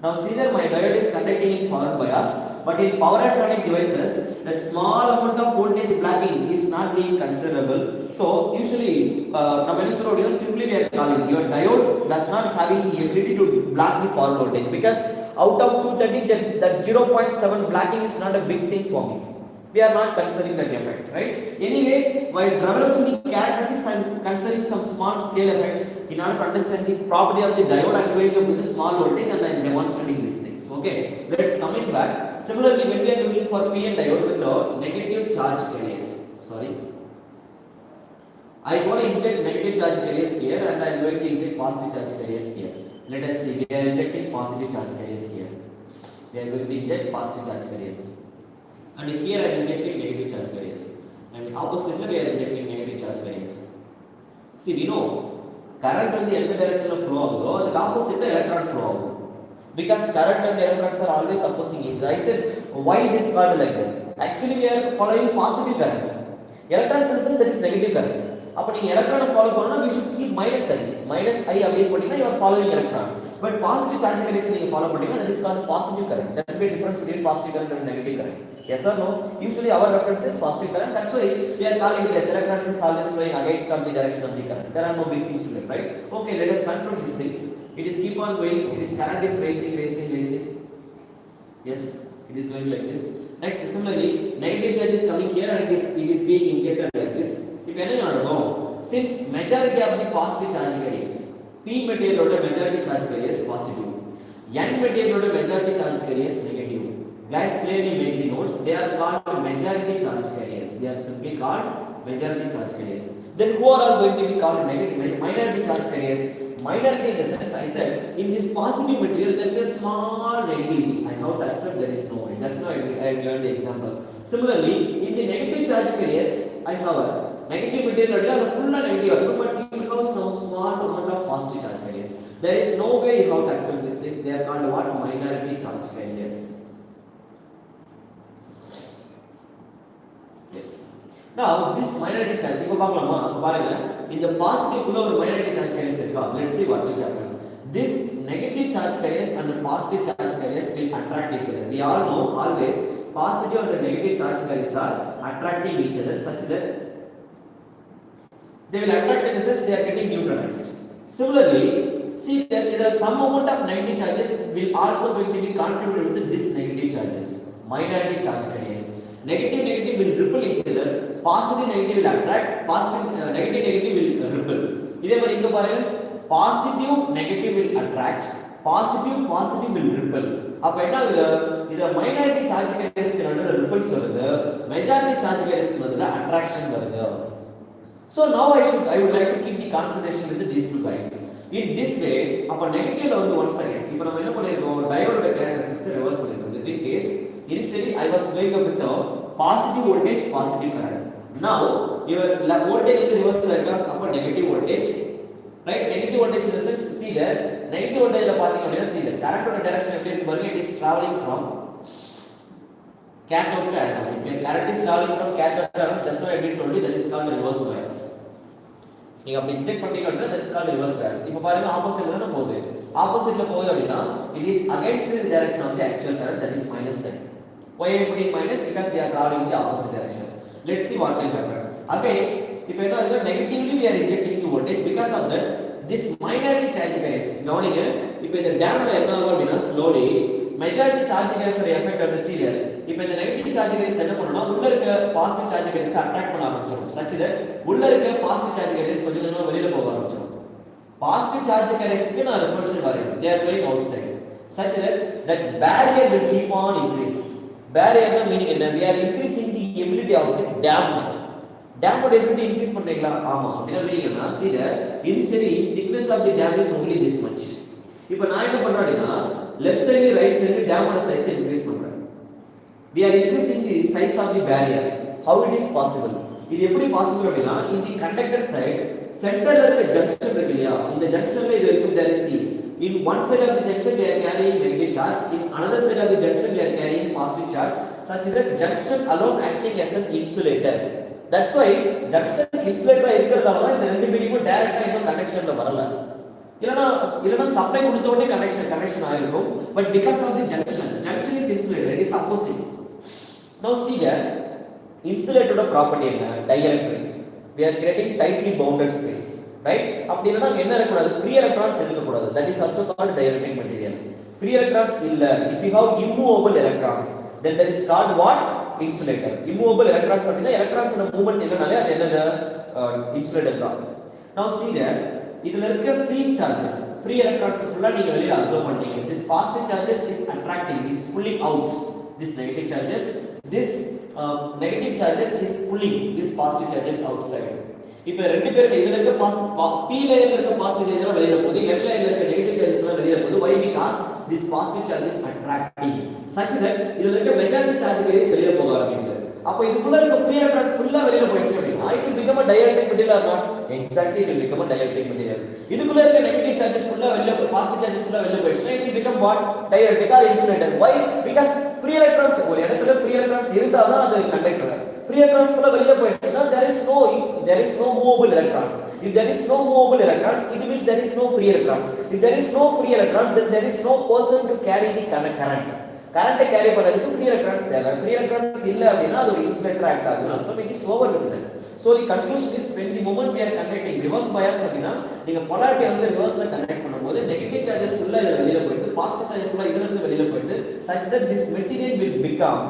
Now see that my diode is conducting in forward bias, but in power electronic devices that small amount of voltage blocking is not being considerable. So usually நம்ம என்ன சொல்றோம், simply we are calling your diode does not having the ability to block the forward voltage, because out of 230 that 0.7 blocking is not a big thing for me. We are not considering that effect, right? Anyway, while developing the characteristics, I am considering some small scale effects. In order to understand the property of the diode, I am going up with a small voltage and I am demonstrating these things. Okay, let's coming back. Similarly, when we are looking for PN diode with the negative charge carriers, sorry, I am going to inject negative charge carriers here and I am going to inject positive charge carriers here. Let us see, we are injecting positive charge carriers here. We are going to inject positive charge carriers. And here I am injecting negative charge carriers. And oppositely we are injecting negative charge carriers. See, we know current in the other direction of flow agudho, the opposite electron flow agudhu. Because current and electrons are always opposing each other. I said, why this called like that? Actually, we are following positive current. Electron sense that is negative current. அப்ப நீங்க எலக்ட்ரானை follow பண்ணனும்னா we should keep minus I அப்படியே போடினா you are following electron, but positive charge carriers நீங்க follow பண்ணீங்கன்னா that is called positive current. That will be difference between positive current and negative current. Yes or no? Usually our reference is positive current, that's why we are calling it as electrons is always flowing against of the direction of the current. There are no big things to it, right? Okay, let us conclude these things. It is keep on going, it is current is rising. Yes, it is going like this. Next, similarly, negative charge is coming here and it is being injected like this. If anyone know, since majority of the positive charge carriers, P material oda majority charge carriers positive, N material oda majority charge carriers negative. Guys, clearly make the notes. They are called majority charge carriers. They are simply called majority charge carriers. Then who are all going to be called negative minority charge carriers? Minority in the sense I said, in this positive material there is small negativity. I have to accept there is no way. Just now I given the example. Similarly, in the negative charge carriers, I have a negative material are full negative, but you have some small amount of positive charge carriers. There is no way you have to accept these things. They are called what? Minority charge carriers. Yes. Now this minority charge, இப்போ பார்க்கலாமா? பாருங்க, இந்த positive குள்ள ஒரு minority charge carriers இருக்கா? Let's see what will happen. This negative charge carriers and the positive charge carriers will attract each other. We all know always positive and the negative charge carriers are attracting each other such that they will attract in the sense they are getting neutralized. Similarly, see that there are some amount of negative charges will also going to be contributed with this negative charges, minority charge carriers. Negative will repel each other, positive negative will attract, positive negative will repel. இதே மாதிரி இங்க பாருங்க, positive negative will attract, positive will repel. அப்ப என்ன ஆகுது, இதுல minority charge carriers க்கு நடுவுல repels வருது, majority charge carriers க்கு நடுவுல attraction வருது. So now I would like to keep the concentration with these two guys. In this way, அப்ப நெகட்டிவ்ல வந்து once again இப்போ நம்ம என்ன பண்ணிருக்கோம், டயோடோட characteristics ரிவர்ஸ் பண்ணிருக்கோம். In this case, initially I was going up with a positive voltage, positive current. Now your voltage is reverse ஆயிருக்கு, அப்ப negative voltage, right? Negative voltage in the sense, see there, negative voltage ல பாத்தீங்க அப்படினா see there, current ஓட direction எப்படி இருக்கு பாருங்க, it is traveling from cathode to anode. If your current is traveling from cathode to anode, just now I did told you that is called reverse bias. நீங்க அப்படி inject பண்ணீங்க அப்படினா that is called reverse bias. இப்போ பாருங்க ஆப்போசிட்ல தான போகுது, ஆப்போசிட்ல போகுது அப்படினா it is against the direction of the actual current, that is minus sign. Why I am putting minus? Because we are traveling in the opposite direction. Let's see what will happen. Again, இப்போ என்ன ஆகுது, negatively we are injecting the voltage, because of that this minority charge carriers, கவனிங்க, இப்போ இந்த டேம்ல என்ன ஆகும் அப்படினா slowly majority charge carriers ஓட எஃபெக்ட் வந்து சீரியல். இப்போ இந்த நெகட்டிவ் சார்ஜ் கேரியர்ஸ் என்ன பண்ணனும்னா உள்ள இருக்க பாசிட்டிவ் சார்ஜ் கேரியர்ஸ் அட்ராக்ட் பண்ண ஆரம்பிச்சிடும். such that உள்ள இருக்க பாசிட்டிவ் சார்ஜ் கேரியர்ஸ் கொஞ்சம் கொஞ்சமா வெளியில போக ஆரம்பிச்சிடும். பாசிட்டிவ் சார்ஜ் கேரியர்ஸ்க்கு நான் ரிப்பல்ஷன் வரையணும், they are going outside, such that barrier will keep on increase. barrier னா மீனிங் என்ன, we are increasing the ability of the dam. dam ஓட ability increase பண்றீங்களா, ஆமா. அப்படினா மீனிங்னா see that initially thickness of the dam is only this much. இப்போ நான் என்ன பண்றேன்னா left side right side dam ஓட சைஸ் இன்க்ரீஸ் பண்றேன். We are increasing the size of the barrier. How it is possible? இது எப்படி பாசிபிள் அப்படினா, in the conductor side சென்டர்ல இருக்க ஜங்ஷன் இருக்கு இல்லையா, இந்த ஜங்ஷன்ல இது இருக்கும், there is C. In one side of the junction we are carrying negative charge, in another side of the junction we are carrying positive charge, such that junction alone acting as an insulator. That's why junction insulator இருக்கிறதால தான் இந்த ரெண்டு மீடியமும் டைரக்ட்டா இன்னும் கனெக்ஷன்ல வரல. இல்லனா supply கொடுத்த உடனே கனெக்ஷன் ஆயிருக்கும், but because of the junction is insulator, it is opposite. Now see that insulator ஓட ப்ராப்பர்ட்டி என்ன, dielectric. We are creating tightly bounded space, right? அப்படினா அங்க என்ன இருக்க கூடாது, free electrons இருக்க கூடாது, that is also called dielectric material. Free electrons இல்ல, if you have immovable electrons, then that is called what, insulator. Immovable electrons அப்படினா electrons ஓட மூவ்மென்ட் இல்லனாலே அது என்னது, insulator தான். Now see that இதுல இருக்க free charges, free electrons ஃபுல்லா நீங்க வெளிய அப்சர்வ் பண்ணீங்க, this positive charges is attracting, is pulling out this negative charges, this negative charges is pulling this positive charges outside. இப்போ ரெண்டு பேருக்கு இதுல இருக்க P லேயர்ல இருக்க பாசிட்டிவ் சார்ஜஸ் வெளியில போகுது, N லேயர்ல இருக்க நெகட்டிவ் சார்ஜஸ் வெளியில போகுது. Why? Because this positive charge is attracting, such that இதுல இருக்க மெஜாரிட்டி சார்ஜ் கேரியர்ஸ் வெளியில போக ஆரம்பிக்குது. அப்ப இதுக்குள்ள இருக்க ஃப்ரீ எலக்ட்ரான்ஸ் ஃபுல்லா வெளியில போயிடுச்சு அப்படினா it will become a dielectric material or not? Exactly, it will become a dielectric material. இதுக்குள்ள இருக்க நெகட்டிவ் சார்ஜஸ் ஃபுல்லா வெளியில, பாசிட்டிவ் சார்ஜஸ் ஃபுல்லா வெளியில போயிடுச்சுனா it will become what? Dielectric or insulator. Why? Because free electrons, ஒரு இடத்துல free electrons இருந்தா தான் அது கண்டக்டர். free electrons ஃபுல்லா வெளியில போயிடுச்சுனா there is no movable electrons. If there is no movable electrons, it means there is no free electrons. If there is no free electrons, then there is no person to carry the current. current carry பண்ணதுக்கு free electrons தேவை. free electrons இல்ல அப்படினா அது ஒரு insulator act ஆகுது, அர்த்தம் it is over with that. So the conclusion is, when the moment we are conducting reverse bias அப்படினா நீங்க polarity வந்து reverseல கனெக்ட் பண்ணும்போது negative charges ஃபுல்லா இதுல வெளியில போயிடு, positive charges ஃபுல்லா இதுல இருந்து வெளியில போயிடு, such that this material will become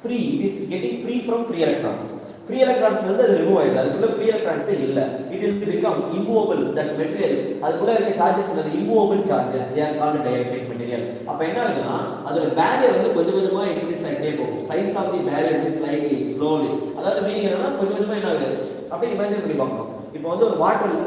free, it is getting free from free electrons. free electrons வந்து அது ரிமூவ் ஆயிடுது, அதுக்குள்ள free electrons இல்ல, it will become immovable, that material அதுக்குள்ள இருக்க charges வந்து immovable charges, they are called dielectric material. அப்ப என்ன ஆகுதுன்னா அதோட barrier வந்து கொஞ்சம் கொஞ்சமா இன்கிரீஸ் ஆயிட்டே போகும், size of the barrier is slightly slowly, அதாவது மீனிங் என்னன்னா கொஞ்சம் கொஞ்சமா என்ன ஆகுது அப்படியே இமேஜின் பண்ணி பார்க்கணும். இப்போ வந்து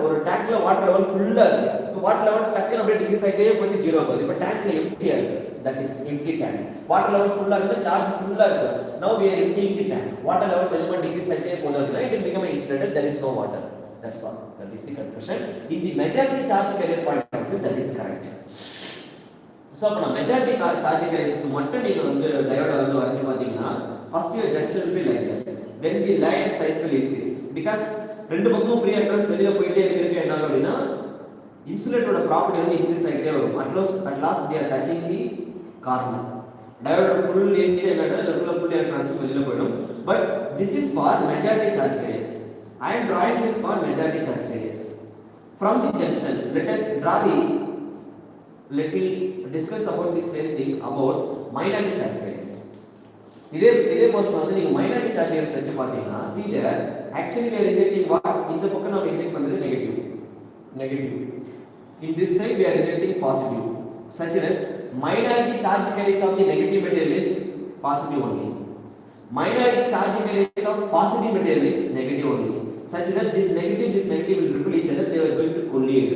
ஒரு டேங்க்ல வாட்டர் லெவல் ஃபுல்லா இருக்கு, வாட்டர் லெவல் டக்குன்னு அப்படியே டிக்ரீஸ் ஆயிட்டே போயிட்டு ஜீரோ ஆகுது. இப்போ டேங்க்ல எம்ப்டியா இருக்கு, that is empty tank. water level full இருக்கு, charge full இருக்கு, now we are emptying the tank. water level கொஞ்சமா டிக்ரீஸ் ஆயிட்டே போகுதுன்னா it will become insulated, there is no water, that's all. That is the conclusion. In the majority charge carrier point of view, that is correct. So அப்ப நான் majority charge carriers மட்டும் நீங்க வந்து டயோட வந்து வரைஞ்சு பாத்தீங்கன்னா first your junction will be like that, then the line size will increase, because ரெண்டு பக்கமும் free electrons வெளிய போயிட்டே இருக்கு, என்ன ஆகும் அப்படினா இன்சுலேட்டரோட ப்ராப்பர்ட்டி வந்து இன்க்ரீஸ் ஆகிட்டே வரும். at last they are touching the corner. diode full AC என்ன அதுக்குள்ள full electrons வெளியில போயிடும். But this is for majority charge carriers. I am drawing this for majority charge carriers. From the junction, let me discuss about this same thing about minority charge carriers. இதே portion வந்து நீங்க minority charge careers வச்சு பாத்தீங்கன்னா see there actually we are injecting what இந்த பக்கம் நாம inject பண்றது negative in this side we are injecting positive such that minority charge carriers of the negative material is positive only, minority charge carriers of positive material is negative only, such that this negative will repel each other, they are going to collide,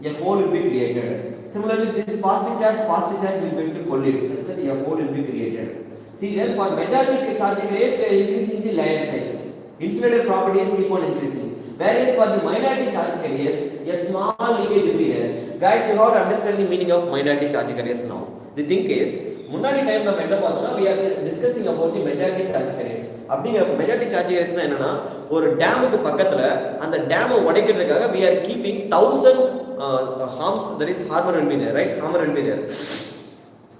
a hole will be created. Similarly this positive charge will going to collide such that a hole will be created. See there for majority charge carriers we are increasing the layer size, insulator properties keep on increasing, whereas for the minority charge carriers a small leakage will be there. Guys, you have to understand the meaning of minority charge carriers now. The thing is முன்னாடி time நம்ம என்ன பார்த்தோம்னா we are discussing about the majority charge carriers. அப்படிங்கிற majority charge carriers என்னன்னா ஒரு டேமுக்கு பக்கத்துல அந்த டேமை உடைக்கிறதுக்காக we are keeping 1000 harms, that is hammer will be there, right? Hammer will be there,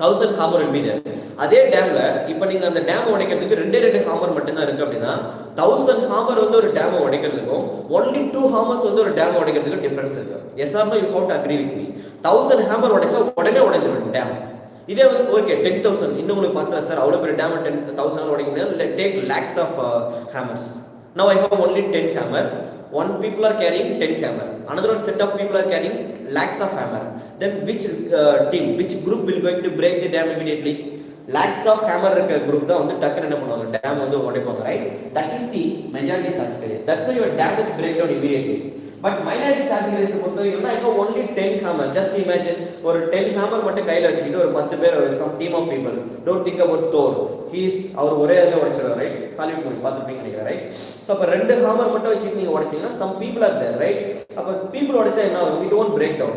1000 hammer will be there. அதே டேம்ல இப்போ நீங்க அந்த டேம் உடைக்கிறதுக்கு ரெண்டு ஹாமர் மட்டும் தான் இருக்கு அப்படினா 1000 ஹாமர் வந்து ஒரு டேம் உடைக்கிறதுக்கும் only 2 ஹாமர்ஸ் வந்து ஒரு டேம் உடைக்கிறதுக்கு டிஃபரன்ஸ் இருக்கு. yes or no, you have to agree with me. 1000 hammer உடைச்சா உடனே உடைஞ்சிரும் டேம். இதே வந்து ஓகே 10000 இன்னும் உங்களுக்கு பார்த்தா சார் அவ்வளவு பெரிய டேம் 10000 உடைக்க முடியாது, take lakhs of hammers. Now I have only 10 hammer, one people are carrying 10 hammer, another one set of people are carrying lakhs of hammer. Then which team, which group will going to break the dam immediately? Lakhs of hammer இருக்க group தான் வந்து டக்குன்னு என்ன பண்ணுவாங்க, dam வந்து உடைப்பாங்க, right? That is the majority charge carriers. That's why your dam is break down immediately. But minority charge carriers பொறுத்தவரைக்கும் I have only 10 hammer. Just imagine ஒரு 10 hammer மட்டும் கையில வச்சுக்கிட்டு ஒரு 10 பேர் some team of people. Don't think about Thor. He is அவர் ஒரே இடத்துல உடைச்சிடுவார், right? Hollywood movie பார்த்துப்பீங்க நினைக்கிறேன், right? So அப்ப ரெண்டு ஹாமர் மட்டும் வச்சுட்டு நீங்க உடைச்சீங்கன்னா some people are there, right? அப்ப people உடைச்சா என்ன ஆகும்? It won't break down.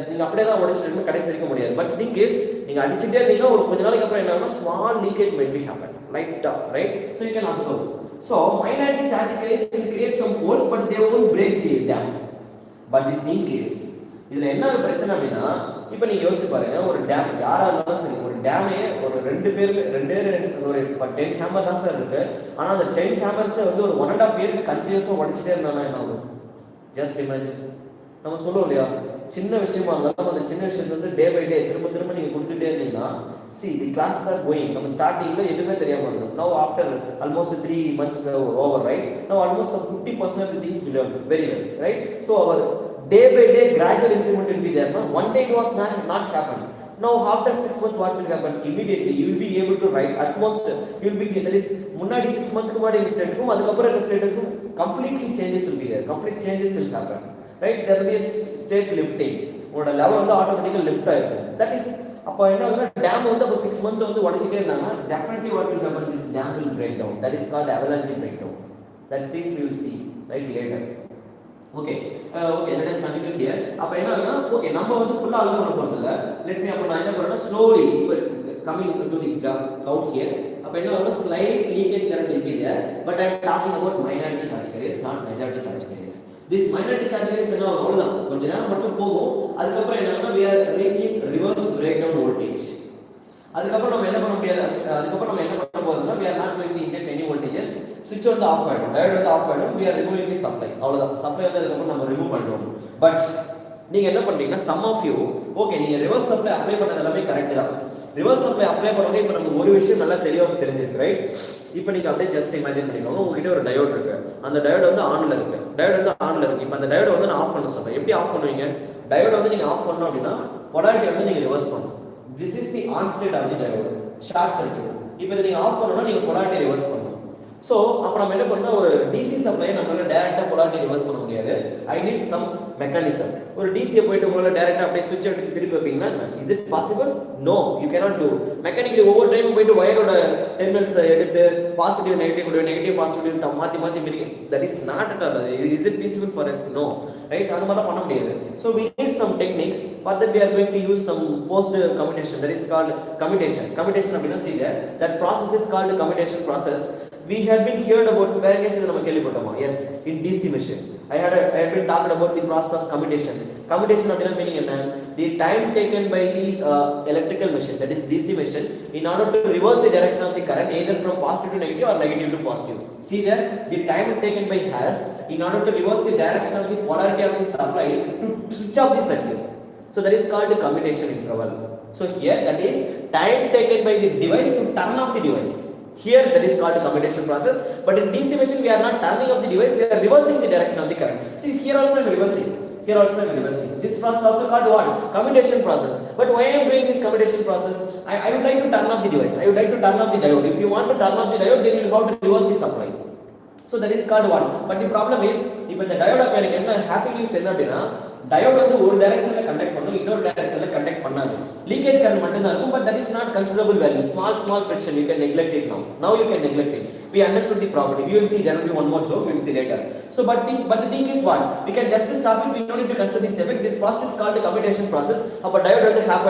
நீங்க அப்படியே தான் உடைச்சிட்டு கடைசி வரைக்கும் முடியாது. But in case நீங்க அடிச்சிட்டே இருந்தீங்கன்னா ஒரு கொஞ்ச நாளைக்கு அப்புறம் என்ன ஆகும்னா small leakage might be happen, right? So you can observe. So minority charge carriers can create some holes but they won't break the dam. But the thing is இதுல என்ன ஒரு பிரச்சனை அப்படின்னா இப்போ நீங்க யோசிச்சு பாருங்க, ஒரு டேம் யாரா இருந்தாலும் சரி, ஒரு டேமே ஒரு ரெண்டு ஒரு 10 ஹேமர் தான் சார் இருக்கு, ஆனா அந்த 10 ஹேமர்ஸ் வந்து ஒரு 1.5 இயர் கண்டினியூஸா உடைச்சிட்டே இருந்தானா என்ன ஆகும்? Just imagine. நம்ம சொல்லுவோம் இல்லையா, சின்ன விஷயமா இருந்தாலும் அந்த சின்ன விஷயத்தை வந்து டே பை டே திரும்ப நீங்க கொடுத்துட்டே இருந்தீங்கன்னா see the classes are going, நம்ம ஸ்டார்டிங்ல எதுவுமே தெரியாம இருந்தோம், now after almost 3 months over, right? Now almost 50% of the things we learn very well, right? So our day by day gradual increment will be there. Now one day it was not happen. Now after 6 months what will happen? Immediately you will be able to write at most you will be, that is முன்னாடி 6 months க்கு முன்னாடி இந்த state இருக்கும், அதுக்கு அப்புறம் இந்த state இருக்கும், completely changes will be there, complete changes will happen, right? There will be a state lifting, உங்களோட லெவல் வந்து ஆட்டோமேட்டிக்கா லிஃப்ட் ஆயிருக்கும். தட் இஸ் அப்போ என்ன ஆகுதுன்னா டேம் வந்து அப்போ 6 months வந்து உடைச்சிட்டே இருந்தாங்கன்னா definitely what will happen, this dam will break down. That is called avalanche breakdown. That things we will see right later. Okay, let us continue here. அப்ப என்ன ஆகுதுன்னா ஓகே நம்ம வந்து ஃபுல்லா அலோ பண்ண போறது இல்ல, லெட் மீ அப்ப நான் என்ன பண்றேன்னா slowly coming to the count here. அப்ப என்ன ஆகுதுன்னா slight leakage current will be there, but I am talking about minority charge carriers, not majority charge carriers. This minority charge carriers என்ன அவ்வளவுதான், கொஞ்ச நேரம் மட்டும் போகும், அதுக்கு அப்புறம் என்ன ஆகுதுன்னா we are reaching reverse breakdown voltage. அதுக்கப்புறம் நம்ம என்ன பண்ண முடியாது, அதுக்கப்புறம் நம்ம என்ன பண்ண போறோம்னா we are not going to inject any voltages, switch வந்து ஆஃப் ஆயிடும், diode வந்து ஆஃப் ஆயிடும், we are removing the supply, அவ்வளவுதான். சப்ளை வந்து அதுக்கப்புறம் நம்ம ரிமூவ் பண்ணிடுவோம். பட் நீங்க என்ன பண்றீங்கன்னா some of you ஓகே நீங்க ரிவர்ஸ் சப்ளை அப்ளை பண்ணது எல்லாமே கரெக்ட் தான், ரிவர்ஸ் சப்ளை அப்ளை பண்ணோட இப்போ நமக்கு ஒரு விஷயம் நல்லா தெளிவாக தெரிஞ்சிருக்கு, ரைட்? இப்போ நீங்க அப்படியே ஜஸ்ட் இமேஜின் பண்ணிக்கோங்க, உங்ககிட்ட ஒரு டயோட் இருக்கு, அந்த டயோட் வந்து ஆன்ல இருக்கு, இப்போ அந்த டயோட வந்து நான் ஆஃப் பண்ண சொல்றேன். எப்படி ஆஃப் பண்ணுவீங்க? டயோட வந்து நீங்க ஆஃப் பண்ணணும் அப்படின்னா பொலாரிட்டி வந்து நீங்க ரிவர்ஸ் பண்ணணும். This is the on state of the diode, short circuit. இப்போ இத நீங்க ஆஃப் பண்ணனும்னா நீங்க polarity ரிவர்ஸ் பண்ணனும். சோ அப்ப நம்ம என்ன பண்ணா ஒரு DC சப்ளை நம்மளால டைரக்ட்டா polarity ரிவர்ஸ் பண்ண முடியாது. I need some mechanism. ஒரு DC போய்ட்டு உங்களால டைரக்ட்டா அப்படியே சுவிட்ச் எடுத்து திருப்பி வைப்பீங்களா? Is it possible? No, you cannot do. Mechanically over time போய்ட்டு வயரோட டெர்மினல்ஸ் எடுத்து பாசிட்டிவ் நெகட்டிவ் பாசிட்டிவ் மாத்தி பிரிக்க, that is not at all. Is it feasible for us? No, right? அது மாதிரி பண்ண முடியாது. So we need some techniques. For that we are going to use some forced commutation, that is called commutation. Commutation அப்படினா see that process is called commutation process. we had been heard about various yes in DC machine. I had been talked about the process of commutation. Commutation meaning the time taken by the electrical machine, that is DC machine, in order to reverse the direction of the current either from positive to negative or negative to positive. See there, the time taken by has in order to reverse the direction of the polarity of the supply to switch off the circuit. So that is called the commutation interval. So here that is time taken by the device to turn off the device. Here that is called the commutation process. But in DC machine we are not turning off the device, we are reversing the direction of the current. See here also I am reversing. Here also I am reversing. This process also called what? Commutation process. But why I am doing this commutation process? I would like to turn off the device. I would like to turn off the diode. If you want to turn off the diode, then you will have to reverse the supply. So that is called what? But the problem is, if the diode appears, happy news diode வந்து ஒரு டைரக்ஷன்ல conduct பண்ணும், இன்னொரு டைரக்ஷன்ல conduct பண்ணாது. Leakage current மட்டும் தான் இருக்கும், but that is not considerable value. Small friction, you can neglect it now you can neglect it. We understood the property. We will see, there will be one more joke, we will see later. So but the thing is what, we can just stop it, we don't need to consider this effect. This process is called the commutation process. அப்ப diode வந்து half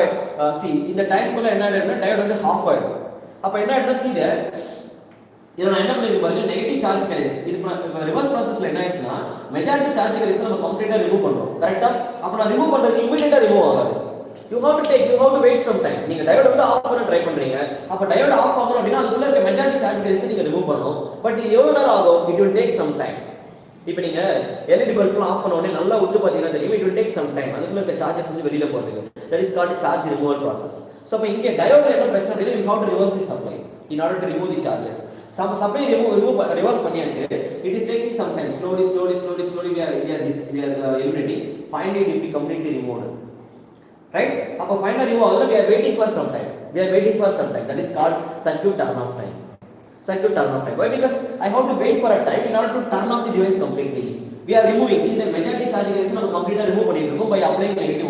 see இந்த time குள்ள என்ன ஆயிடும்னா diode வந்து half ஆயிடும். அப்ப என்ன ஆயிடும்னா see there, இத நான் என்ன பண்ணிருக்கேன் பாருங்க, நெகட்டிவ் சார்ஜ் கேரியர்ஸ். இது ரிவர்ஸ் ப்ராசஸ்ல என்ன ஆயிடுச்சுனா மெஜாரிட்டி சார்ஜ் கேரியர்ஸ் நம்ம கம்ப்ளீட்டா ரிமூவ் பண்றோம். கரெக்ட்டா? அப்ப நான் ரிமூவ் பண்றது இமிடியேட்டா ரிமூவ் ஆகாது. you have to wait some time. நீங்க டயோட் வந்து ஆஃப் பண்ண ட்ரை பண்றீங்க. அப்ப டயோட் ஆஃப் ஆகணும் அப்படினா அதுக்குள்ள இருக்க மெஜாரிட்டி சார்ஜ் கேரியர்ஸ் நீங்க ரிமூவ் பண்ணனும். பட் இது எவ்வளவு நேரம் ஆகும்? it will take some time. இப்போ நீங்க LED பல்ப் ஆஃப் பண்ண உடனே நல்லா உத்து பாத்தீங்கன்னா தெரியும், it will take some time. அதுக்குள்ள இருக்க சார்ஜஸ் வந்து வெளியில போறதுக்கு. that is called charge removal process. so அப்ப இங்க டயோட்ல என்ன பிரச்சனை அப்படினா you have to reverse the supply in order to remove the charges. Some supply reverse பண்ணியாச்சு. It is taking some time. Slowly we are eliminating. Finally it will be completely removed. Right? அப்ப finally remove ஆகுதுல, we are waiting for some time. That is called circuit turn off time. Why? Because I have to wait for a time in order to turn off the device completely. We are removing, see the majority charge carriers நம்ம கம்ப்ளீட்டா remove பண்ணிருக்கோம் by applying negative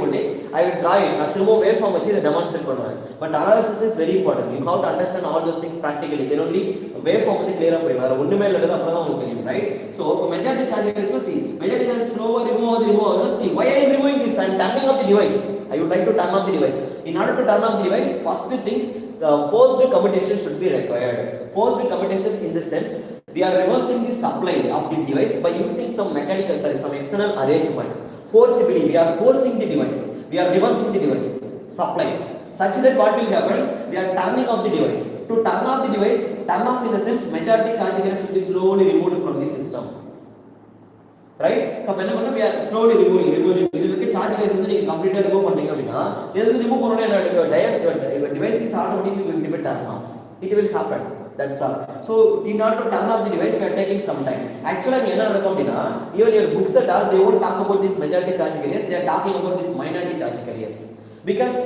voltage. I will draw it. நான் திரும்ப wave form வச்சு இத demonstrate பண்ணுவேன். But analysis is very important. You have to understand all those things practically. Then only wave form வந்து clear ஆ புரியும். வேற ஒண்ணுமே இல்லது அப்புறம் தான் உங்களுக்கு தெரியும், right? So majority charge carriers see, majority charge slower remove ஆகுது. See why I am removing this? I am turning off the device. I would like to turn off the device. In order to turn off the device, first thing, forced commutation should be required. Forced commutation in the sense we are reversing the supply of the device by using some external arrangement. Forcibly we are forcing the device, we are reversing the device supply such that what will happen, we are turning off the device. To turn off the device, turn off in the sense majority charge carriers should be slowly removed from the system, right? So when we are slowly removing இதுக்கு charge carriers வந்து நீங்க கம்ப்ளீட்டா remove பண்றீங்க அப்படினா எது remove பண்ணனும் என்ன நடக்கும், device is automatically going to be turned off. It will happen, that's all. So in order to turn off the device we are taking some time. Actually என்ன நடக்கும் அப்படினா even your books at all they won't talk about this majority charge carriers, they are talking about this minority charge carriers. Because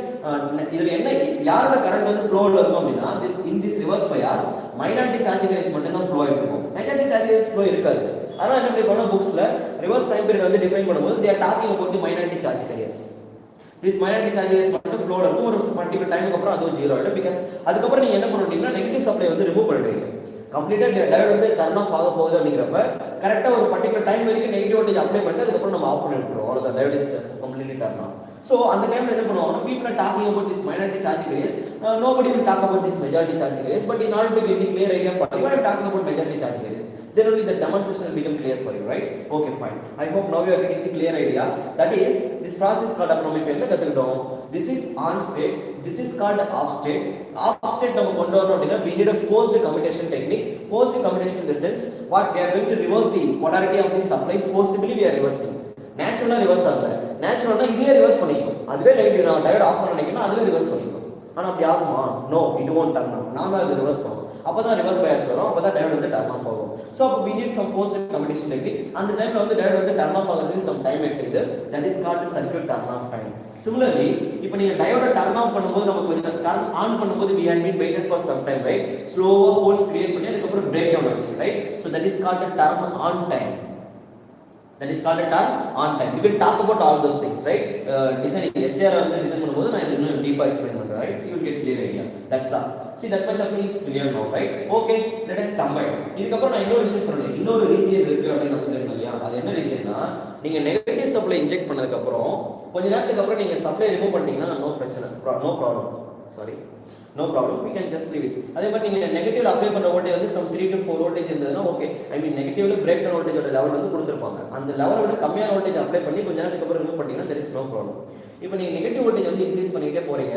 இதுல என்ன யாரோட current வந்து ஃப்ளோல இருக்கும் அப்படினா in this reverse bias minority charge carriers மட்டும் தான் ஃப்ளோ ஆயிட்டு இருக்கும், majority charge carriers ஃப்ளோ இருக்காது. ஆனா என்ன பண்ணுவாங்க புக்ஸ்ல ரிவர்ஸ் டைம் பீரியட் வந்து டிஃபைன் பண்ணும்போது they are talking about the minority charge carriers. This minority charge carriers மட்டும் ஃப்ளோ இருக்கும், ஒரு பர்టిక్యులர் டைமுக்கு அப்புறம் அது 0 ஆயிடும். because அதுக்கு அப்புறம் நீங்க என்ன பண்ணுவீங்கன்னா நெகட்டிவ் சப்ளை வந்து ரிமூவ் பண்ணிடுவீங்க. கம்ப்ளீட்டா டயோட் வந்து டர்ன் ஆஃப் ஆக போகுது அப்படிங்கறப்ப கரெக்ட்டா ஒரு பர்టిక్యులர் டைம் வரைக்கும் நெகட்டிவ் வோல்டேஜ் அப்ளை பண்ணிட்டு அதுக்கு அப்புறம் நம்ம ஆஃப் பண்ணி விட்டுருவோம். அவ்வளவுதான், diode is completely turn of. So அந்த டைம்ல என்ன பண்ணுவாங்க, people are talking about this minority charge carriers, nobody will talk about this majority charge carriers. But in order to get the clear idea for you, I am talking about majority charge carriers, then only the demonstration will become clear for you, right? Okay, fine. I hope now you are getting the clear idea. That is, this process called நம்ம என்ன கத்துக்கிட்டோம், this is on state, this is called off state. Off state நம்ம கொண்டு வரணும் அப்படினா we need a forced commutation technique. Forced commutation in the sense what we are going to reverse the polarity of the supply, forcibly we are reversing. நேச்சுரலா reverse ஆகல, நேச்சுரலா இதுவே reverse பண்ணிக்கும். அதுவே நெகட்டிவ், நான் டயோட் ஆஃப் பண்ண நினைக்கிறேன் அதுவே ரிவர்ஸ் பண்ணிக்கும். ஆனா அப்படி ஆகுமா? No, it won't turn off. நாம அது ரிவர்ஸ் பண்ணுவோம், அப்பதான் ரிவர்ஸ் பயாஸ் வரும், அப்பதான் டயோட் வந்து டர்ன் ஆஃப் ஆகும். சோ அப்ப we need some forced commutation technique. அந்த டைம்ல வந்து டயோட் வந்து டர்ன் ஆஃப் ஆகிறதுக்கு some time எடுத்துக்குது. that is called circuit turn off time. Similarly, இப்போ நீங்க டயோட டர்ன் ஆஃப் பண்ணும்போது நமக்கு கொஞ்சம் டர்ன் ஆன் பண்ணும்போது we had been waited for some time, right? ஸ்லோவா ஹோல்ஸ் கிரியேட் பண்ணி அதுக்கு அப்புறம் பிரேக் டவுன் ஆச்சு, right? so that is called turn on time. That is called a turn on time. We will talk about all those things, right? Design SR வந்து design பண்ணும்போது நான் இன்னும் டீப்பா எக்ஸ்பிளைன் பண்றேன், right? You will get clear idea. That's all. See that much of thing is clear now, right? Okay, let us combine. இதுக்கு அப்புறம் நான் இன்னொரு விஷயம் சொல்றேன், இன்னொரு ரீஜன் இருக்கு அப்படி நான் சொல்லிருந்தேன் இல்லையா? அது என்ன ரீஜன்னா, நீங்க நெகட்டிவ் சப்ளை இன்ஜெக்ட் பண்ணதுக்கு அப்புறம் கொஞ்ச நேரத்துக்கு அப்புறம் நீங்க சப்ளை ரிமூவ் பண்ணிட்டீங்கன்னா நோ பிரச்சனை, no problem. Sorry, no problem, we can just leave it. அதே மாதிரி நீங்க நெகட்டிவ்ல அப்ளை பண்ற வோல்டேஜ் வந்து some 3 to 4 வோல்டேஜ் இருந்ததுன்னா ஓகே, ஐ மீன் நெகட்டிவ்ல பிரேக் டவுன் வோல்டேஜோட லெவல் வந்து கொடுத்திருப்பாங்க. அந்த லெவலை விட கம்மியான வோல்டேஜ் அப்ளை பண்ணி கொஞ்ச நேரத்துக்கு அப்புறம் ரிமூவ் பண்ணீங்கன்னா there is no problem. இப்போ நீங்க நெகட்டிவ் வோல்டேஜ் வந்து இன்க்ரீஸ் பண்ணிட்டே போறீங்க,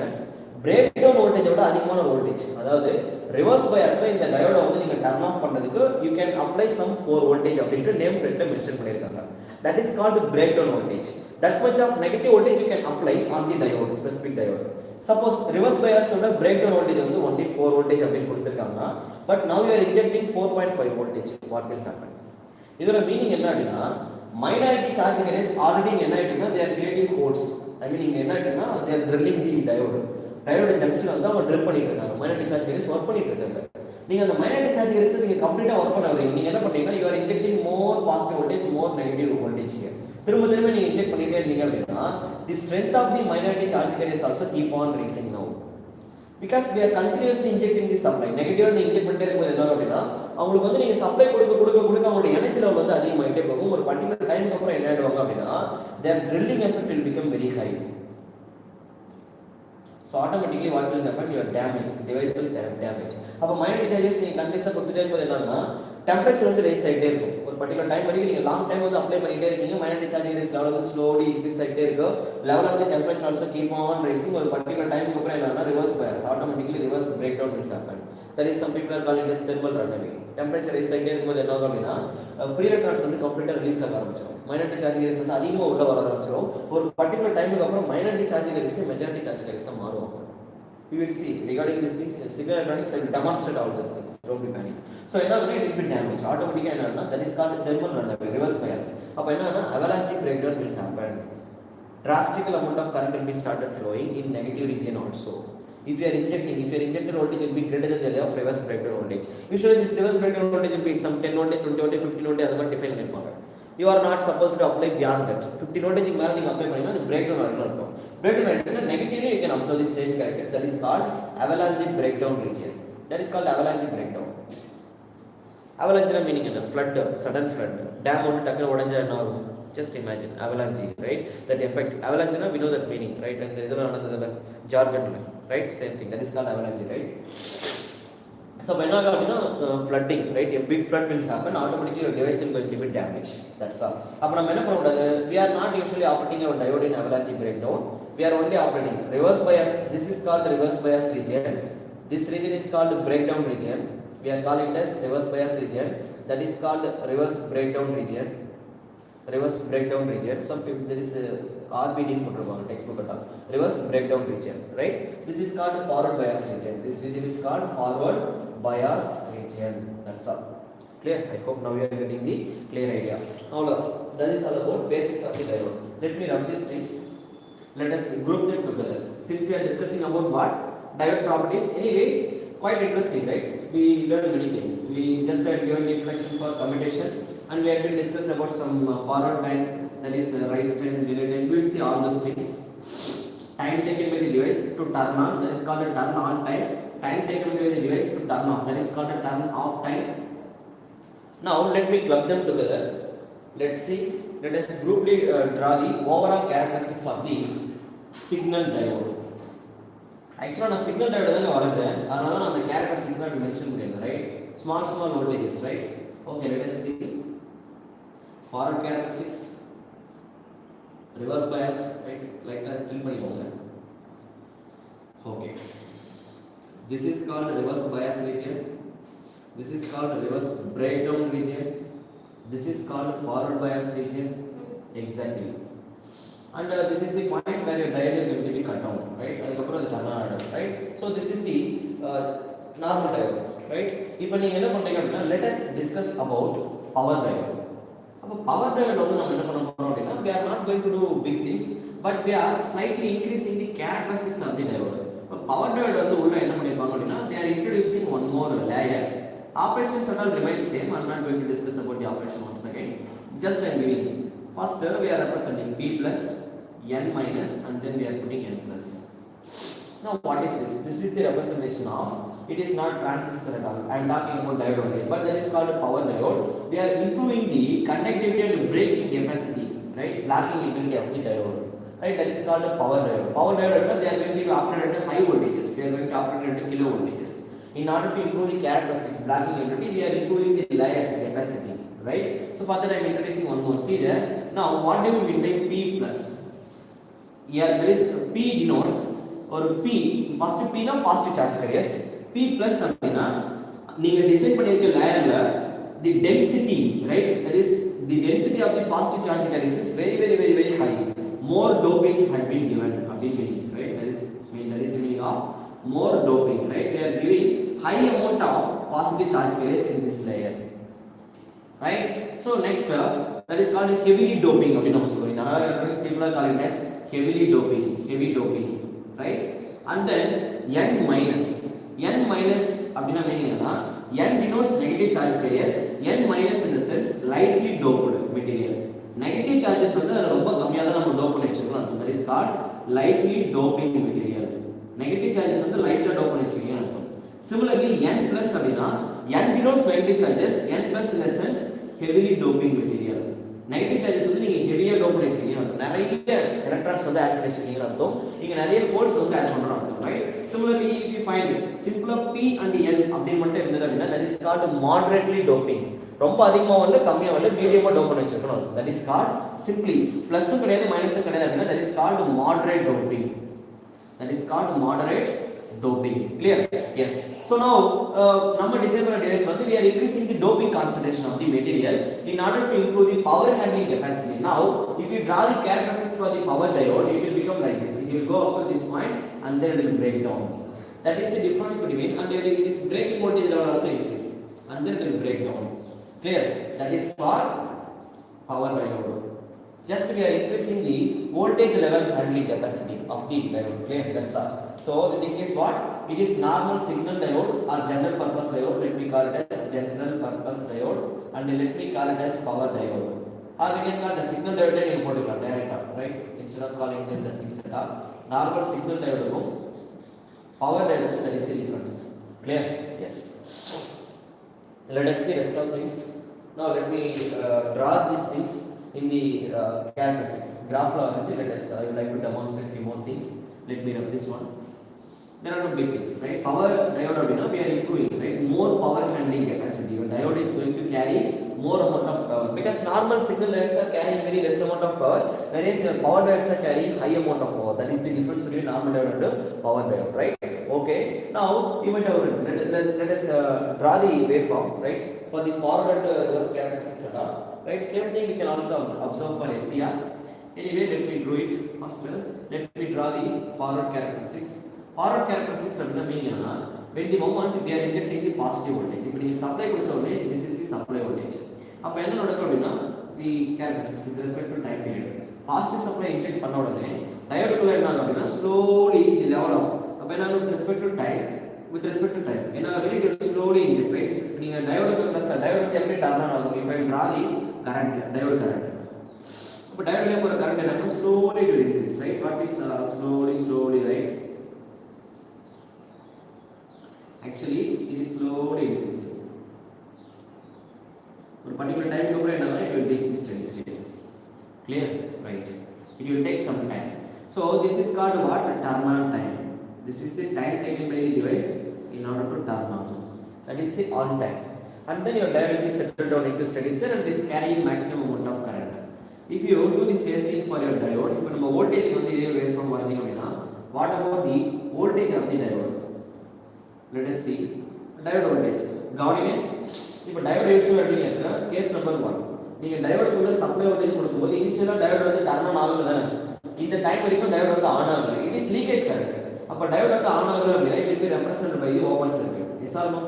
பிரேக் டவுன் வோல்டேஜை விட அதிகமான வோல்டேஜ், அதாவது ரிவர்ஸ் பயாஸ்ல இந்த டயோட வந்து நீங்க டர்ன் ஆஃப் பண்றதுக்கு you can apply some 4 voltage அப்படினு நேம் பிளேட்ல மென்ஷன் பண்ணிருக்காங்க. that is called breakdown voltage. that much of negative voltage you can apply on the diode, specific diode. suppose reverse bias ஓட breakdown voltage வந்து only 4 voltage அப்படினு கொடுத்திருக்காங்க, but now you are injecting 4.5 voltage, what will happen? இதோட meaning என்ன அப்படினா minority charge carriers already என்ன ஆயிடுனா they are creating holes. I mean இங்க என்ன ஆயிடுனா they are drilling the diode. diode junction வந்து அவங்க drill பண்ணிட்டு இருக்காங்க, minority charge carriers work பண்ணிட்டு இருக்காங்க. நீங்க அந்த minority charge carriers நீங்க கம்ப்ளீட்டா வர்க் பண்ண வரீங்க, நீங்க என்ன பண்றீங்கன்னா you are injecting more positive voltage, more negative voltage here. திரும்ப திரும்ப நீங்க இன்ஜெக்ட் பண்ணிட்டே இருந்தீங்க அப்படினா the strength of the minority charge carriers also keep on raising now, because we are continuously injecting the supply. நெகட்டிவா நீங்க இன்ஜெக்ட் பண்ணிட்டே இருக்கும்போது என்ன ஆகும் அப்படினா அவங்களுக்கு வந்து நீங்க சப்ளை கொடுக்க அவங்களோட எனர்ஜி லெவல் வந்து அதிகமாயிட்டே போகும். ஒரு பர்టిక్యులர் டைம்க்கு அப்புறம் என்ன ஆயிடுவாங்க அப்படினா their drilling effect will become very high. So automatically what will happen, your damage, device will damage. அப்ப minority charges நீங்க கண்டினியூஸா கொடுத்துட்டே இருக்கும்போது என்னன்னா டெம்பரேச்சர் வந்து ரைஸ் ஆயிட்டே இருக்கும். ஒரு பர்టిక్యులர் டைம் வரைக்கும் நீங்க லாங் டைம் வந்து அப்ளை பண்ணிட்டே இருக்கீங்க, minority charges லெவல் வந்து ஸ்லோலி இன்க்ரீஸ் ஆயிட்டே இருக்கும். level of the temperature also keep on rising. ஒரு பர்టిక్యులர் டைம்க்கு அப்புறம் என்னன்னா reverse bias, automatically reverse breakdown will happen. That is some people are calling it as thermal runaway. Temperature rice ஆயிட்டே இருக்கும்போது என்ன ஆகும் அப்படினா ஃப்ரீ எலக்ட்ரான்ஸ் வந்து கம்ப்ளீட்டா ரிலீஸ் ஆக ஆரம்பிச்சிடும், minority charges வந்து அதிகமா உள்ள வர ஆரம்பிச்சிடும். ஒரு பர்టిక్యులர் டைம்க்கு அப்புறம் minority charges majority charges மாறும். You will see regarding these things, signal electronics will demonstrate all these things, don't be panic. So it will be damage automatically, that is called thermal runaway, reverse bias. அப்ப என்னன்னா avalanche breakdown will happen. Drastic amount of current will be started flowing in negative region also. If you are injected voltage will be greater than the level of reverse breakdown voltage. Usually this reverse breakdown voltage will be some 10 voltage, 20 voltage, 15 voltage adha define பண்ணிருப்பாங்க. You are not supposed to apply beyond that. 15 voltage க்கு மேல நீங்க apply பண்ணீங்கன்னா அது breakdown ஆகும். breakdown ஆயிடுச்சுனா negatively you can observe the same characters, that is called avalanche breakdown region. That is called avalanche breakdown. avalanche meaning என்ன, flood, sudden flood, dam வந்து டக்குனு உடைஞ்சா என்ன ஆகும், just imagine avalanche, right? That effect, avalanche na we know that meaning, right? And idhu anadha jargon, right? Same thing, that is called avalanche, right? So when flooding, right? A big flood will happen, automatically your device will going to be damaged. That's all. We are not usually operating our diode in avalanche breakdown. We are only operating reverse bias. This is called the reverse bias region. This region is called breakdown region. We are calling it as reverse bias region. That is called reverse breakdown region. Reverse breakdown region. Some people there is RBD textbook reverse breakdown region, right? This is called forward bias region. This region is called forward bias region. That's all. Clear? I hope now you are getting the clear idea. Now that is all about basics of the diode. Let me rub these things. Let us group them together. Since we are discussing about what diode properties, anyway, quite interesting, right? We learned many things. We just had given the introduction for commutation, and we have been discussed about some forward time, that is rise time, delay time. We will see all those things. Time taken by the device to turn on, that is called a turn on time. Time taken by the device to turn off, that is called a turn off time. Now let me club them together. Let's see. Let us grouply draw the overall characteristics of the signal diode. Actually நான் signal diode தான் வரைஞ்சேன், அதனால நான் அந்த characteristics நான் mention பண்ணிருக்கேன், right? Small voltages, right? Okay, let us see. Forward characteristics, reverse bias, right? Like that fill பண்ணிக்கோங்க. Okay. This is called reverse bias region. This is called reverse breakdown region. This is called forward bias region. Exactly. And this is the point where your diode is going to be cut down, right? அதுக்கப்புறம் அது turn on, right? So this is the normal diode, right? இப்போ நீங்க என்ன பண்றீங்க அப்படினா let us discuss about power diode. அப்ப power diode வந்து நாம என்ன பண்ண போறோம் அப்படினா we are not going to do big things, but we are slightly increasing the characteristics of the diode. இப்போ power diode வந்து உள்ள என்ன பண்ணிருப்பாங்க அப்படினா they are introducing one more layer. Operations and all remain same. I am not going to discuss about the operation once again. Just I am giving. First we are representing P plus, N minus, and then we are putting N plus. Now what is this? This is the representation of, it is not transistor at all. I am talking about diode only, but that is called a power diode. We are improving the conductivity and breaking capacity, right? Blocking ability of the diode. right? That is called a power diode. Power diode, they are going to operate at high voltages. They are going to operate at kilo voltages. In order to improve the characteristics, blacking ability, we are improving the layers capacity, right? So for that I am introducing one more. See there. Now what do we mean by P plus? Here there is P denotes or P first P na positive charge carriers. P plus அப்படினா நீங்க design பண்ணிருக்க லேயர்ல the density, right? That is the density of the positive charge carriers is very high. More doping had been given, right? That is the meaning of more doping, right? They are giving high amount of positive charge carriers in this layer, right? So next that is called heavily doping. In other electronics people are calling it as heavy doping, right? And then N minus அப்படினா meaning என்ன? N denotes negative charge carriers. N minus in the sense lightly doped material. Negative charges வந்து ரொம்ப கம்மியா தான் நம்ம dope பண்ணி வச்சிருக்கோம். That is called lightly doping material. Negative charges வந்து லைட்டா டோப் பண்ணி வச்சிருக்கீங்க அர்த்தம். Similarly N plus அப்படினா N denotes negative charges. N plus in the sense heavily doping material. Negative charges வந்து நீங்க ஹெவியா டோப் பண்ணி வச்சிருக்கீங்க அர்த்தம். நிறைய எலக்ட்ரான்ஸ் வந்து ஆட் பண்ணி வச்சிருக்கீங்க அர்த்தம். நீங்க நிறைய ஹோல்ஸ் வந்து ஆட் பண்றோம் அர்த்தம், right? Similarly if you find simpler P and N அப்படி மட்டும் இருந்தது அப்படினா that is called moderately doping. ரொம்ப அதிகமா வரல கம்மியா வரல மீடியமா டோப் பண்ணி வச்சிருக்கணும். That is called simply plus கிடையாது மைனஸ் கிடையாது அப்படினா that is called moderate doping. Clear? Yes. So now நம்ம டிசைன் பண்ண டிவைஸ் வந்து we are increasing the doping concentration of the material in order to improve the power handling capacity. Now if you draw the characteristics for the power diode, it will become like this. It will go up to this point and then it will break down. That is the difference between, and then it is breaking voltage level also increase and then it will break down. Clear? That is for power diode. Just we are increasing the voltage level handling capacity of the diode. Clear? That's all. So the thing is what? It is normal signal diode or general purpose diode. Let me call it as general purpose diode and let me call it as power diode. Or we can call the signal diode and import it direct, right? Instead of calling them the things at all. Normal signal diode ko power diode, that is the difference. Clear? Yes. Let us see rest of things. Now let me draw these things in the characteristics. Graph law energy. Let us. I would like to demonstrate few more things. Let me rub this one. There are no big things, right? Power diode abina we are improving, right? More power handling capacity. Your diode is going to carry more amount of power because normal signal diodes are carrying very less amount of power, whereas power diodes are carrying high amount of power. That is the difference between normal diode and power diode, right? Okay. Now even let us draw the waveform, right? For the forward and reverse characteristics at all, right? Same thing we can also observe for SCR. Anyway, let me draw it first. Let me draw the forward characteristics. Forward characteristics அப்படினா meaning என்ன? When the moment we are injecting the positive voltage. இப்போ நீங்க supply கொடுத்தோனே this is the supply voltage. அப்ப என்ன நடக்கும் அப்படினா the characteristics with respect to time period. Positive supply inject பண்ண உடனே டயோடுக்குள்ள என்ன ஆகும் அப்படினா slowly the level of அப்ப என்ன with respect to time என்ன very slowly inject, right? நீங்க டயோடுக்கு பிளஸ் டயோடு வந்து எப்படி டர்ன் ஆகும்? If I draw the current, diode current. அப்ப டயோடுல போற current என்ன ஆகும்? Slowly to increase, right? What is slowly, right? Actually it is slowly increasing. For a particular time it will reach the steady state. Clear? Right. It will take some time. So this is called what? Turn on time. This is the time taken by the device in order to turn on. That is the on time. And then your diode will be settled down into steady state and this carries maximum amount of current. If you do the same thing for your diode, if you voltage on the waveform working, what about the voltage of the diode? Let us see diode voltage. கவனிங்க, இப்போ diode use பண்ணிட்டீங்க. Case number 1. நீங்க டயோடுக்குள்ள supply voltage கொடுக்கும்போது இனிஷியலா diode வந்து turn on ஆகுது தானே. இந்த டைம் வரைக்கும் டயோடு வந்து ஆன் ஆகல. It is leakage current. அப்ப டயோடு வந்து ஆன் ஆகல அப்படினா it will be represented by the open circuit. Yes or no?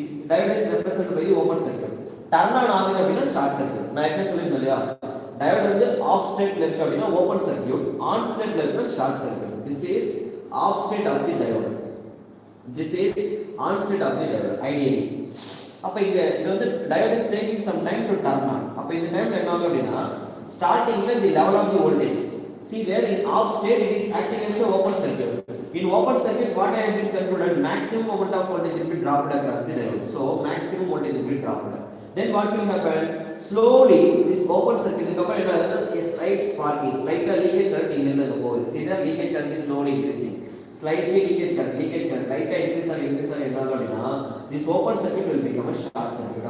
If diode is represented by the open circuit, turn on ஆகுது அப்படினா ஷார்ட் சர்க்யூட். நான் என்ன சொல்லிருந்தேன் இல்லையா? டயோடு வந்து ஆஃப் ஸ்டேட்ல இருக்கு அப்படினா ஓபன் சர்க்யூட், ஆன் ஸ்டேட்ல இருக்கு short circuit. This is off state of the diode. This is on state of the diode ideally. அப்ப இங்க இது வந்து diode is taking some time to turn on. அப்ப இந்த டைம்ல என்ன ஆகும் அப்படினா startingல the level of the voltage, see there in off state it is acting as a open circuit. In open circuit what I have been concluded, maximum amount of voltage will be dropped across the diode. So maximum voltage will be dropped. Then what will happen? Slowly this open circuit a slight sparking, like a leakage current in the hole. See the leakage current is slowly increasing. Slightly leakage current, like a increase or this open circuit will become a short circuit.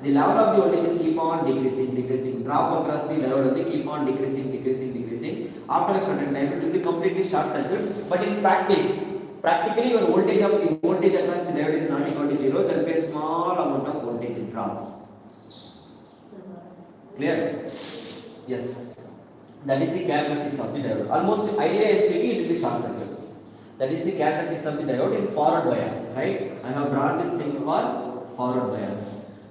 The level of the voltage keep on decreasing. Drop across the level they keep on decreasing. After a certain time it will be completely short circuit. But in practically your voltage across the diode is not equal to 0. There will be a small amount of voltage drop. Clear? Yes. That is the characteristics of the diode. Almost ideally speaking, it will be short circuit. That is the characteristics of the diode in forward bias, right? I have drawn these things for forward bias.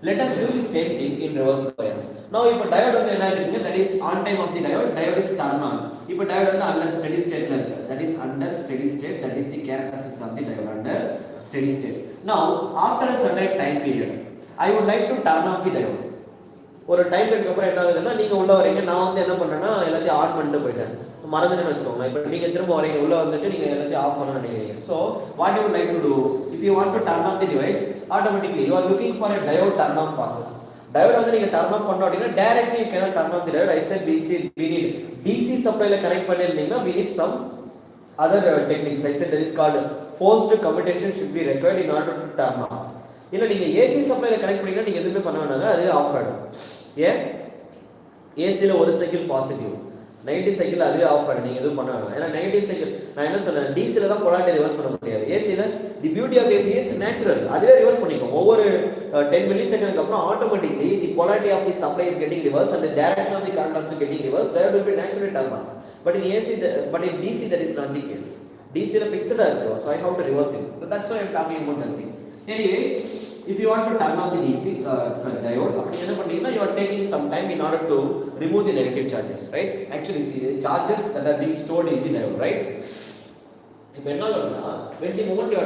Let us do the same thing in reverse bias. Now, if a diode on the energy, that is on time of the diode is turned on. If a diode on the under steady state, that is under steady state, that is the characteristics of the diode under steady state. Now, after a certain time period, I would like to turn off the diode. ஒரு time கட்டுக்கு அப்புறம் என்ன ஆகுதுன்னா நீங்கள் உள்ளே வரீங்க, நான் வந்து என்ன பண்ணுறேன்னா எல்லாத்தையும் ஆன் பண்ணிட்டு போயிட்டேன், மறந்துட்டுன்னு வச்சுக்கோங்க. இப்போ நீங்கள் திரும்ப வரீங்க, உள்ளே வந்துட்டு நீங்கள் எல்லாத்தையும் ஆஃப் பண்ண நினைக்கிறீங்க. So what you like to do, if you want to turn off the device, automatically you are looking for a diode turn off process. Diode வந்து நீங்கள் டர்ன் ஆஃப் பண்ணோம் அப்படின்னா directly you cannot turn off the diode. I said we need DC சப்ளைல கனெக்ட் பண்ணியிருந்தீங்கன்னா we need some other techniques. I said that is called forced commutation should be required in order to turn off. இல்லை நீங்கள் AC சப்ளைல connect பண்ணிங்கன்னா நீங்கள் எதுவுமே பண்ண வேணாங்க, அது ஆஃப் ஆகிடும். ஏன்? ஏசியில் ஒரு சைக்கிள் பாசிட்டிவ், 90 சைக்கிள் அதுவே ஆஃப் ஆகிடும், நீங்கள் எதுவும் பண்ண வேணாம். ஏன்னா 90 சைக்கிள் நான் என்ன சொன்னேன், டிசியில் தான் பொலாரிட்டி ரிவர்ஸ் பண்ண முடியாது. ஏசியில் the beauty of AC is natural, அதுவே ரிவர்ஸ் பண்ணிக்கும். ஒவ்வொரு 10 மில்லி அப்புறம் automatically the polarity of the supply is getting reverse and the direction of the current also getting reverse. There will be natural turn off. But in AC but in DC that is not the case. டிசியில் ஃபிக்ஸ்டாக இருக்கும். So I have to reverse it. So that's why I am talking about that things. Anyway, if you want to turn off the DC diode, அப்படி என்ன பண்றீங்கன்னா you are taking some time in order to remove the negative charges, right? Actually see the charges that are being stored in the diode, right? இப்போ என்ன ஆகும்னா when the moment we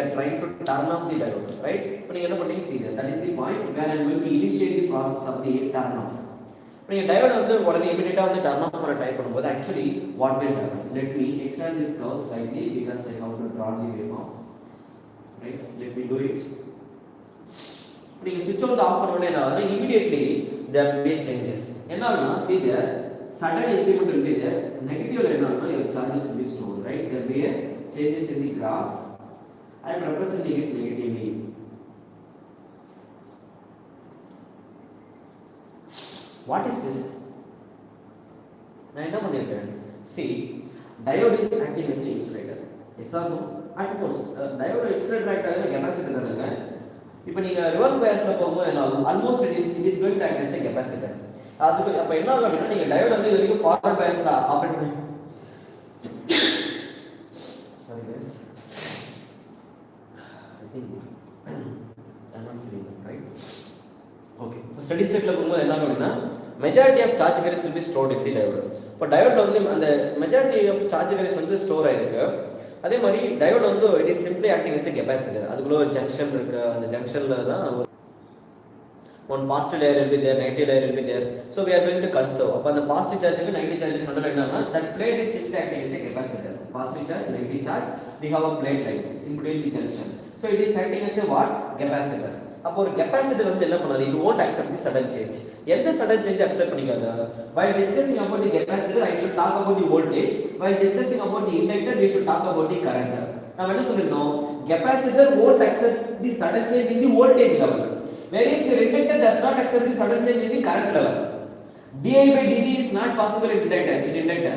are trying to turn off the diode, right? இப்போ நீங்க என்ன பண்றீங்க, see that is the point where I am going to initiate the process of the turn off. நீங்க diode வந்து உடனே immediate வந்து turn off பண்ண try பண்ணும்போது actually what will happen? Let me extend this curve slightly because I have to draw the waveform. Right, let me do it. நீங்க switch on off பண்ணோனே என்ன ஆகுதுன்னா immediately there will be changes. என்ன ஆகும்னா see there sudden increment will be there. Negative என்ன ஆகும்னா your charges will be stored, right? There will be a changes in the graph. I am representing it negatively. What is this? நான் என்ன பண்ணிருக்கேன், see diode is acting as an insulator. Yes or no? At most diode insulator act ஆகுது, capacitor தானங்க. இப்போ நீங்க reverse பயாஸ்ல போகும்போது என்ன ஆகும், almost it is going to act as a capacitor. அதுக்கு அப்ப என்ன ஆகும் அப்படின்னா நீங்க diode வந்து இது வரைக்கும் ஃபார்வர்ட் பயாஸ்ல ஆபரேட் பண்ணி sorry guys, I think I'm not feeling right. Okay, இப்போ ஸ்டடி ஸ்டேட்ல போகும்போது என்ன ஆகும் அப்படின்னா majority of charge carriers will be stored in the diode. இப்போ diode வந்து அந்த majority of charge carriers வந்து ஸ்டோர் ஆயிருக்கு. அதே மாதிரி டயோட் வந்து it is simply acting as a capacitor. அதுக்குள்ள ஒரு ஜங்ஷன் இருக்கு, அந்த ஜங்ஷன்ல தான் one positive layer will be there, negative layer will be there. So we are going to conserve. அப்ப அந்த பாசிட்டிவ் சார்ஜ்க்கு நெகட்டிவ் சார்ஜ்க்கு நடுவுல என்னன்னா that plate is simply acting as a capacitor. Positive charge, negative charge, we have a plate like this in between the junction. So it is acting as a what? Capacitor. அப்போ ஒரு capacitor வந்து என்ன பண்ணாது, it won't accept the sudden change. எந்த sudden change accept பண்ணிக்காது. While discussing about the capacitor I should talk about the voltage, while discussing about the inductor we should talk about the current. நாம என்ன சொல்றோம், capacitor won't accept the sudden change in the voltage level, whereas the inductor does not accept the sudden change in the current level. di by dt is not possible in inductor.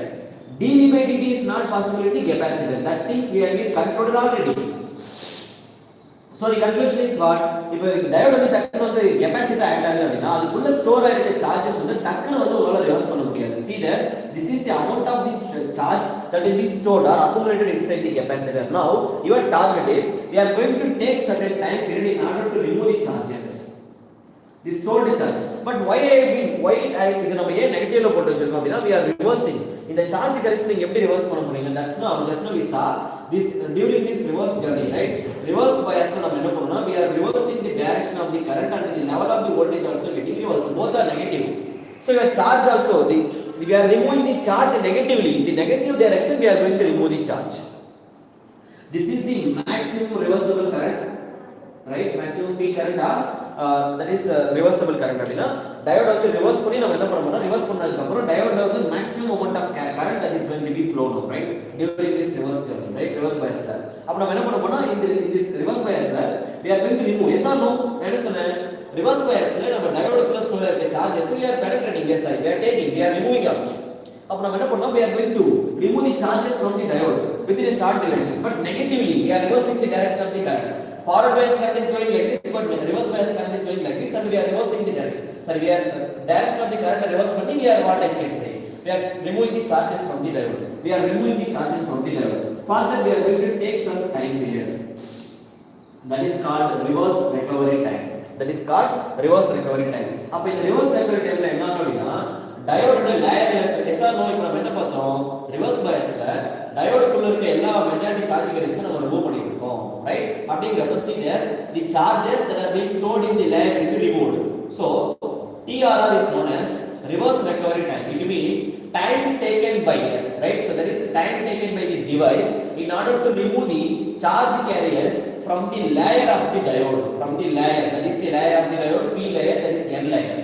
dv by dt is not possible in the capacitor. That things we have been concluded already. So the conclusion is what? இப்போ diode வந்து டக்குனு வந்து capacitor act ஆகுது அப்படினா அதுக்குள்ள store ஆயிருக்க charges வந்து டக்குனு வந்து உங்களால ரிவர்ஸ் பண்ண முடியாது. See that this is the amount of the charge that will be stored or accumulated inside the capacitor. Now your target is we are going to take certain time period in order to remove the charges, the stored charge. But why இது நம்ம ஏன் நெகட்டிவ்ல போட்டு வச்சிருக்கோம் அப்படினா we are reversing. இந்த charge correction நீங்க எப்படி reverse பண்ண போறீங்க, that's now just now we saw this during this reverse journey, right? Reverse bias நம்ம என்ன பண்ணோம்னா we are reversing the direction of the current and the level of the voltage also getting reversed. Both are negative. So your charge also we are removing the charge negatively. In the negative direction we are going to remove the charge. This is the maximum reversible current, right? Maximum peak current or that is reversible current அப்படினா diode வந்து reverse பண்ணி நம்ம என்ன பண்ணோம்னா reverse பண்ணதுக்கு அப்புறம் diode ல வந்து maximum amount of current that is going to be flown out, right, during this reverse journey, right, reverse bias ல அப்ப நம்ம என்ன பண்ண போறோம்னா இந்த this reverse bias ல we are going to remove, yes or no, என்ன சொன்னேன், reverse bias ல நம்ம diode குள்ள ஸ்டோர் ஆயிருக்க charges we are penetrating, yes I, we are taking, we are removing out. அப்ப நம்ம என்ன பண்ணோம், we are going to remove the charges from the diode within a short duration, but negatively we are reversing the direction of the current. Forward bias current is going like this, but reverse bias current is going like this, and we are reversing the direction. Sorry, we are direction of the current reverse பண்ணி we are what I can say, we are removing the charges from the diode. We are removing the charges from the diode. Further, we are going to take some time period. That is called reverse recovery time. That is called reverse recovery time. அப்ப இந்த reverse recovery time ல என்ன ஆகும்னா டயோடோட லேயர்ல SR no இப்ப நம்ம என்ன பார்த்தோம், reverse பயாஸ்ல டயோடுக்குள்ள இருக்க எல்லா மெஜாரிட்டி சார்ஜ் கரேஷன் நம்ம ரிமூவ் பண்ணிட்டு இருக்கோம், right? அப்படிங்கறப்ப see the charges that are being stored in the layer will be removed. So TRR is known as reverse recovery time. It means time taken by us, right? So that is time taken by the device in order to remove the charge carriers from the layer of the diode, from the layer, that is the layer of the diode, P layer, that is N layer.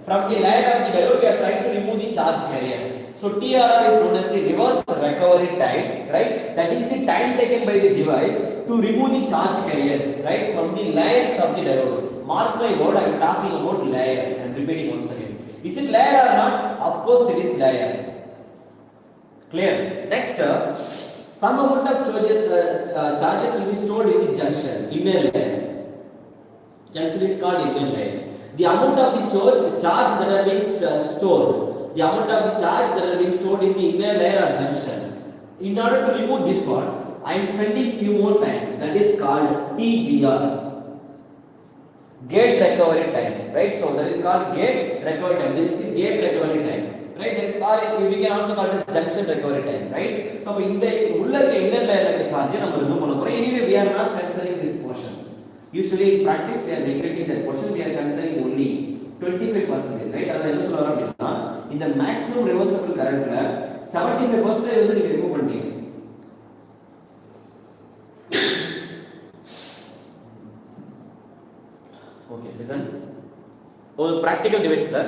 From the layer of the diode we are trying to remove the charge carriers. So TRR is known as the reverse recovery time, right? That is the time taken by the device to remove the charge carriers, right, from the layers of the diode. Mark my word, I am talking about layer. I am repeating once again. Is it layer or not? Of course it is layer. Clear? Next, some amount of charges will be stored in the junction, inner layer. Junction is called inner layer. The amount of the charge that are being stored, the amount of the charge that are being stored in the inner layer or junction. In order to remove this one, I am spending few more time. That is called TGR, gate recovery time, right? So that is called gate recovery time. This is the gate recovery time, right? There is, or we can also call it as junction recovery time, right? So in the inner layer charge நம்ம remove பண்ண போறோம். Anyway, we are not considering this portion. Usually in practice we are neglecting that portion. We are considering only 25%, right? அத என்ன சொல்றோம் அப்படினா இந்த maximum reversible currentல 75% வந்து நீங்க ரிமூவ் பண்ணீங்க. Okay, listen. ஒரு practical device ல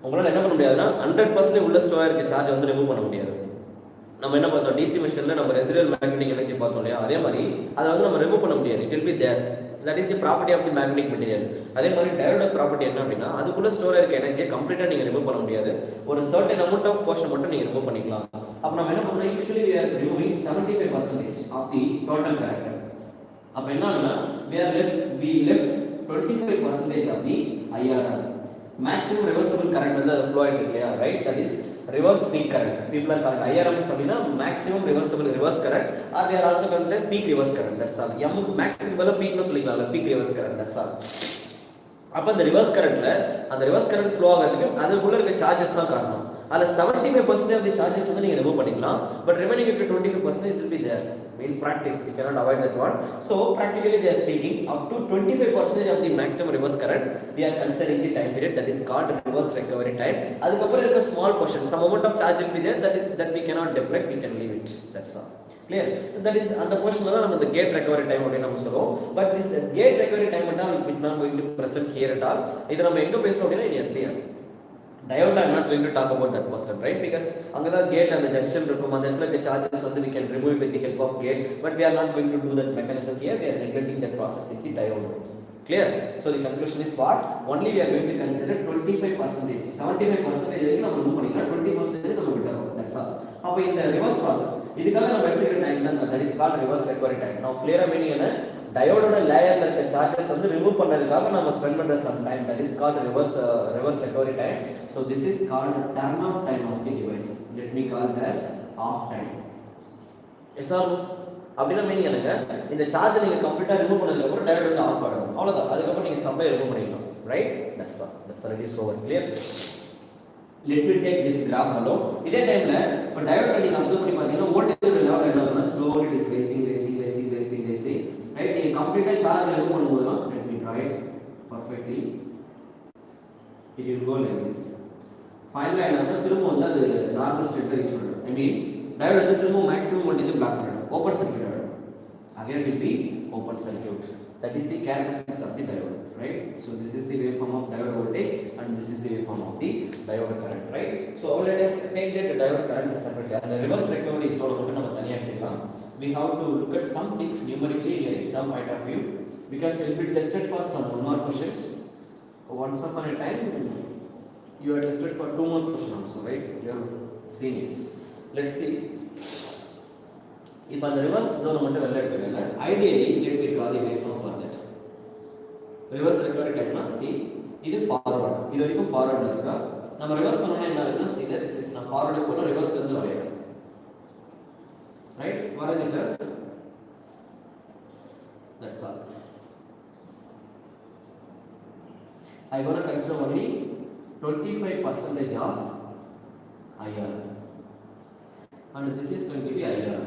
உங்களால என்ன பண்ண முடியாதுன்னா 100% உள்ள ஸ்டோர் இருக்க சார்ஜ் வந்து ரிமூவ் பண்ண முடியாது. நம்ம என்ன பார்த்தோம், டிசி மெஷின்ல நம்ம ரெசிடுவல் மேக்னெட்டிக் எனர்ஜி பார்த்தோம் இல்லையா, அதே மாதிரி அதை வந்து நம்ம ரிமூவ் பண்ண முடியாது. It will be there. That is the property of the magnetic material. அதே மாதிரி டயோட ப்ராப்பர்ட்டி என்ன அப்படின்னா அதுக்குள்ள ஸ்டோர் இருக்க எனர்ஜியை கம்ப்ளீட்டா நீங்க ரிமூவ் பண்ண முடியாது. ஒரு certain amount of portion மட்டும் நீங்க ரிமூவ் பண்ணிக்கலாம். அப்ப நம்ம என்ன பண்றோம், usually we are removing 75% of the total current. அப்ப என்ன ஆகும்னா we left 25% of the IRR, maximum reversible current வந்து அது flow ஆயிட்டு இல்லையா, right? That is reverse peak current. People are called IRM அப்படினா maximum reversible reverse current, or they are also called peak reverse current. That's all. M maximum பல peak னு சொல்லிக்கலாம், peak reverse current. That's all. அப்ப அந்த reverse currentல அந்த reverse current flow ஆகிறதுக்கு அதுக்குள்ள இருக்க சார்ஜஸ் தான் காரணம். அதுல 75% of the charges வந்து நீங்க ரிமூவ் பண்ணிக்கலாம், but remaining 25% it will be there. In practice you cannot avoid that one. So practically they are speaking up to 25% of the maximum reverse current we are considering the time period, that is called reverse recovery time. அதுக்கப்புறம் இருக்க small portion, some amount of charge will be there, that we cannot deflect, we can leave it. That's all. Clear? That is அந்த portion தான் நம்ம the gate recovery time அப்படி நம்ம சொல்றோம். But this gate recovery time is not going to present here at all. இது நம்ம எங்க பேசுறோம் அப்படினா in SCR. Diode I'm not going to talk about that person, right? Because அங்கதா gate and the junction இருக்கும், அந்த இடத்துல இருக்க charges வந்து we can remove with the help of gate, but we are not going to do that mechanism here. We are neglecting that process in the diode. Clear? So the conclusion is what? Only we are going to consider 25%. 75% வரைக்கும் நம்ம remove பண்ணிக்கலாம், 20% நம்ம விட்டுறோம். That's all. அப்ப இந்த reverse process இதுக்காக நம்ம எடுத்துக்கிற டைம் தான், that is called reverse recovery time. Now clear ah meaning என்ன? டயோடோட லேயர்ல இருக்க சார்ஜஸ் வந்து ரிமூவ் பண்ணதுக்காக நாம ஸ்பெண்ட் பண்ற some time, that is called reverse recovery time. So this is called turn off time of the device. Let me call it as off time. Yes or no? அப்படினா meaning என்னங்க, இந்த charge நீங்க கம்ப்ளீட்டா remove பண்ணதுக்கு அப்புறம் diode வந்து of ஆகும், அவ்வளவுதான். அதுக்கு அப்புறம் நீங்க சப்ளை ரிமூவ் பண்ணிக்கலாம், right? That's all. It is over. Clear? Let me take this graph alone. இதே டைம்ல இப்ப டயோட் நீங்க அப்சர்வ் பண்ணி பாத்தீங்கன்னா வோல்டேஜ் லெவல் என்ன ஆகும்னா slowly it is raising. Right? நீங்க கம்ப்ளீட்டா சார்ஜ் ரிமூவ் பண்ணும்போது தான், let me draw it perfectly. It will go like this. ஃபைனலா என்ன திரும்ப வந்து அது நார்மல் ஸ்டேட்ல ரீச் பண்ணும். I mean டயோட் வந்து திரும்ப மேக்ஸிமம் வோல்டேஜ் பிளாக் பண்ணிடும், ஓபன் சர்க்யூட் ஆகும். Again will be open circuit. That is the characteristics of the diode, right? So this is the waveform of diode voltage and this is the waveform of the diode current, right? So let us take that diode current separately. And the reverse recovery is all we have to look at some things numerically in your exam point of view, because it will be tested for some 1 more questions. Once upon a time you are tested for 2 more questions also, right? You have seen it. Let's see. If on the reverse zone ideally let me draw the waveform for that. Reverse recovery time see இது forward, இது வரைக்கும் forward இருக்கா, நம்ம reverse பண்ணனும்னா என்ன ஆகும்னா see that this is நான் forward போற reverse ல இருந்து வரையறேன், right? வரைஞ்சிட்டு that's all. I gonna consider only 25% of IR and this is going to be IR,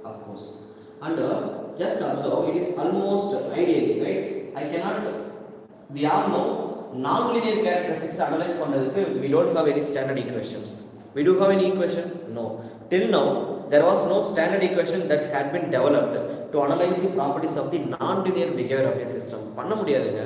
of course. And just observe, it is almost ideally, right? I cannot, we all know non-linear characteristics analyze பண்றதுக்கு we don't have any standard equations. We do have any equation? No. Till now there was no standard equation that had been developed to analyze the properties of the non-linear behavior of a system. பண்ண முடியாதுங்க,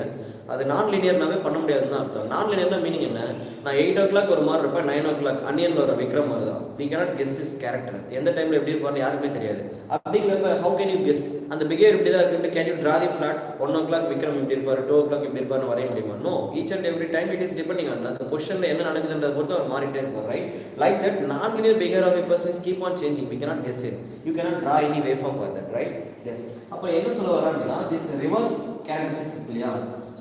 அது non-linearனாவே பண்ண முடியாதுன்னு அர்த்தம். non-linearனா meaning என்ன? நான் 8 o'clock ஒரு மாதிரி இருப்பேன், 9 o'clock அன்னியன்ல ஒரு விக்ரம் மாதிரி தான். We cannot guess his character. எந்த டைம்ல எப்படி இருப்பான்னு யாருக்குமே தெரியாது. அப்படிங்கிறப்ப how can you guess? அந்த behavior இப்படி தான் இருக்குன்னு can you draw the flat 1 o'clock Vikram இப்படி இருப்பாரு, 2 o'clock இப்படி இருப்பாருன்னு வரைய முடியுமா? No. Each and every time it is depending on அந்த பொசிஷன்ல என்ன நடக்குதுன்றத பொறுத்து அவர் மாறிட்டே இருப்பார், right? Like that non-linear behavior of a person is keep on changing. We cannot guess it. You cannot draw any waveform for that, right? Yes. அப்ப என்ன சொல்ல வராங்கன்னா this reverse characteristics இல்லையா?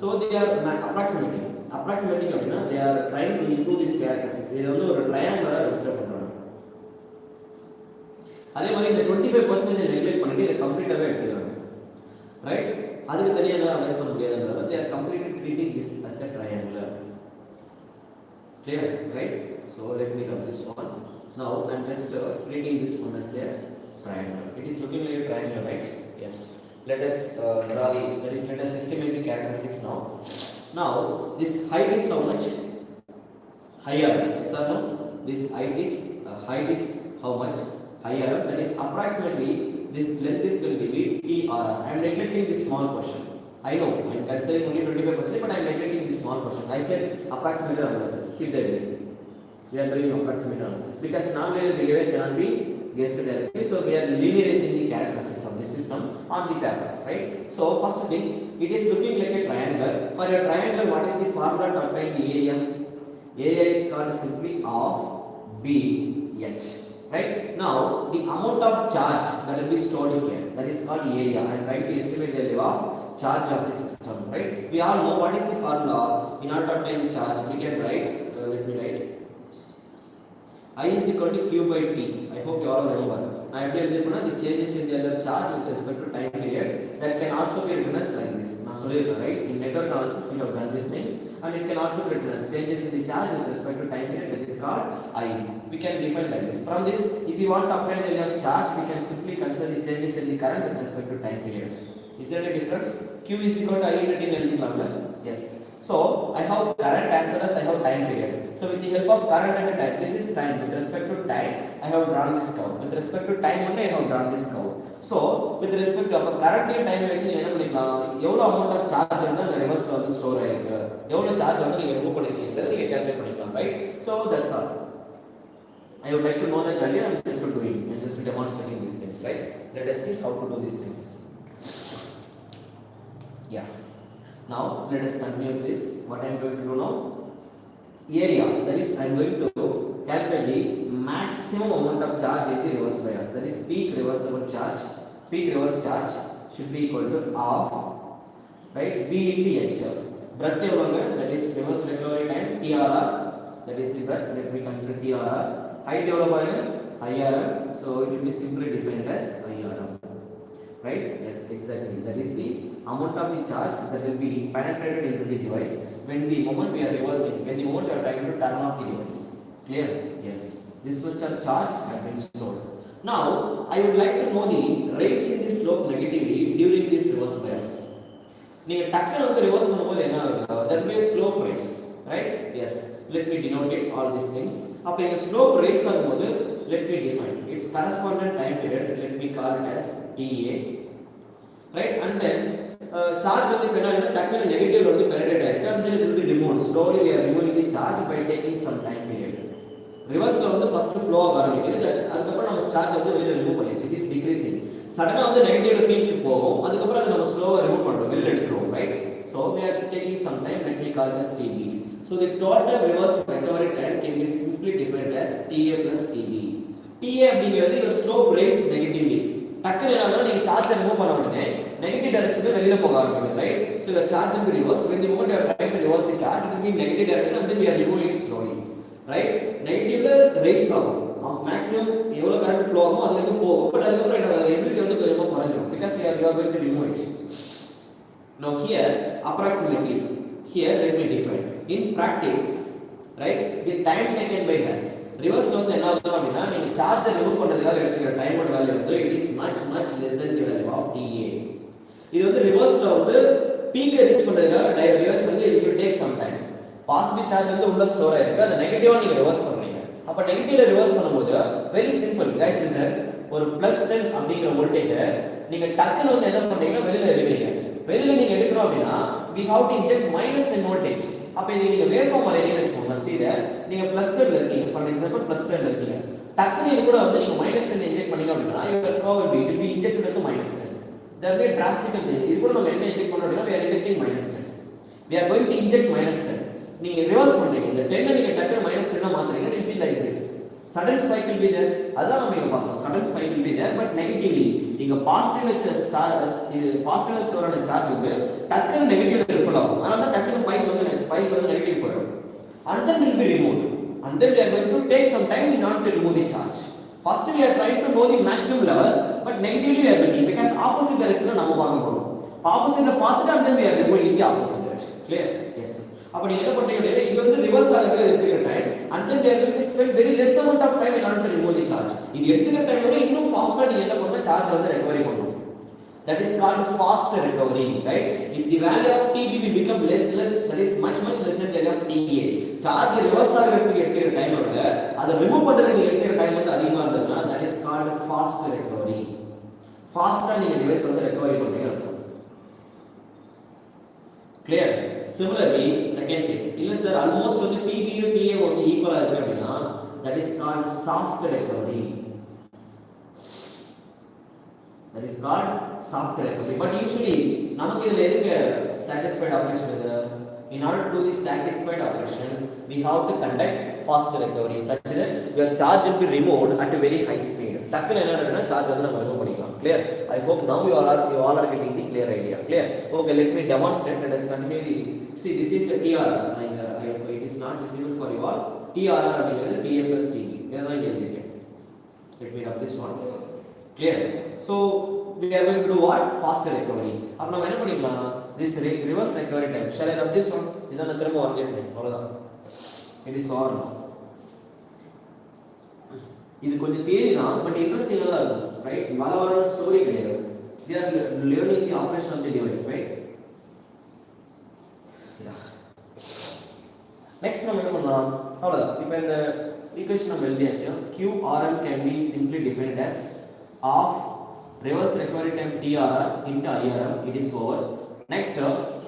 So they are approximating அப்படினா they are trying to improve this characteristics. இது வந்து ஒரு triangle consider பண்றாங்க. அதே மாதிரி இந்த 25% நெக்லெக்ட் பண்ணிட்டு இத கம்ப்ளீட்டாவே எடுத்துறாங்க, ரைட்? அதுக்கு தனியா என்ன அனலைஸ் பண்ண முடியாதுன்றத they are completely treating this as a triangle. Clear, right? So let me come this one. Now I am just treating this one as a triangle. It is looking like a triangle, right? Yes. Let us draw the, let us estimate the characteristics now. Now this height is how much? Higher. Yes or no? This height is how much? Higher. That is approximately this length is going to be TR. I am neglecting this small portion. I know I am considering only 25%, but I am neglecting this small portion. I said approximate analysis. Keep that in. We are doing approximate analysis because non-linear behavior cannot be guessed directly. So we are linearizing the characteristics of the system on the paper, right? So first thing, it is looking like a triangle. For a triangle, what is the formula to obtain the area? Area is called simply of BH, right? Now the amount of charge that will be stored here, that is called area. I am trying to estimate the level of charge of the system, right? We all know what is the formula. In order to obtain the charge, we can write. Let me write. I is equal to Q by T. I hope you all remember. Now, if you have the changes in the charge with respect to time period, that can also be written as like this. Now, right? In network analysis, we have done these things, and it can also be written as changes in the charge with respect to time period. That is called I. We can define like this. From this, if you want to obtain the level of charge, we can simply consider the changes in the current with respect to time period. Is there a difference? Q is equal to I into yes. So I have current as well as I have time period. So with the help of current and time, this is time. With respect to time, I have drawn this curve. With respect to time only, I have drawn this curve. So with respect to current and time actually என்ன பண்ணிக்கலாம், எவ்வளவு amount of charge வந்து அந்த ரிவர்ஸ்ல வந்து store ஆயிருக்கு, எவ்வளவு charge வந்து நீங்க ரிமூவ் பண்ணிருக்கீங்கன்றதை நீங்க கால்குலேட் பண்ணிக்கலாம், right? So that's all. I would like to know that value. I'm just doing, I'm just demonstrating these things, right? Let us see how to do these things. Yeah. Now let us continue with this. What I am going to do now? Area. That is, I am going to calculate the maximum amount of charge in the reverse bias. That is, peak reversible charge. Peak reverse charge should be equal to half, right? B into H. Breadth evalunga, that is reverse recovery time TRR. That is the breadth. Let me consider TRR. Height evalunga parunga, IRM. So it will be simply defined as IRM. Right? Yes, exactly. That is the amount of the charge that will be penetrated into the device when the moment we are reversing, when the moment we are trying to turn off the device. Clear? Yes. This much of charge has been stored. Now, I would like to know the rise in the slope negativity during this reverse bias. நீங்க டக்கர் வந்து reverse பண்ணும்போது என்ன ஆகும்? That will be a slope rise, right? Yes. Let me denote it all these things. அப்ப இந்த slope rise ஆகும்போது let me define its corresponding time period. Let me call it as TA, right? And then charge வந்து இப்போ என்ன டக்குனு negative வந்து penetrate ஆயிருக்கு and then it will be removed. Slowly we are removing the charge by taking some time period. ரிவர்ஸ்ல வந்து first floor ஆக ஆரம்பிக்குது, அதுக்கப்புறம் நம்ம சார்ஜ் வந்து வெளியில ரிமூவ் பண்ணியாச்சு, இட் இஸ் டிக்ரீசிங். சடனா வந்து நெகட்டிவ்ல பீக்கு போகும், அதுக்கப்புறம் அதை நம்ம ஸ்லோவா ரிமூவ் பண்றோம், வெளியில எடுத்துருவோம், right? So we are taking some time, let me call this TB. So the total reverse recovery time can be simply defined as TA plus TB. TA அப்படிங்கிறது ஒரு ஸ்லோப் ரேஸ் நெகட்டிவ்லி. டக்குனு என்ன நீங்க charge remove பண்ண உடனே negative டைரக்ஷன்ல வெளியில போக ஆரம்பிக்குது, right? So the charge will be reversed. When the moment you are trying to reverse the charge, it will be in negative direction and then we are removing it slowly. Right? நெகட்டிவ்ல rise ஆகும், maximum எவ்வளவு current flow ஆகுமோ அது வரைக்கும் போகும், but அதுக்கப்புறம் என்னோட ability வந்து கொஞ்சமா குறைஞ்சிரும் because you are going to remove it. Now here approximately here let me define in practice, right? The time taken by us ரிவர்ஸ்ல வந்து என்ன ஆகும் அப்படினா நீங்க சார்ஜை ரிமூவ் பண்றதுக்காக எடுத்துக்கிற டைமோட வேல்யூ வந்து it is much less than the value of TA. இது வந்து ரிவர்ஸ்ல வந்து பீக்கை ரீச் பண்றதுக்காக ரிவர்ஸ் வந்து it will take some time. Positive charge வந்து உள்ள ஸ்டோர் ஆயிருக்கு, அதை நெகட்டிவா நீங்க ரிவர்ஸ் பண்றீங்க. அப்ப நெகட்டிவ்ல ரிவர்ஸ் பண்ணும்போது வெரி சிம்பிள் गाइस, லிசன். ஒரு +10 அப்படிங்கிற வோல்டேஜ் நீங்க டக்குனு வந்து என்ன பண்றீங்கன்னா வெளியில எடுக்கிறீங்க. வெளியில நீங்க எடுக்கறோம் அப்படினா we have to inject -10 voltage. அப்ப நீங்க வேவ் ஃபார்ம் வரையறீங்கன்னு வெச்சுக்கோங்க, சீத நீங்க +10 ல இருக்கீங்க, ஃபார் எக்ஸாம்பிள் +10 ல இருக்கீங்க. டக்குனு இது கூட வந்து நீங்க -10 இன்ஜெக்ட் பண்ணீங்க அப்படினா your curve will be injected with -10. There will be drastic change. இது கூட நம்ம என்ன இன்ஜெக்ட் பண்றோம் அப்படினா we are injecting -10. We are going to inject -10. நீங்க ரிவர்ஸ் பண்றீங்க, இந்த 10 நீங்க டக்குனு -10 ஆ மாத்துறீங்க, it will be like this. Sudden spike will be there. அதான் நம்ம இங்க பார்க்கிறோம், sudden spike will be there, but negatively நீங்க பாசிட்டிவ் ஸ்டார் இது பாசிட்டிவ் ஸ்டோர் ஆன சார்ஜ் வந்து டக்குனு நெகட்டிவ் ரிஃபில் ஆகும். அதனால தான் டக்குனு ஸ்பைக் வந்து நெகட்டிவ் போயிடும். And then will be removed. And then we are going to take some time in order to remove the charge. First we are trying to know the maximum level, but negatively we are looking because opposite direction நம்ம பார்க்க போறோம். ஆப்போசிட்ல பார்த்துட்டு and then we are removing the opposite direction. Clear? Yes. அப்ப நீங்க என்ன பண்றீங்க, இங்க வந்து ரிவர்ஸ் ஆகுறது எடுத்துக்கிற time and then they are going to spend very less amount of time in order to remove the charge. இது எடுத்துக்கிற டைம் விட இன்னும் ஃபாஸ்டா நீங்க என்ன பண்ணணும், சார்ஜ் வந்து ரெக்கவரி பண்ணணும். That is called fast recovery, right? If the value of TB will become less, that is much less than the value of TA. Charge reverse ஆகுறதுக்கு எடுத்துக்கிற டைம் விட அதை ரிமூவ் பண்றதுக்கு எடுத்துக்கிற டைம் வந்து அதிகமா இருந்ததுன்னா that is called fast recovery. ஃபாஸ்டா நீங்க டிவைஸ் வந்து ரெக்கவரி பண்றீங்க. Clear? Similarly, second case. இல்ல சார் ஆல்மோஸ்ட் வந்து TB and TA வந்து ஈக்குவலா இருக்கு அப்படினா that is called soft recovery. That is called soft recovery. But usually நமக்கு இதுல எதுக்கு satisfied operation இது? In order to do this satisfied operation, we have to conduct fast recovery such that your charge will be removed at a very high speed. டக்குனு என்ன நடக்கும்னா charge வந்து நம்ம remove பண்ணிக்கலாம். Clear? I hope now you all are getting the clear idea. Clear? Okay, let me demonstrate. Let us continue the see this is a TRR and it is not visible for you all. TRR அப்படிங்கிறது TA plus TB. இதுதான் இங்க இருக்கு. Let me rub this one. Clear? So we are going to do what? Faster recovery. அப்ப நாம என்ன பண்ணிக்கலாம், this reverse recovery time. Shall I rub this one? இதான் திரும்ப வரையணும், அவ்வளவுதான். It is on. இது கொஞ்சம் தியரி தான், பட் இன்ட்ரெஸ்டிங்கா தான் இருக்கும், ரைட்? வர ஸ்டோரி கிடையாது. We are learning the operation of the device, right? Next நம்ம என்ன பண்ணலாம், அவ்வளவுதான். இப்போ இந்த ஈக்குவேஷன் நம்ம எழுதியாச்சு. QRM can be simply defined as of reverse recovery time TRR into IRM. It is over. Next,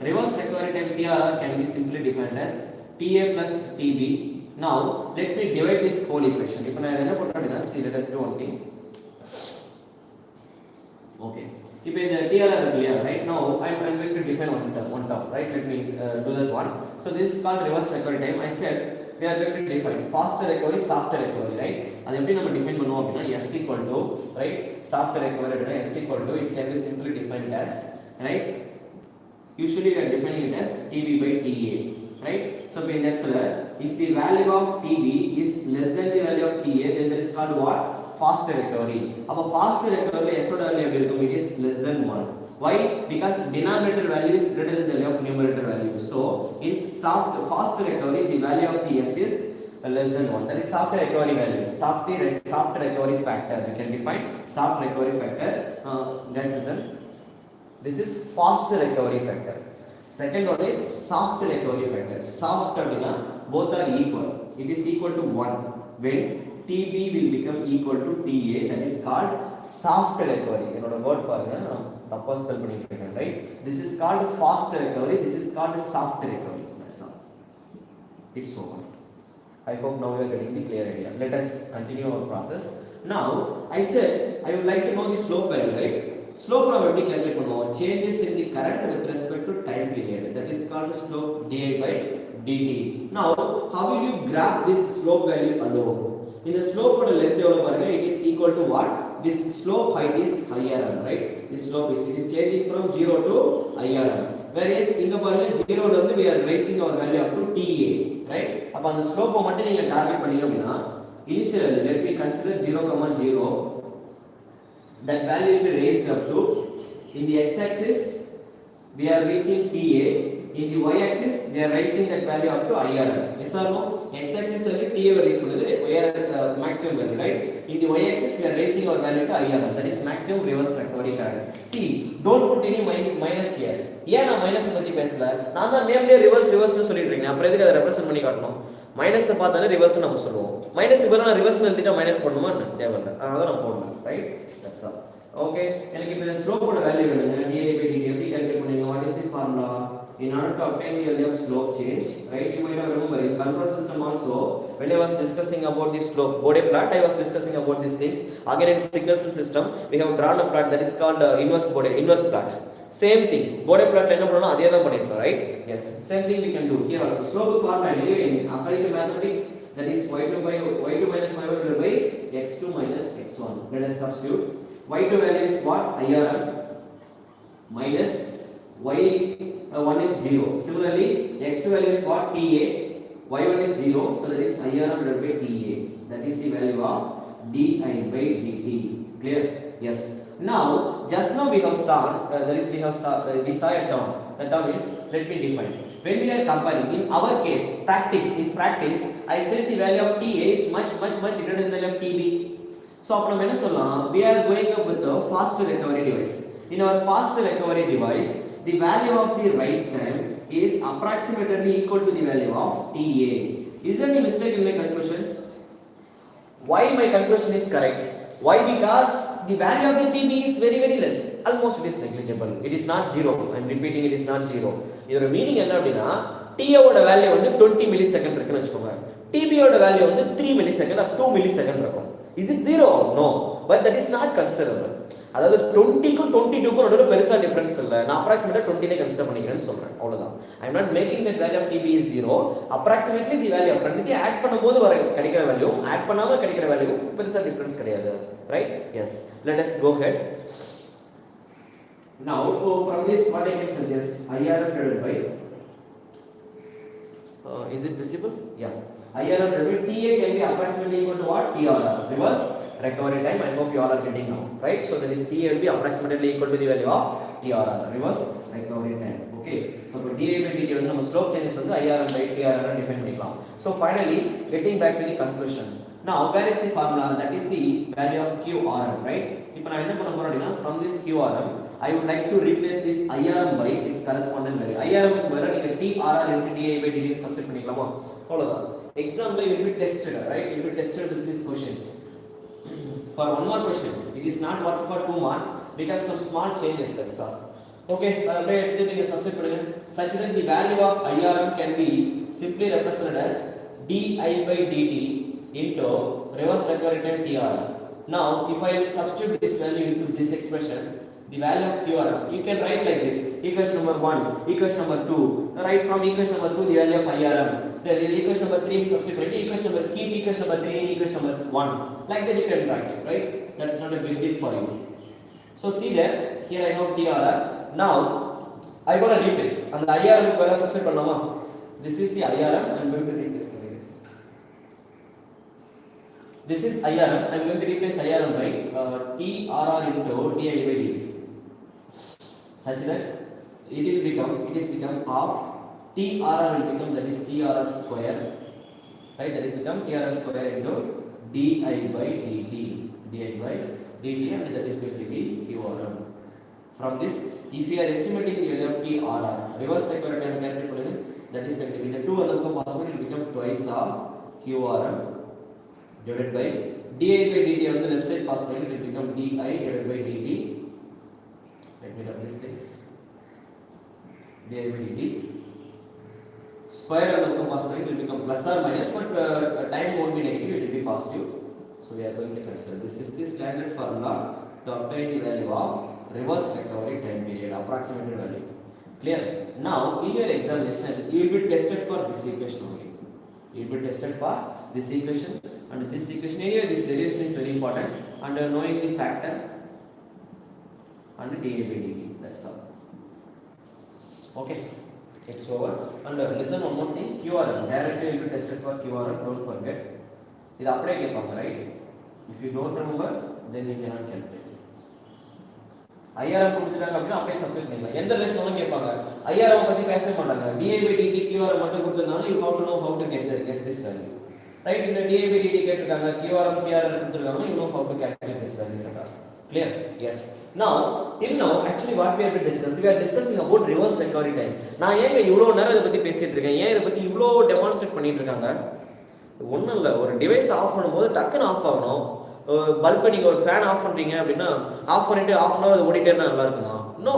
reverse recovery time TRR can be simply defined as TA plus TB. Now, let me divide this whole equation. இப்போ நான் என்ன பண்றேன்னா, see let us do one thing. Okay. இப்போ இந்த TRR இருக்கு இல்லையா, right? Now I am going to define one term, right? Let me do that one. So this is called reverse recovery time. I said we are going to define faster recovery, softer recovery, right? அது எப்படி நம்ம define பண்ணுவோம் அப்படினா S equal to, right? Softer recovery அப்படினா S equal to, it can be simply defined as, right? Usually we are defining it as TB by TA, right? So in that இடத்துல if the value of TB is less than the value of TA, then that is called what? Faster recovery. அப்ப faster recovery S ஓட value எப்படி இருக்கும்? It is less than 1. Why? Because denominator value is greater than the value of numerator value. So in fast recovery, the value of the S is less than 1. That is soft recovery value. Soft recovery factor. We can define soft recovery factor. Guys, listen. This is fast recovery factor. Second one is soft recovery factor. Soft abina both are equal. It is equal to 1. When TB will become equal to TA, that is called soft recovery. என்னோட word பாருங்க, தப்பா spell பண்ணிட்டு இருக்கேன், right? This is called fast recovery, this is called soft recovery. That's all. It's over. I hope now you are getting the clear idea. Let us continue our process. Now I said I would like to know the slope value, right? Slope நம்ம எப்படி calculate பண்ணுவோம்? Changes in the current with respect to time period, that is called slope di by dt. Now how will you graph this slope value alone? In the slope ஓட length எவ்வளவு பாருங்க, it is equal to what? This slope height is IRM, right? This slope is, it is changing from 0 to IRM, whereas இங்க பாருங்க 0 ல இருந்து we are raising our value up to TA, right? அப்ப அந்த slope மட்டும் நீங்க target பண்ணீங்க அப்படினா initially let me consider 0, that value will be raised up to, in the x axis we are reaching TA, in the y axis we are raising that value up to IRM. Yes or no? X axis already TA will reach maximum value, right? In the y axis we are raising our value to IRM, that is maximum reverse recovery current. See, don't put any minus here. ஏன் நான் minus பத்தி பேசல, நான் தான் நேம்லயே ரிவர்ஸ்னு சொல்லிட்டு இருக்கேன், அப்புறம் எதுக்கு அதை ரெப்ரசன்ட் பண்ணி காட்டணும்? மைனஸ் பார்த்தாலே ரிவர்ஸ் நம்ம சொல்லுவோம், மைனஸ் இப்போ நான் ரிவர்ஸ் எழுதிட்டா மைனஸ் போடணுமா தேவையில்லை, அதனால நான் போடணும், ரைட்? That's all. ஓகே, எனக்கு இப்போ ஸ்லோப்போட வேல்யூ வேணுங்க, dI by dt எப்படி கால்குலேட் பண்ணுவீங்க? What is the formula? In order to obtain the value of slope change, right, you might have remember in control system also, when I was discussing about the slope Bode plot, I was discussing about these things. Again in signals system we have drawn a plot that is called inverse plot. Same thing, Bode plot என்ன பண்ணனும் அதே தான் பண்ணிருக்கோம், right? Yes, same thing we can do here also. Slope formula anyway according to mathematics, that is y2 minus y1 divided by x2 minus x1. Let us substitute. Y2 value is what? IRM minus y1 is 0. Similarly, x2 value is what? TA. y1 is 0, so that is IRM divided by TA. That is the value of di by dt. Clear? Yes. Now, just now we have saw, we saw a term. The term is, let me define. When we are comparing, in our case, in practice, I said the value of TA is much greater than the value of TB. So, அப்ப நம்ம என்ன சொல்லலாம்? We are going up with a fast recovery device. In our fast recovery device, the value of the rise time is approximately equal to the value of TA. Is there any mistake in my conclusion? Why my conclusion is correct? Why? Because the value of the TB is very less. Almost it is negligible. It is not 0. I am repeating, it is not 0. இதோட meaning என்ன அப்படினா, TA ஓட value வந்து 20 மில்லிசெகண்ட் இருக்குன்னு வெச்சுக்கோங்க, TB ஓட value வந்து 3 மில்லிசெகண்ட் or 2 மில்லிசெகண்ட் இருக்கும். Is it 0? No, but that is not considerable. அதாவது 20 க்கும் 22 க்கும் நடுவுல பெருசா டிஃபரன்ஸ் இல்ல, நான் அப்ராக்ஸிமேட்டா 20 னே கன்சிடர் பண்ணிக்கிறேன்னு சொல்றேன், அவ்வளவுதான். I am not making that value of TB is 0. approximately the value of ரெண்டுத்தையும் ஆட் பண்ணும்போது வர கிடைக்கிற வேல்யூ, ஆட் பண்ணாம கிடைக்கிற வேல்யூ பெருசா டிஃபரன்ஸ் கிடையாது, right? Yes, let us go ahead. Now from this what I can suggest, IRM divided by is it visible? Yeah, IRM divided by TA can be approximately equal to what? TRR, reverse recovery time. I hope you all are getting now, right? So that is TA will be approximately equal to the value of TRR, reverse recovery time. Okay, so for dI by dt வந்து நம்ம slope changes வந்து IRM by TRR define பண்ணிக்கலாம். So finally getting back to the conclusion, now where is the formula? That is the value of QRM, right? இப்போ நான் என்ன பண்ண போறேன் அப்படினா, from this QRM I would like to replace this IRM by its corresponding value. IRM க்கு பதிலா நீங்க TRR into dI by dt substitute பண்ணிக்கலாமா? அவ்வளவுதான். Exam will be tested, right? It will be tested with these questions. For one more questions, it is not worth for 2 mark because some small changes, that's all. Okay, அப்படியே எடுத்து நீங்க substitute பண்ணுங்க, such that the value of IRM can be simply represented as dI by dt into reverse recovery time TRR. Now if I substitute this value into this expression, the value of QRM you can write like this: equation number 1, equation number 2, right? From equation number 2 the value of IRM, then in equation number 3 substitute equation number, keep equation number 3 in equation number 1, like that you can write, right? That's not a big deal for you. So see there, here I have TRR. Now I going to replace, and the IRM க்கு பதிலா substitute பண்ணலாமா? This is the IRM, I am going to replace this. This is IRM, I am going to replace IRM by TRR into dI by dt, such that it is become half TRR will become, that is TRR square, right? That is become TRR square into dI by dt, and that is going to be QRM. From this, if we are estimating the value of TRR, reverse recovery time calculate பண்ணுங்க, that is going to be the 2 other possible, it will become twice of QRM divided by dI by dt on the left side possible, it will become dI divided by dt. Let Let me rub these things. Diode square on the pass it will become plus or minus, but time won't be negative, it will be positive. So we are going to consider this is the standard formula to obtain the value of reverse recovery time period, approximate value. Clear? Now in your examination you will be tested for this equation only. You will be tested for this equation, and this equation anyway this derivation is very important, and knowing the factor and dA by dt, that's all. Okay, it's over. And listen one more thing, QRM directly will be tested for QRM, don't forget. This apply kepanga, right? If you don't remember, then you cannot calculate. IRM கொடுத்துட்டாங்க அப்படினா அப்படியே substitute பண்ணலாம். எந்த ரிலேஷனும் கேட்பாங்க. IRM பத்தி பேசவே மாட்டாங்க. dA by dt QRM மட்டும் கொடுத்தனால you have to know how to guess this value. Right? இந்த dA by dt கேட்டிருக்காங்க, QRM PRL கொடுத்திருக்காங்க, you know how to calculate this value at all. Clear? Yes. Now till now actually what we have discussed, we are discussing about reverse recovery time. நான் ஏங்க இவ்வளவு நேரம் இத பத்தி பேசிட்டு இருக்கேன், ஏன் இத பத்தி இவ்வளவு டெமான்ஸ்ட்ரேட் பண்ணிட்டு இருக்காங்க? ஒண்ணும் இல்ல, ஒரு டிவைஸ் ஆஃப் பண்ணும்போது டக்குன்னு ஆஃப் ஆகணும். பல்பை நீங்கள் ஒரு ஃபேன் ஆஃப் பண்ணுறீங்க அப்படின்னா ஆஃப் பண்ணிவிட்டு ஆஃப் அன் ஹவர் ஓடிட்டே இருந்தால் நல்லா இருக்குமா? நோ,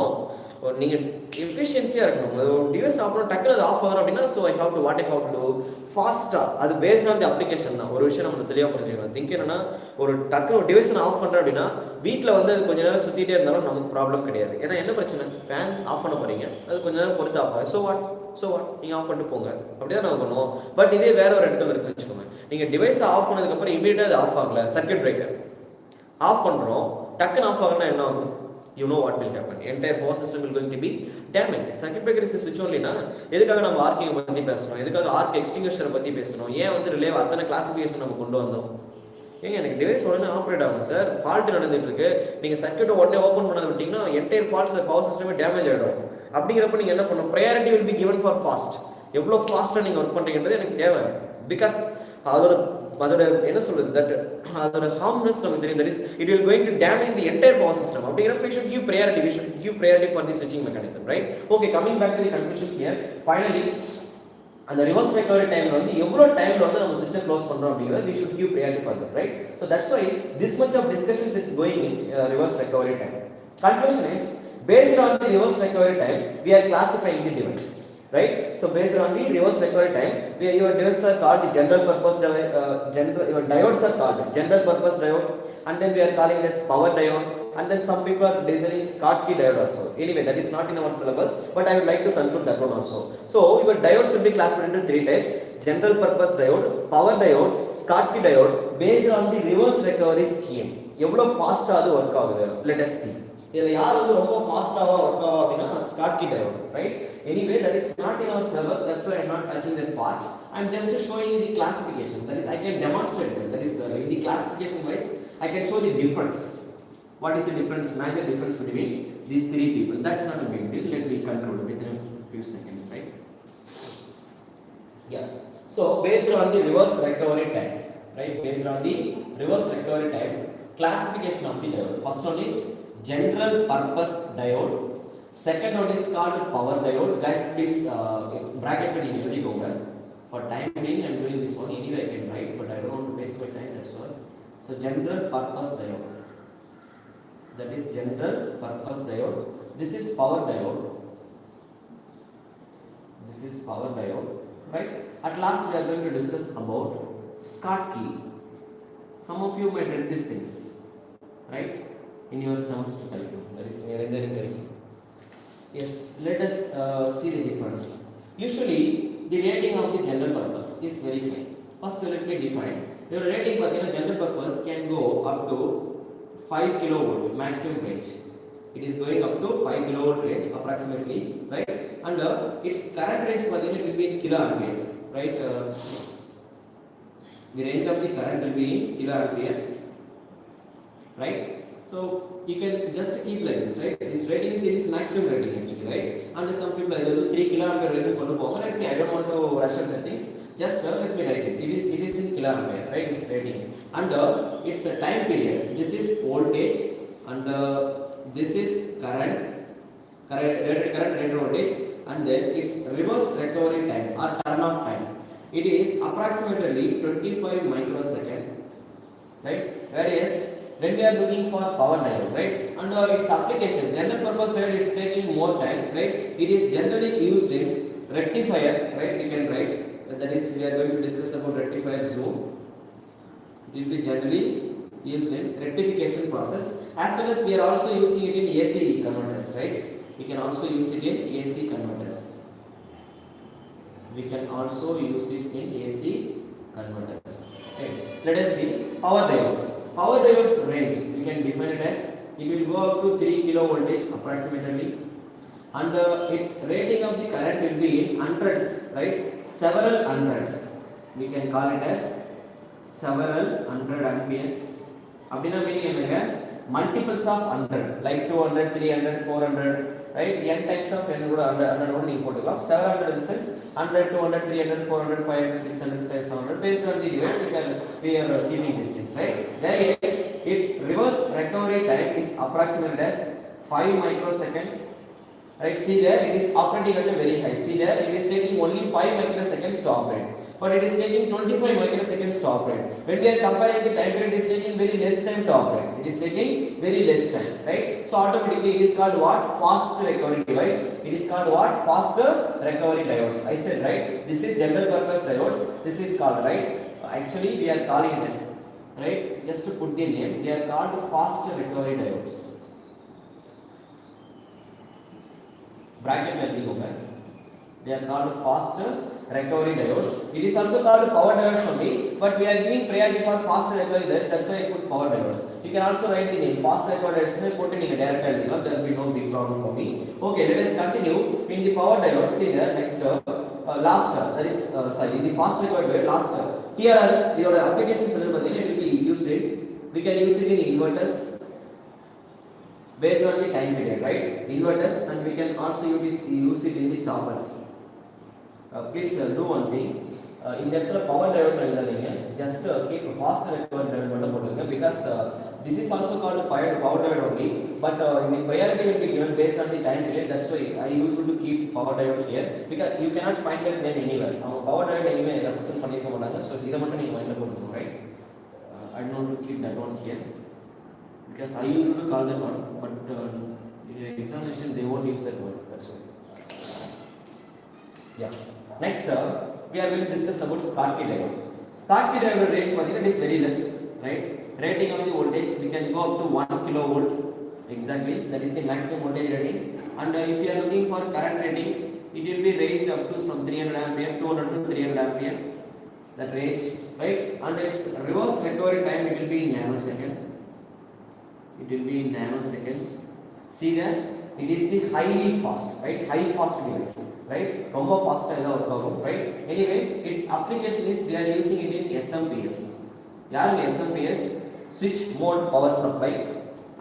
நீங்கள் எஃபிஷியன்சியாக இருக்கணும். ஒரு டிவைஸ் ஆஃப் பண்ண டக்குனு அது ஆஃப் ஆகும் அப்படின்னா, so I have to what I have to ஃபாஸ்ட்டாக, அது பேஸ்ட் ஆன் தி அப்ளிகேஷன் தான். ஒரு விஷயம் நம்ம தெளிவாக புரிஞ்சுக்கணும். திங்க் என்னன்னா, ஒரு டக்கு ஒரு டிவைஸ் நான் ஆஃப் பண்ணுறேன் அப்படின்னா வீட்டில் வந்து அது கொஞ்ச நேரம் சுற்றிட்டே இருந்தாலும் நமக்கு ப்ராப்ளம் கிடையாது. ஏன்னா என்ன பிரச்சனை, ஃபேன் ஆஃப் பண்ண போகிறீங்க, அது கொஞ்ச நேரம் பொறுத்து ஆஃப் ஆகும். ஸோ வாட் நீங்கள் ஆஃப் பண்ணிட்டு போங்க, அப்படி தான் நம்ம பண்ணுவோம். பட் இதே வேற ஒரு இடத்துல இருக்குன்னு வச்சுக்கோங்க, நீங்கள் டிவைஸை ஆஃப் பண்ணதுக்கப்புறம் இமீடியட்டாக அது ஆஃப் ஆகலை, சர்க்யூட் பிரேக்கர் ஆஃப் பண்ணுறோம், டக்குன்னு ஆஃப் ஆகணும்னா என்ன ஆகும்? You know what will happen, entire power system will going to be damaged. Circuit breaker is a switch only na, எதுக்காக நம்ம ஆர்க்கிங் பத்தி பேசணும், எதுக்காக ஆர்க் எக்ஸ்டிங்விஷர் பத்தி பேசணும், ஏன் வந்து ரிலே அத்தனை கிளாசிஃபிகேஷன் நம்ம கொண்டு வந்தோம்? ஏங்க எனக்கு டிவைஸ் உடனே ஆப்ரேட் ஆகும் சார், ஃபால்ட் நடந்துட்டு இருக்கு, நீங்க சர்க்யூட்டை உடனே ஓப்பன் பண்ணாத விட்டீங்கன்னா என்டையர் ஃபால்ட்ஸ் பவர் சிஸ்டமே டேமேஜ் ஆகிடும். அப்படிங்கிறப்ப நீங்க என்ன பண்ணணும், priority will be given for fast. எவ்வளோ ஃபாஸ்ட்டாக நீங்கள் ஒர்க் பண்ணுறீங்கன்றது எனக்கு தேவை. பிகாஸ் அதோட என்ன சொல்றது, தட் அதோட ஹார்ம்னஸ் நமக்கு தெரியும், that is it will going to damage the entire power system. அப்படிங்கிறப்ப we should give priority for the switching mechanism, right? Okay, coming back to the conclusion here, finally அந்த ரிவர்ஸ் ரெக்கவரி டைம்ல வந்து எவ்வளோ டைம்ல வந்து நம்ம சுவிட்சை க்ளோஸ் பண்றோம் அப்படிங்கிறது we should give priority for that, right? So that's why this much of discussions is going in reverse recovery time. Conclusion is, based on the reverse recovery time we are classifying the device, right? So based on the reverse recovery time, your devices are called general purpose your diodes are called general purpose diode, and then we are calling this power diode, and then some people are designing Schottky diode also. Anyway, that is not in our syllabus, but I would like to conclude that one also. So your diodes will be classified into three types: general purpose diode, power diode, Schottky diode, based on the reverse recovery scheme. எவ்வளவு ஃபாஸ்டா அது work ஆகுது, let us see. இதுல யார் வந்து ரொம்ப ஃபாஸ்டாவா work ஆகும் அப்படினா Schottky diode, right? Anyway, that is not in our syllabus, that's why I am not touching that part. I am just showing you the classification, that is I can demonstrate that, that is in the classification wise I can show the difference. What is the difference, major difference between these three people? That's not a big deal, let me conclude within a few seconds, right? Yeah, so based on the reverse recovery time, right, based on the reverse recovery time, classification of the diode, first one is general purpose diode, second one is called power diode. Guys, please bracket பண்ணி எழுதிக்கோங்க. For time being I am doing this one, anyway I can write, but I don't want to waste my time, that's all. So general purpose diode, that is general purpose diode. This is power diode, this is power diode, right? At last we are going to discuss about Schottky. Some of you might read these things, right, in your semester curriculum, that is engineering curriculum. Yes, let us see the difference. Usually the rating of the general purpose is very high. First let me define. Your rating for the general purpose can go up to 5 kilovolt maximum range. It is going up to 5 kilovolt range approximately, right? And its current range for the will be in kiloampere, right? The range of the current will be in kiloampere, right? So you can just keep like this, right? This rating is its maximum rating actually, right? And some people are 3 kiloampere rating kondu povaanga. Let me, I don't want to rush at the things, just let me write it. It is in kiloampere, right? Its rating, and its a time period. This is voltage, and this is current rated voltage, and then its reverse recovery time or turn off time. It is approximately 25 microsecond, right? Whereas when we are looking for power diode, right, and its application, general purpose diode, it's taking more time, right. It is generally used in rectifier, right. We can write that is we are going to discuss about rectifier zoom. It will be generally used in rectification process, as well as we are also using it in AC converters, right. We can also use it in AC converters. We can also use it in AC converters. Okay. Let us see power diodes. Power diodes range, we can define it as, it will go up to 3 kilo voltage approximately, and its rating of the current will be in hundreds, right, several hundreds. We can call it as several hundred amperes. Abdina meaning ennaga, multiples of 100, like 200, 300, 400, right, n types of n kuda 100 one you potukalam. Several hundred in the sense 100, 200, 300, 400, 500, 600, 700, based on the device we are keeping these things, right. There is its reverse recovery time is approximately as 5 microsecond, right. See there, it is operating at a very high. See there, it is taking only 5 microseconds to operate, but it is taking 25 microseconds to operate. When we are comparing the time period, it is taking very less time to operate. It is taking very less time, right. So automatically it is called what? Fast recovery device. It is called what? Faster recovery diodes. I said, right, this is general purpose diodes. This is called, right, actually we are calling this, right, just to put the name, they are called fast recovery diodes. Bracket में लिख होगा. They are called fast recovery diodes. It is also called power diodes only, but we are giving priority for fast recovery diode. That's why I put power diodes. You can also write the name fast recovery diodes. I put it in a direct line. There will be no big problem for me. Okay, let us continue. In the power diodes, see there next last that is sorry, in the fast recovery diode last here are your applications. It will be used in. We can use it in inverters, based on the time period, right, inverters, and we can also use it in the choppers. Please do one thing, in that power diode எழுதாதீங்க, just keep fast recovery diode மட்டும் போடுங்க, because this is also called power diode only, but the priority will be given based on the time period. That's why I usually to keep power diode here, because you cannot find that name anywhere. Power diode anywhere represent பண்ணிருக்க மாட்டாங்க, so இத மட்டும் நீங்க மைண்ட்ல போட்டுக்கோங்க, right. I don't want to keep that one here, because I used to call that one, but in examination they won't use that word. That's why. Yeah. Next, we are going to discuss about Schottky diode. Schottky diode range is very less, right? Rating of the voltage, we can go up to 1 kilovolt exactly. That is the maximum voltage rating. And if you are looking for current rating, it will be raised up to some 300 ampere, 200 to 300 ampere. That range, right? And its reverse recovery time, it will be in nanosecond. It will be in nanoseconds. See there, it is the highly fast, right, high fast device, right, ரொம்ப fast ஆ work ஆகும், right. Anyway, its application is we are using it in SMPS. யாருங்க SMPS? Switch mode power supply.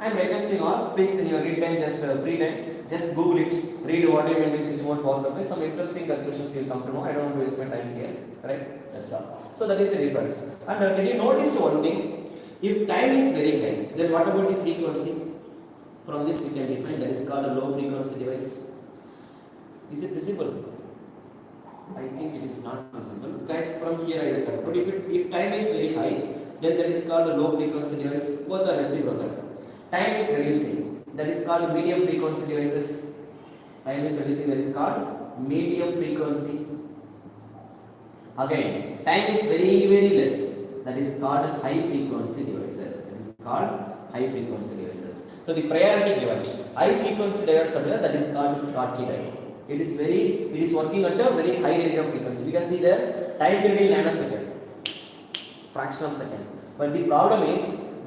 I am requesting all, please in your read time, just free time, just Google it, read what I mean by switch mode power supply. Some interesting conclusions you will come to know. I don't want to waste my time here, right. That's all. So that is the difference. And did you notice one thing? If time is very high, then what about the frequency? From this we can define, that is called a low frequency device. Is it visible? I think it is not visible. Guys, from here I will conclude. If time is very high, then that is called a low frequency device. Both are reciprocal. Time is reducing, that is called medium frequency devices. Time is reducing, that is called medium frequency. Again, time is very less, that is called high frequency devices. That is called high frequency devices. So the priority given, high frequency diodes, that is called Schottky diode. It is working at a very high range of frequency, because see there, time will be nanosecond, fraction of second. But the problem is,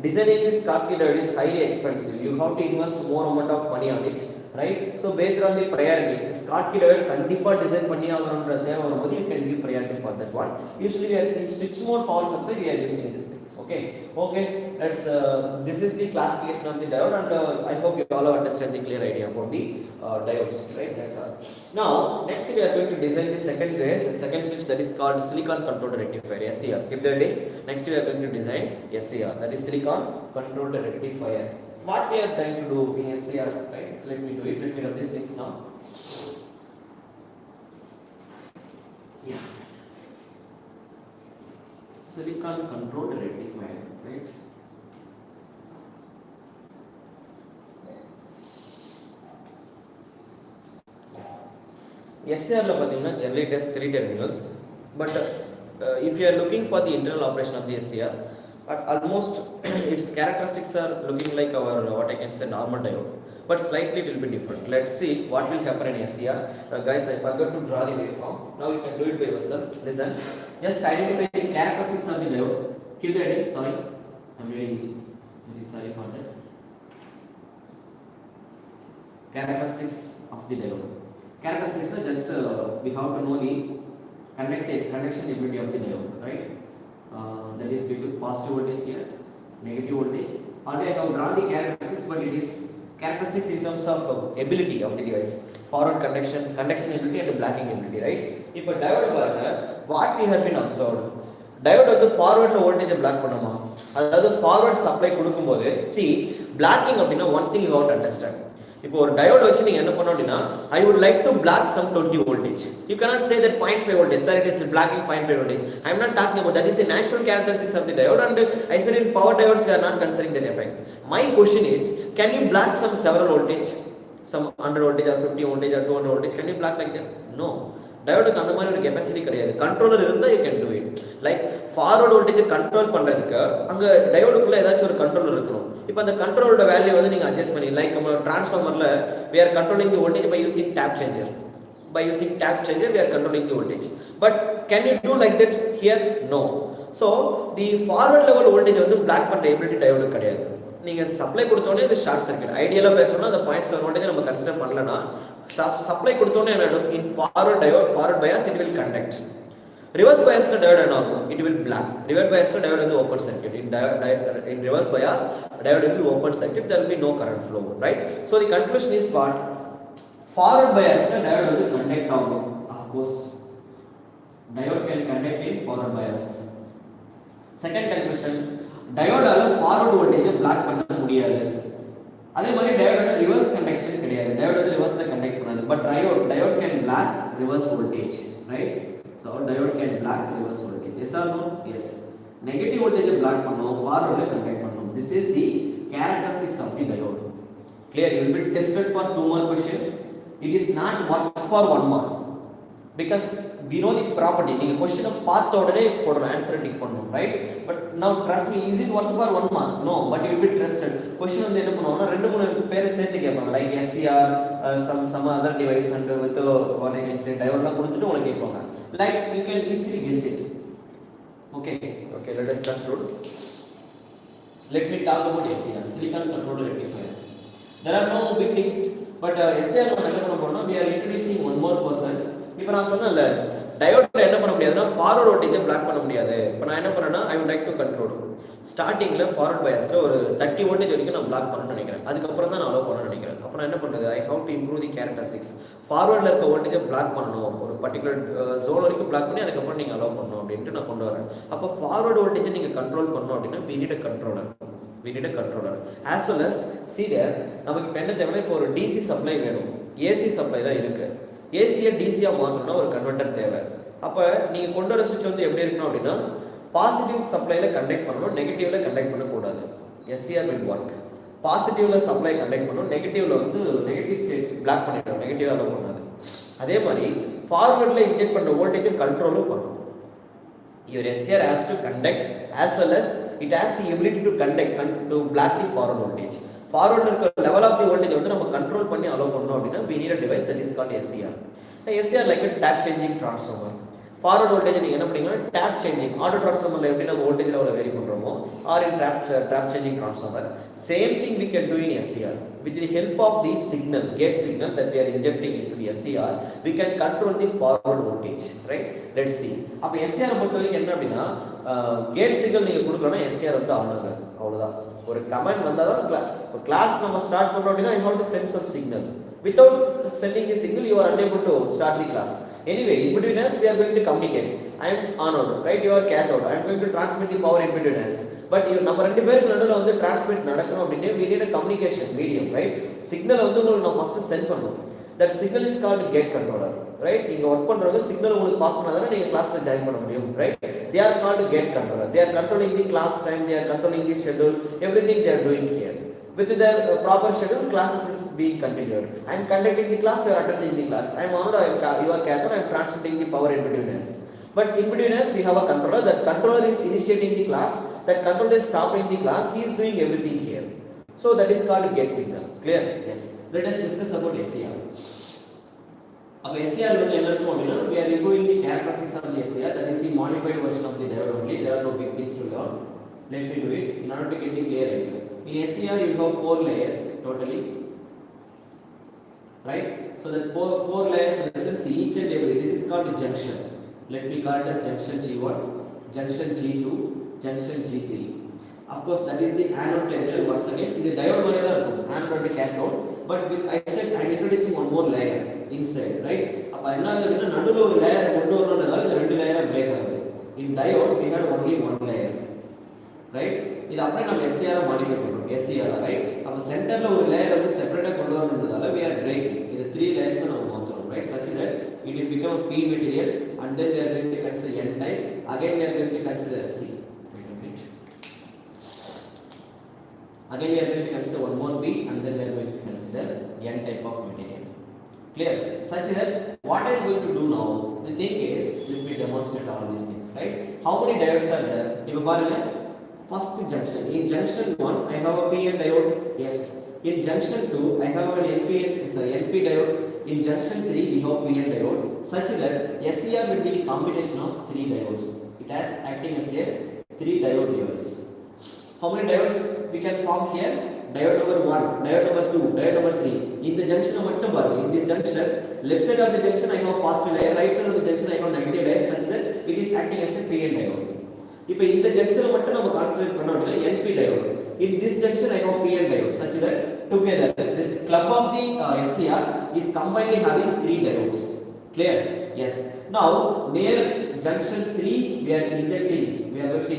designing this Schottky diode is highly expensive. You have to invest more amount of money on it, right. So based on the priority, Schottky diode kandipa design பண்ணி ஆகணும்ன்ற தேவை வரும்போது you can give priority for that one. Usually we are in switch mode power supply, we are using these things. Okay, let's this is the classification of the diode, and I hope you all understand the clear idea about the diodes, right. That's all. Now next we are going to design the second switch, that is called silicon controlled rectifier, SCR. Keep that day. Next we are going to design SCR, that is silicon controlled rectifier. What we are trying to do in SCR, right? Let me do it. Let me rub these things now. Yeah. Silicon controlled rectifier, right? SCR la pathina generally it has 3 terminals, but if you are looking for the internal operation of the SCR, almost its characteristics are looking like our what I can say normal diode, but slightly it will be different. Let's see what will happen in SCR. Guys, I forgot to draw the waveform. Now you can do it by yourself. Listen, just identify the characteristics of the diode. Keep the heading. Sorry, I'm very sorry for that. Characteristics of the diode. Characteristics are just we have to know the conduction ability of the diode, right? That is, we took positive voltage here, negative voltage. Already I have drawn the characteristics, but it is characteristics in terms of ability of the device, forward conduction ability and blocking ability, right? If a diode பாருங்க, what we have been observed, diode வந்து forward voltage block பண்ணுமா, அதாவது forward supply கொடுக்கும்போது see blocking அப்படினா one thing you have to understand. இப்போ ஒரு diode வச்சு நீங்க என்ன பண்ணணும் அப்படினா, I would like to block some 20 voltage. You cannot say that 0.5 voltage, sir, it is blocking 0.5 voltage. I am not talking about that. Is the natural characteristics of the diode, and I said in power diodes we are not considering that effect. My question is, can you block some several voltage, some 100 voltage or 50 voltage or 200 voltage? Can you block like that? No. டயோடுக்கு அந்த மாதிரி ஒரு capacity கிடையாது. Controller இருந்தால் you can do it. Like forward வோல்டேஜை control பண்ணுறதுக்கு அங்கே டயோடுக்குள்ளே ஏதாச்சும் ஒரு கண்ட்ரோலர் இருக்கணும். இப்போ அந்த கண்ட்ரோலோட வேல்யூ வந்து நீங்கள் அட்ஜஸ்ட் பண்ணி, லைக் நம்ம ட்ரான்ஸ்ஃபார்மரில் we are controlling the voltage by using tap changer. By using tap changer we are controlling the voltage. But can you do like that here? No. So the forward level voltage வந்து black பண்ணுற ability diode கிடையாது. நீங்கள் supply கொடுத்தோன்னே இது short circuit. ஐடியலாக பேசணும்னா அந்த 0.7 voltage நம்ம consider பண்ணலன்னா சப்ளை கொடுத்தோன்னே என்ன ஆகும், in forward diode, forward bias it will conduct. Reverse bias diode என்ன ஆகும், it will black. Reverse bias diode வந்து open circuit. In reverse bias diode will be open circuit, there will be no current flow, right? So the conclusion is what, forward bias diode வந்து conduct ஆகும். Of course diode can conduct in forward bias. Second conclusion, diode ஆல forward voltage block பண்ண முடியாது. அதே மாதிரி diode reverse conduction கிடையாது. Diode வந்து ரிவர்ஸ்ல கண்டக்ட் பண்ணாது. But diode can block reverse voltage, right? So diode can block reverse voltage. Yes or no? Yes. Negative voltage block பண்ணும், ஃபார்வர்ட்ல கண்டக்ட் பண்ணும். This is the characteristics of the diode. Clear? You will be tested for 2 more question. It is not work for 1 mark. Because we know the property. நீங்க question பார்த்த உடனே போடுற answer tick பண்ணனும், right? But now trust me, is it work for 1 mark? No, but you will be trusted. Question வந்து என்ன பண்ணுவாங்கன்னா ரெண்டு மூணு பேரை சேர்த்து கேட்பாங்க, like SCR, some other device and with what I can say diode கொடுத்துட்டு உங்களுக்கு கேட்பாங்க. Like you can easily guess it. Okay, let us conclude. Let me talk about SCR, silicon controller rectifier. There are no big things, but SCR நம்ம என்ன பண்ண போறோம்னா we are introducing one more person. இப்போ நான் சொன்னேன்ல, டயோட்ல என்ன பண்ண முடியாதுன்னா ஃபார்வர்ட் வோல்டேஜை பிளாக் பண்ண முடியாது. இப்போ நான் என்ன பண்ணேன்னா I would like to control. ஸ்டார்டிங்ல ஃபார்வர்ட் பயாஸ்ல ஒரு 30 வோல்டேஜ் வரைக்கும் நான் பிளாக் பண்ணணும்னு நினைக்கிறேன். அதுக்கப்புறம் தான் நான் அலோவ் பண்ணணும்னு நினைக்கிறேன். அப்போ நான் என்ன பண்றது, I have to improve the characteristics. ஃபார்வர்ட்ல இருக்க வோல்டேஜை பிளாக் பண்ணணும், ஒரு பர்టిక్యులர் ஜோன் வரைக்கும் பிளாக் பண்ணி அதுக்கப்புறம் நீங்க அலோவ் பண்ணணும் அப்படின்ட்டு நான் கொண்டு வரேன். அப்போ ஃபார்வர்ட் வோல்டேஜை நீங்க கண்ட்ரோல் பண்ணணும் அப்படின்னா we need a controller. As well as see there, நமக்கு இப்போ என்ன தேவைன்னா, இப்போ ஒரு DC சப்ளை வேணும், AC சப்ளை தான் இருக்கு. ஏசியை டிசியா மாற்றணும்னா ஒரு கன்வெர்ட்டர் தேவை. அப்போ நீங்கள் கொண்டு வர சுவிட்ச் வந்து எப்படி இருக்கணும் அப்படின்னா, பாசிட்டிவ் சப்ளைல கண்டக்ட் பண்ணணும், நெகட்டிவ்ல கண்டக்ட் பண்ணக்கூடாது. SCR will work. பாசிட்டிவ்ல சப்ளை கண்டக்ட் பண்ணணும், நெகட்டிவ்ல வந்து நெகட்டிவ் ஸ்டேட் பிளாக் பண்ணிடணும், நெகட்டிவ் அலோவ் பண்ணாது. அதே மாதிரி ஃபார்வர்ட்ல இன்ஜெக்ட் பண்ண வோல்டேஜும் கண்ட்ரோலும் பண்ணணும். Your SCR has to conduct as well as it has the ability to conduct to block the forward voltage. Forward level of the voltage வந்து நம்ம கண்ட்ரோல் பண்ணி allow பண்ணணும் அப்படின்னா we need a device that is called SCR. SCR like a tap changing transformer. Forward voltage நீங்க என்ன பண்ணீங்கன்னா tap changing auto transformerல எப்படி நம்ம voltage level vary பண்றோமோ, or in tap changing transformer, same thing we can do in SCR. With the help of the signal, gate signal that we are injecting into the SCR, we can control the forward voltage, right? Let's see. அப்ப SCR பொறுத்தவரைக்கும் என்ன அப்படின்னா, gate signal நீங்க கொடுக்கறோம்னா SCR வந்து on ஆகும், அவ்வளவுதான். ஒரு command வந்தாதான் இப்போ கிளாஸ் நம்ம ஸ்டார்ட் பண்றோம் அப்படின்னா I have to send some signal. Without sending the signal, you are unable to start the class. Anyway, in between us, we are going to communicate. I am anode, right? You are cathode. I am going to transmit the power in between us. But you நம்ம ரெண்டு பேருக்கு நடுவுல வந்து transmit நடக்கணும் அப்படின்னா we need a communication medium, right? Signal வந்து உங்களுக்கு நான் first send பண்ணனும். That signal is called gate controller, right? நீங்க வர்க் பண்றவங்க சிக்னல் உங்களுக்கு பாஸ் பண்ணாதானே நீங்க கிளாஸ்ல ஜாயின் பண்ண முடியும், right? They are called gate controller. They are controlling the class time, they are controlling the schedule, everything they are doing here. with the proper schedule, classes is being continued. I am conducting the class, you are attending the class. I am anode, you are cathode, I am transmitting the power in between us. But in between us, we have a controller. That controller is initiating the class, that controller is stopping the class, he is doing everything here. So that is called gate signal. Clear? Yes. Let us discuss about SCR. SCR we are removing the characteristics of the SCR, that is the modified version of the diode only. There are no big things to learn. Let me do it in order to get the clear idea. In SCR you have 4 layers totally, right? So that 4 layers represents each and every. This is called junction. Let me call it as junction G1, junction G2, junction G3. Of course, that is the anode terminal. Once again, in the diode anode and cathode. But with I said I am introducing one more layer inside, right? அப்ப என்ன ஆகுதுன்னா நடுவுல ஒரு layer கொண்டு வரணும்ன்றதால இந்த ரெண்டு layer break ஆகுது. In diode we had only one layer, right? இது அப்படியே நம்ம SCR மாடிஃபை பண்றோம். SCR, right? அப்ப சென்டர்ல ஒரு லேயர் வந்து செப்பரேட்டா கொண்டு வரணும்ன்றதால we are breaking. இது 3 layers நம்ம மாத்துறோம், right? Such that it will become a P material and then we are going to consider N type. Again we are going to consider C. Again we are going to consider one more B and then we are going to consider N type of material. Clear? Such that what I am going to do now, the thing is, let me demonstrate all these things, right? How many diodes are there? If you first junction, in junction 1 I have a PN diode, yes. In junction 2 I have an NP diode. In junction 3 we have PN diode. Such that SCR will be the combination of 3 diodes. It has acting as a 3 diode layers. How many diodes we can form here? Diode number 1, diode number 2, diode number 3. In the junction in this junction, left side of the junction I have positive layer, right side of the junction I have negative layer, such that it is acting as a PN diode. If in the junction we consider NP diode. In this junction I have PN diode, such that together this club of the SCR is combinedly having 3 diodes. Clear? Yes. Now near junction 3 we are going to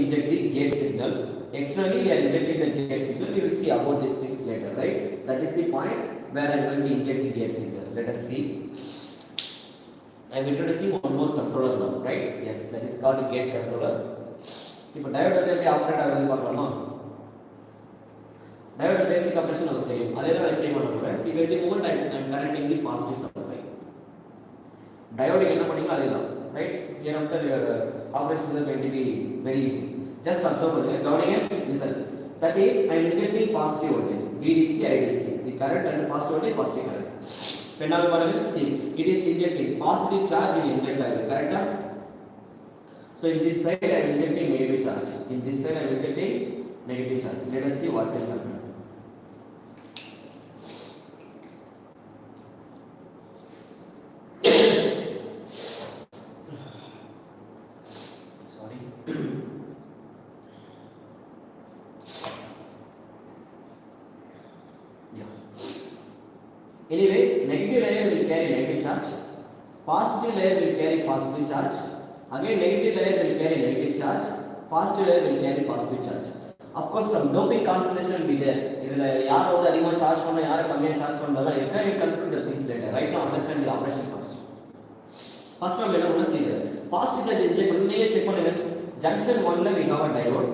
inject the gate signal. Externally we are injecting the gate signal. We will see about these things later, right? That is the point where I am going to inject the gate signal. Let us see. I am introducing one more controller now, right? Yes, that is called gate controller. If a diode is operated, diode basic operation of the see where the moment I am connecting the positive supply. Diode is right? Hereafter your operations are going to be very easy. Just observe listen. That is, I am injecting positive voltage, VDC, IDC. The current and the positive voltage, positive current. See, it is injecting positive charge in injector, correct? So in this side I am injecting negative charge. In this side I am injecting negative charge. Let us see what will happen. Anyway, negative layer will carry negative charge, positive layer will carry positive charge, again negative layer will carry negative charge, positive layer will carry positive charge. Of course, some doping concentration will be there. If yaar oda adhigama charge panna yaar kammiya charge pannala, you can conclude the things later. Right now, understand the operation first. First one, we see there. Positive charge inject panna check pannunga. Junction 1 la we have a diode.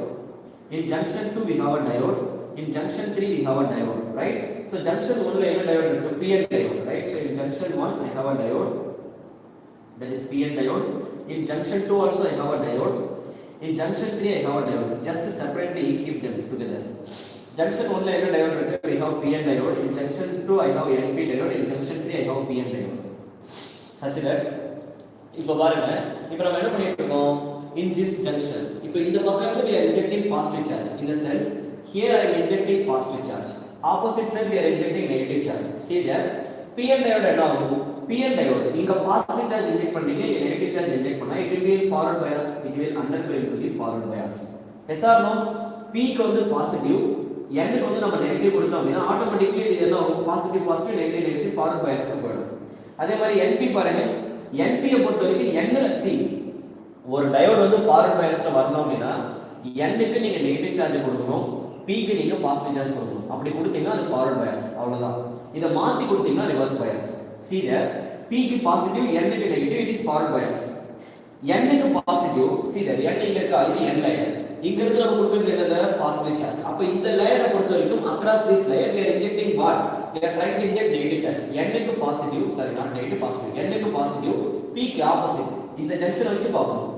In junction 2 we have a diode. In junction 3 we have a diode, right? So junction 1 la enna diode irukku, PN diode, right? So in junction 1 I have a diode, that is PN diode. In junction 2 also I have a diode. In junction 3 I have a diode. Just separately keep them together. Junction 1 la enna diode irukku, we have PN diode. In junction 2 I have NP diode. In junction 3 I have PN diode. Such that இப்போ பாருங்க, இப்போ நம்ம என்ன பண்ணிட்டு இருக்கோம்? In this junction, இப்போ இந்த பக்கம் we are injecting positive charge. In the sense, here I am injecting positive charge. Opposite side we are injecting negative charge. See there, PN diode என்ன ஆகும்? PN diode இங்க positive charge inject பண்ணீங்க, இங்க negative charge inject பண்ணா it will be in forward bias, it will undergo into the forward bias. Yes or no? P க்கு வந்து positive, N க்கு வந்து நம்ம negative கொடுத்தோம் அப்படினா automatically இது என்ன ஆகும்? Positive positive negative negative forward bias க்கு போய்டும். அதே மாதிரி NP பாருங்க, NP ஐ பொறுத்தவரைக்கும் N ல see ஒரு diode வந்து forward bias ல வரணும் அப்படினா N க்கு நீங்க negative charge கொடுக்கணும், P க்கு நீங்க positive charge கொடுக்கணும். அப்படி கொடுத்தீங்கன்னா அது forward bias, அவ்வளவுதான். இத மாத்தி கொடுத்தீங்கன்னா reverse bias. See there, P க்கு positive, N க்கு negative, it is forward bias. N க்கு positive, see there, N இங்க இருக்கா, இது N layer. இங்க இருந்து நம்ம கொடுக்கிறது என்னது பாசிட்டிவ் சார்ஜ். அப்ப இந்த லேயரை பொறுத்த வரைக்கும் across this layer we are injecting what? We are trying to inject negative charge. n க்கு positive, sorry not negative, positive. n க்கு பாசிட்டிவ், p க்கு ஆப்போசிட். இந்த ஜங்ஷன் வச்சு பார்க்கணும்.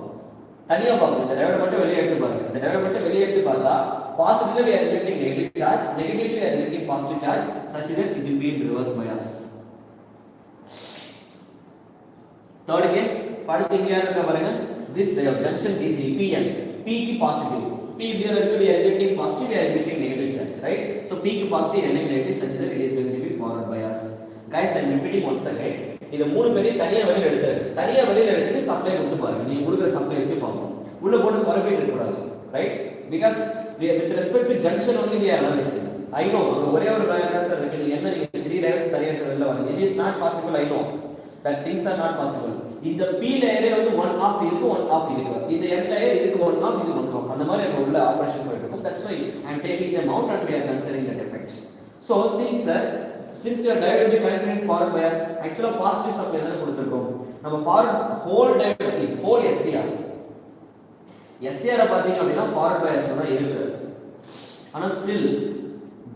தனியா பார்க்கணும். இந்த டையோட மட்டும் வெளியே எடுத்து பாருங்க. இந்த டையோட மட்டும் வெளியே எடுத்து பார்த்தா positively we are injecting negative charge, negatively we are injecting positive charge such that it will be in reverse bias. Third case, படத்துல இங்க இருக்க பாருங்க. This diode junction G3 Pn, p க்கு பாசிட்டிவ், p here இருக்கு we are injecting positive, we are injecting negative charge, right? So p க்கு positive, n க்கு negative such that it is going to be forward bias. Guys, I am repeating once again. இது மூணு பேரையும் தனியா வெளியில எடுத்துருங்க. தனியா வெளியில எடுத்துட்டு சப்ளை கொடுத்து பாருங்க. நீங்க கொடுக்குற சப்ளை வச்சு பார்க்கணும். உள்ள போட்டு குறைப்பிட்டு இருக்க கூடாது, right? Because with respect to junction only we are analyzing. I know அங்க ஒரே ஒரு டயக்ராம் சார் இருக்கு. நீங்க என்ன நீங்க 3 layers தனியா வெளியில வரீங்க. It is not possible, I know. That things are not possible. இந்த p லேயரே வந்து 1 half இருக்கு, 1 half இருக்கு. இந்த n லேயர் இதுக்கு 1 half, இது 1 half. அந்த மாதிரி அங்க உள்ள ஆபரேஷன் போயிட்டு இருக்கும். That's why I am taking them out and we are considering that effect. So since your diode will be connected in forward bias, actually positive supply தான் கொடுத்திருக்கோம். நம்ம forward whole diode see whole SCR பாத்தீங்க அப்படினா forward bias தான் இருக்கு. ஆனா still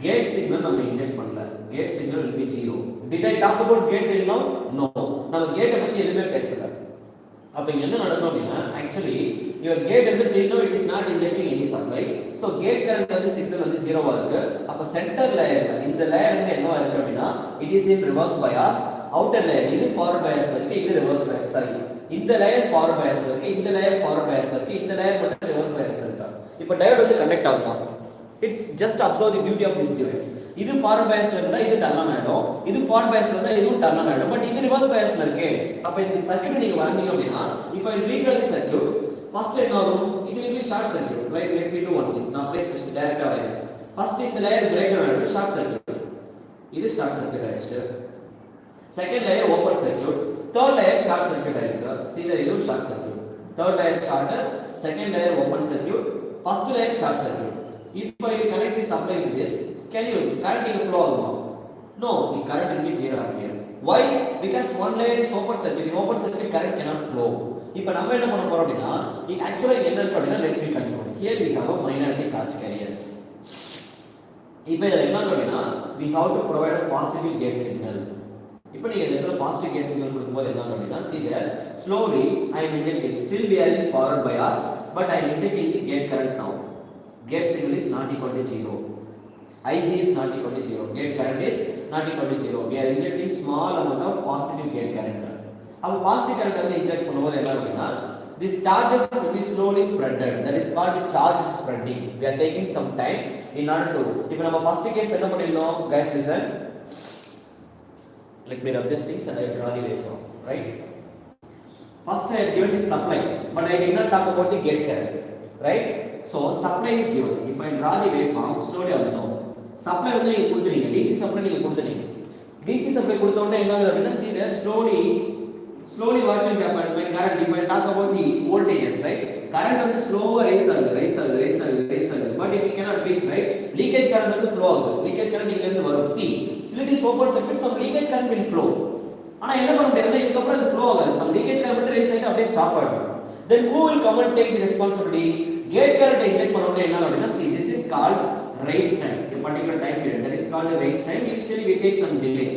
gate signal நம்ம inject பண்ணல. gate signal will be 0. Did I talk about gate till now? No. நம்ம gate பத்தி எதுமே பேசல. அப்ப இங்க என்ன நடக்கும் அப்படினா actually your gate வந்து till now it is not injecting any supply. So gate current வந்து signal வந்து 0 ஆ இருக்கு. அப்ப சென்டர் லேயர்ல இந்த லேயர் வந்து என்னவா இருக்கு அப்படினா it is in reverse bias. outer layer இது forward bias இருக்கு, இது reverse bias. sorry, இந்த லேயர் forward bias இருக்கு, இந்த லேயர் forward bias இருக்கு, இந்த லேயர் மட்டும் reverse bias இருக்கு. இப்போ டயோட் வந்து கனெக்ட் ஆகுமா? It's just observe the beauty of this device. இது forward bias ல இருந்தா இது டர்ன் ஆன் ஆயிடும், இது forward bias ல இருந்தா இதுவும் டர்ன் ஆன் ஆயிடும். பட் இது reverse bias ல இருக்கு. அப்ப இந்த சர்க்யூட் நீங்க வரைந்தீங்க அப்படினா if I redraw the circuit, first என்ன ஆகும்? It will be short circuit. Right, let me do one thing. நான் place direct ஆ வரேன். First இந்த லேயர் break down ஆயிடும், short circuit. இது short circuit ஆயிடுச்சு. Second layer open circuit, third layer short circuit ஆயிருக்கு. See the இது short circuit. Third layer short, second layer open circuit, first layer short circuit. If I connect the supply to this, can you current will flow ஆகுமா? No, the current will be 0 ampere. Why? Because one layer is open circuit. In open circuit current cannot flow. இப்போ நம்ம என்ன பண்ண போறோம் அப்படினா actually என்ன இருக்கு அப்படினா let me conclude. Here we have a minority charge carriers. இப்போ இத என்ன அப்படினா we have to provide a positive gate signal. இப்போ நீங்க இதற்கு பாசிட்டிவ் கேட் சிக்னல் கொடுக்கும்போது என்ன அப்படினா see there slowly I am injecting, still we are in forward bias, but I am injecting the gate current now. Gate signal is not equal to 0. Ig is not equal to 0. Gate current is not equal to 0. We are injecting small amount of positive gate current. அப்ப positive current வந்து inject பண்ணும்போது என்ன அப்படினா this charges will be slowly spreaded. That is called charge spreading. We are taking some time in order to. இப்போ நம்ம first case என்ன பண்ணிருந்தோம்? Guys listen. Let me rub this things and I will draw the waveform. Right? First I have given the supply, but I did not talk about the gate current. Right? So supply is given. If I draw the waveform, slowly observe. Supply வந்து நீங்க கொடுத்துறீங்க, DC supply நீங்க கொடுத்துறீங்க. DC supply கொடுத்த உடனே என்ன ஆகுது அப்படினா see there slowly what will happen when current, if I talk about the voltages, right? Current வந்து slower rise ஆகுது, but it cannot reach, right? Leakage current வந்து flow ஆகுது. Leakage current இங்க இருந்து வரும். See, slit is open circuit, some leakage current will flow. ஆனா என்ன பண்ண முடியாது, இதுக்கு அப்புறம் அது flow ஆகாது. Some leakage current மட்டும் rise ஆயிட்டு அப்படியே ஸ்டாப் ஆயிடும். Then who will come and take the responsibility? Gate current inject பண்ண உடனே என்ன அப்படினா see, this is called rise time. A particular time period, that is called rise time. Initially we take some delay.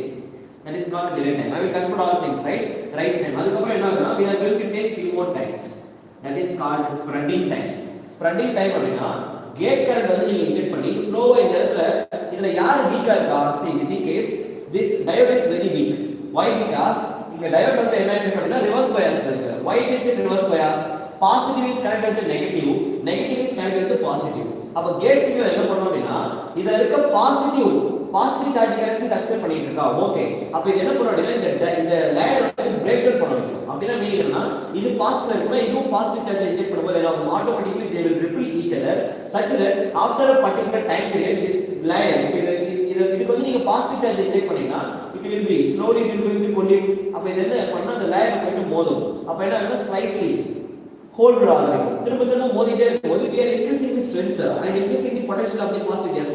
That is called delay time. I will conclude all things, right? Rise time. அதுக்கு அப்புறம் என்ன ஆகும்னா we are going to take few more times. That is called spreading time. Spreading time அப்படினா gate current வந்து நீங்க inject பண்ணி ஸ்லோவா இந்த இடத்துல இதுல யார் வீக்கா இருக்கா? See, in the case this diode is very weak. Why? Because இங்க diode வந்து என்ன அப்படினா reverse bias இருக்கு. Why it is in reverse bias? Positive is connected to negative, negative is connected to positive. அப்ப கேட் சிக்னல் என்ன பண்ணும் அப்படினா இதுல இருக்க பாசிட்டிவ் சார்ஜ் கேரக்டரிஸ்டிக் அக்செப்ட் பண்ணிட்டு இருக்கா. ஓகே, அப்ப இது என்ன பண்ணும் அப்படினா இந்த லேயர் வந்து பிரேக் டவுன் பண்ண வைக்கும். அப்படினா மீனிங்னா இது பாசிட்டிவ் இருக்குனா இதுவும் பாசிட்டிவ் சார்ஜ் இன்ஜெக்ட் பண்ணும்போது என்ன ஆகும்? Automatically they will repel each other such that after a particular time period this layer இதுக்கு வந்து நீங்க பாசிட்டிவ் சார்ஜ் இன்ஜெக்ட் பண்ணீங்கன்னா it will be slowly it will going to collide. அப்ப இது என்ன பண்ணா அந்த லேயர் போயிட்டு மோதும். அப்ப என்ன ஆகும்னா ஸ்லைட்லி ஹோல்ட் ஆகும். திரும்ப மோதிட்டே இருக்கும்போது we are increasing the strength and increasing the potential of the positive charge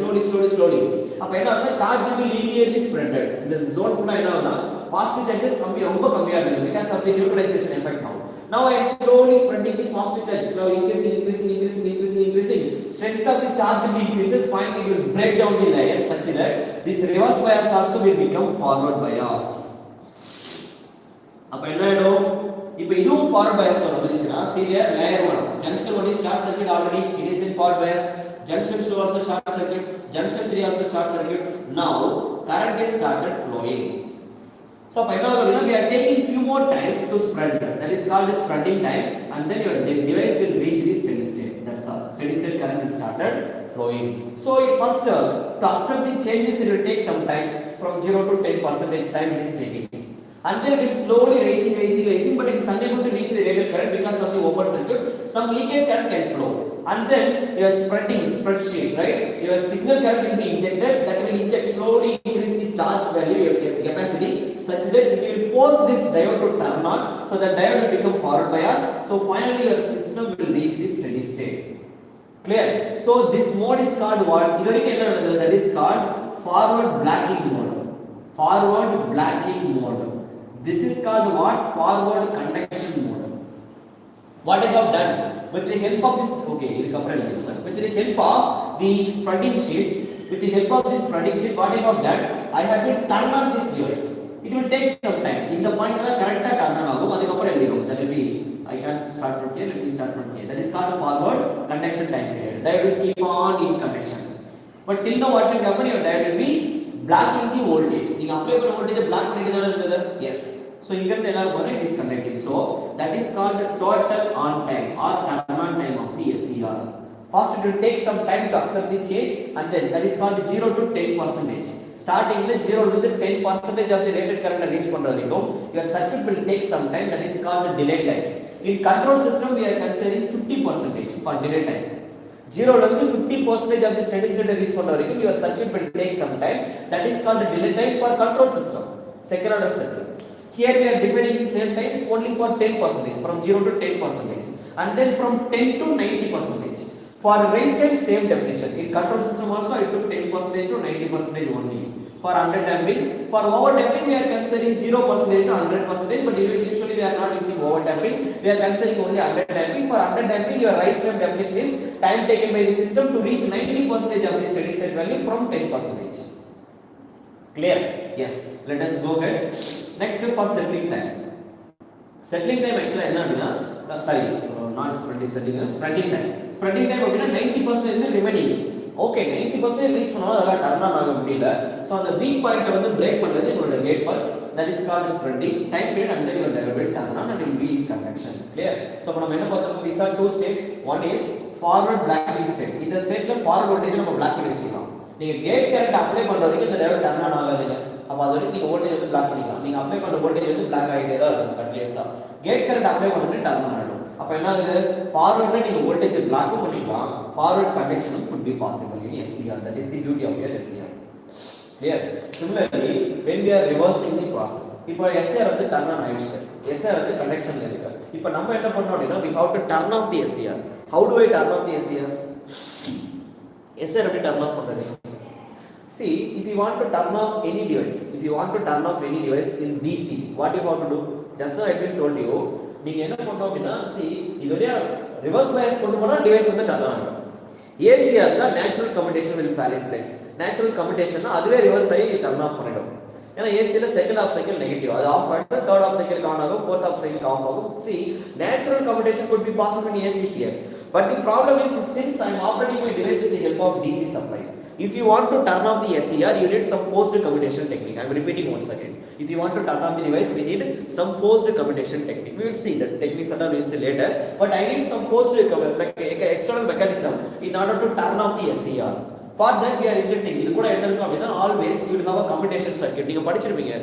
slowly. அப்ப என்ன ஆகும்னா charge will be linearly spreaded. இந்த zone ஃபுல்லா என்ன ஆகும்னா பாசிட்டிவ் சார்ஜஸ் ரொம்ப கம்மியா இருக்கு because of the neutralization effect now. Now I am slowly spreading the positive charge, slowly increasing. Strength of the charge will increases, finally it will break down the layers such that this reverse bias also will become forward bias. அப்ப என்ன ஆயிடும்? இப்போ இதுவும் forward bias வந்துச்சுனா serial layer 1 junction 1 is short circuit already, it is in forward bias. Junction 2 also short circuit, junction 3 also short circuit. Now current is started flowing. So finally we are taking few more time to spread, that is called spreading time, and then your device will reach the steady state. That's all. Steady state current will started flowing. So first to accept the changes it will take some time, from 0 to 10% time it is taking, and then it will slowly rising, but it is unable to reach the rated current because of the open circuit. Some leakage current can flow, and then you are spreadsheet, right? Your signal current will be injected, that will inject slowly increase the charge value, your capacity, such that it will force this diode to turn on, so that diode will become forward bias. So finally your system will reach the steady state. Clear? So this mode is called what? That is called forward blocking mode. Forward blocking mode. This is called what? Forward conduction mode. What I have done with the help of this, okay, with the help of the spreading sheet, what I have done, I have been turned on this device. It will take some time. In the point where current turn on agum, that will be, I can start from here, let me start from here. That is called forward conduction time period. Diode will keep on in conduction. But till now what will happen? Your diode will be blocking the voltage. You apply for voltage block pannididana. Yes. So you can tell it is connected. So that is called total on time or turn on time of the SCR. First it will take some time to accept the change, and then that is called 0 to 10%. Starting with 0 to the 10% of the rated current reach pandradhikkum, your circuit will take some time, that is called delay time. In control system we are considering 50% for delay time. 0 to 50% of the steady state reach pandradhikkum, your circuit will take some time, that is called delay time for control system, second order circuit. Here we are defining the same time only for 10%, from 0 to 10%, and then from 10 to 90%. For resistance, same definition. In control system also I took 10% to 90% only. For under damping, for over damping we are considering 0% to 100%, but usually we are not using over damping. We are considering only under damping. For under damping, your right step definition is time taken by the system to reach 90% of the steady state value from 10%. Clear? Yes. Let us go ahead. Next for settling time. Settling time actually enna not spreading time. Spreading time அப்படினா 90% remaining. Okay, 90% reach பண்ணா அதல turn on ஆக முடியல. So அந்த weak point வந்து break பண்றது என்னோட gate pulse, that is called spreading time period, and then your diode will turn on and it will be in conduction. Clear? So நம்ம என்ன பார்த்தோம்? We saw two state. One is forward blocking state. இந்த ஸ்டேட்ல forward voltage நம்ம block பண்ணி வச்சிக்கலாம். நீங்க gate current apply பண்ற வரைக்கும் இந்த diode டர்ன் ஆன் ஆகாதுங்க. அப்ப அது வரைக்கும் நீங்க வோல்டேஜ் வந்து பிளாக் பண்ணிக்கலாம். நீங்க அப்ளை பண்ண வோல்டேஜ் வந்து பிளாக் ஆகிட்டே தான் இருக்கும் கண்டினியூஸா. கேட் கரண்ட் அப்ளை பண்ணி டர்ன் ஆன் ஆகும். அப்ப என்ன ஆகுது? ஃபார்வர்ட்ல நீங்க வோல்டேஜ் பிளாக் பண்ணிக்கலாம். Forward connection could be possible in SCR. That is the beauty of your SCR. Clear? Similarly, when we are reversing the process, இப்போ SCR வந்து டர்ன் ஆன் ஆயிடுச்சு. SCR வந்து கனெக்ஷன்ல இருக்கு. இப்போ நம்ம என்ன பண்ணோம் அப்படினா we have to turn off the SCR. How do I turn off the SCR? SCR எப்படி turn off பண்றது? See, if you want to turn off any device, in DC, what you have to do? Just now I told you, நீங்க என்ன பண்ணனும் அப்படினா, see, இதுவரையா reverse bias கொண்டு போனா device வந்து turn ஆகும். ACR தான் natural commutation will fall in place. Natural commutation னா அதுவே ரிவர்ஸ் ஆகி டர்ன் ஆஃப் பண்ணிடும். ஏன்னா AC ல செகண்ட் ஆஃப் சைக்கிள் நெகட்டிவ், அது ஆஃப் ஆயிடும், தேர்ட் ஆஃப் சைக்கிள் ஆன் ஆகும், ஃபோர்த் ஆஃப் சைக்கிள் ஆஃப் ஆகும். See, natural commutation could be possible in AC here, but the problem is since I am operating my device with the help of DC supply, if you want to turn off the SCR, you need some forced commutation technique. I am repeating once again. If you want to turn off the device, we need some forced commutation technique. We will see that techniques are used later, but I need some forced external mechanism in order to turn off the SCR. For that we are injecting. இது கூட என்ன இருக்கும் அப்படினா always you will have a commutation circuit. நீங்க படிச்சிருப்பீங்க.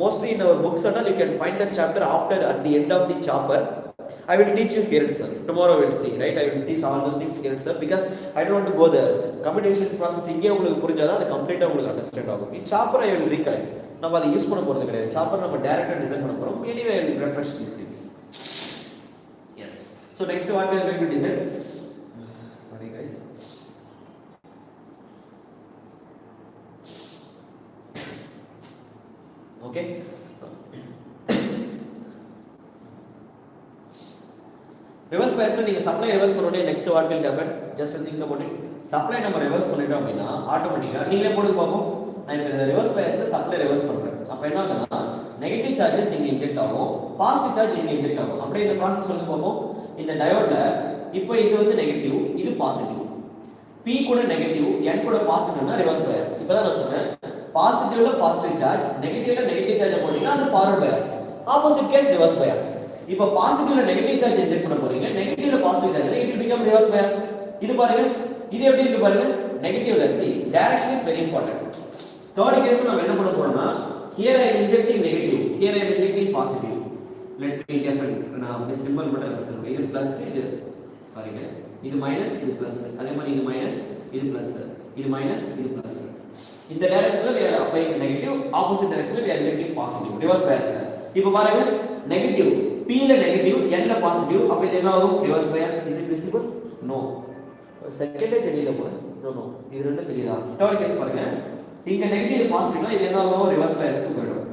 Mostly in our books you can find that chapter after at the end of the chapter. I will teach you here itself. Tomorrow we will see, right? I will teach all those things here itself because I don't want to go there. Commutation process இங்கே உங்களுக்கு புரிஞ்சாதான் அது கம்ப்ளீட்டா உங்களுக்கு understand ஆகும். இந்த chopper I will recollect. நம்ம அதை use பண்ண போறது கிடையாது. சாப்பர் நம்ம டைரக்ட்டா டிசைன் பண்ண போறோம். Anyway I will refresh these things. Yes. So next what we are going to design. Sorry guys. Okay. Reverse பயஸ்ல நீங்க சப்ளை ரிவர்ஸ் பண்ணோடனே next what will happen just think about it supply நம்ம reverse பண்ணிட்டோம் அப்படின்னா ஆட்டோமேட்டிக்கா நீங்களே போட்டு பார்ப்போம் நான் இப்போ ரிவர்ஸ் பயஸ்ல சப்ளை ரிவர்ஸ் பண்றேன் அப்ப என்ன ஆகுதுன்னா நெகட்டிவ் சார்ஜஸ் இங்க இன்ஜெக்ட் ஆகும் பாசிட்டிவ் சார்ஜ் இங்க இன்ஜெக்ட் ஆகும் அப்படியே இந்த ப்ராசஸ் வந்து பார்ப்போம் இந்த டயோட்ல இப்போ இது வந்து நெகட்டிவ் இது பாசிட்டிவ் P கூட நெகட்டிவ் N கூட பாசிட்டிவ்னா ரிவர்ஸ் பயஸ் இப்பதான் நான் சொன்னேன் பாசிட்டிவ்ல பாசிட்டிவ் சார்ஜ் நெகட்டிவ்ல நெகட்டிவ் சார்ஜ் போட்டீங்கன்னா அது forward bias opposite case reverse bias இப்போ பாசிட்டிவ்ல நெகட்டிவ் சார்ஜ் இன்ஜெக்ட் பண்ண போறீங்க நெகட்டிவ்ல positive charge it will become reverse bias இது பாருங்க இது எப்படி இருக்கு பாருங்க நெகட்டிவ்ல see direction is very important third கேஸ்ல நம்ம என்ன பண்ண போறோம்னா here I am injecting negative here I am injecting positive let me different நான் சிம்பிள் மட்டும் ரெப்ரசன்ட் இது பிளஸ் இது சாரி गाइस இது மைனஸ் இது பிளஸ் அதே மாதிரி இது மைனஸ் இது பிளஸ் இது மைனஸ் இது பிளஸ் இந்த டைரக்ஷன்ல we are applying negative opposite direction we are injecting positive reverse bias இப்போ பாருங்க நெகட்டிவ் P ல நெகட்டிவ் N ல பாசிட்டிவ் அப்ப இது என்ன ஆகும் reverse bias is it visible no செகண்டே தெரியல போல நோ நோ இது ரெண்டும் தெரியுதா தேர்ட் கேஸ் பாருங்க இங்க நெகட்டிவ் பாசிட்டிவ்னா இது என்ன ஆகும் ரிவர்ஸ் பயாஸ்க்கு போய்டும்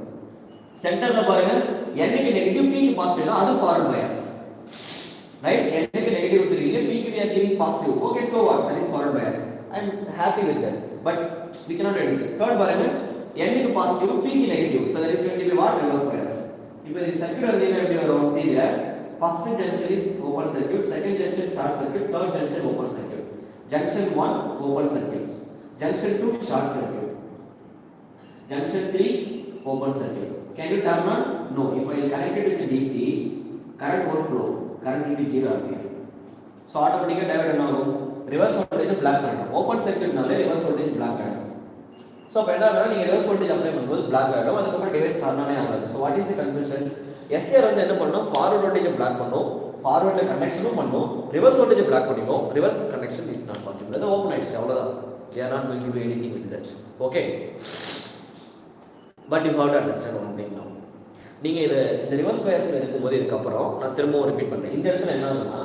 சென்டர்ல பாருங்க N க்கு நெகட்டிவ் P க்கு பாசிட்டிவ்னா அது ஃபார்வர்ட் பயாஸ் ரைட் N க்கு நெகட்டிவ் கொடுத்தீங்க P க்கு we are giving positive okay so what that is forward bias I am happy with that but we cannot do anything third பாருங்க N க்கு positive P க்கு negative so that is going to be what reverse bias இப்போ இந்த circuit வந்து எப்படி வரும் சீல first junction is open circuit second junction short circuit third junction open circuit junction 1 open circuit junction 2 short circuit junction 3 open circuit can you turn on no if I connect it with the DC current won't flow current will be 0 ampere so automatically diode என்ன ஆகும் reverse voltage black பண்ணிடும் open சர்க்யூட்னாலே reverse voltage black ஆகும் So, when you reverse voltage apply பண்ணும்போது black ஆயிடும் அதுக்கு device ஆனே ஆகாது so what is the conclusion SR வந்து என்ன பண்ணும் forward voltage black பண்ணும் forward கனெக்ஷனும் பண்ணும் reverse voltage black பண்ணிடும் reverse connection is not possible அது ஓபன் ஆயிடுச்சு அவ்வளவுதான் they are not going to do anything with that okay but you have to understand one thing now நீங்க இந்த reverse பயாஸ்ல இருக்கும்போது இதுக்கு அப்புறம் நான் திரும்பவும் ரிப்பீட் பண்றேன் இந்த இடத்துல என்ன ஆகும்னா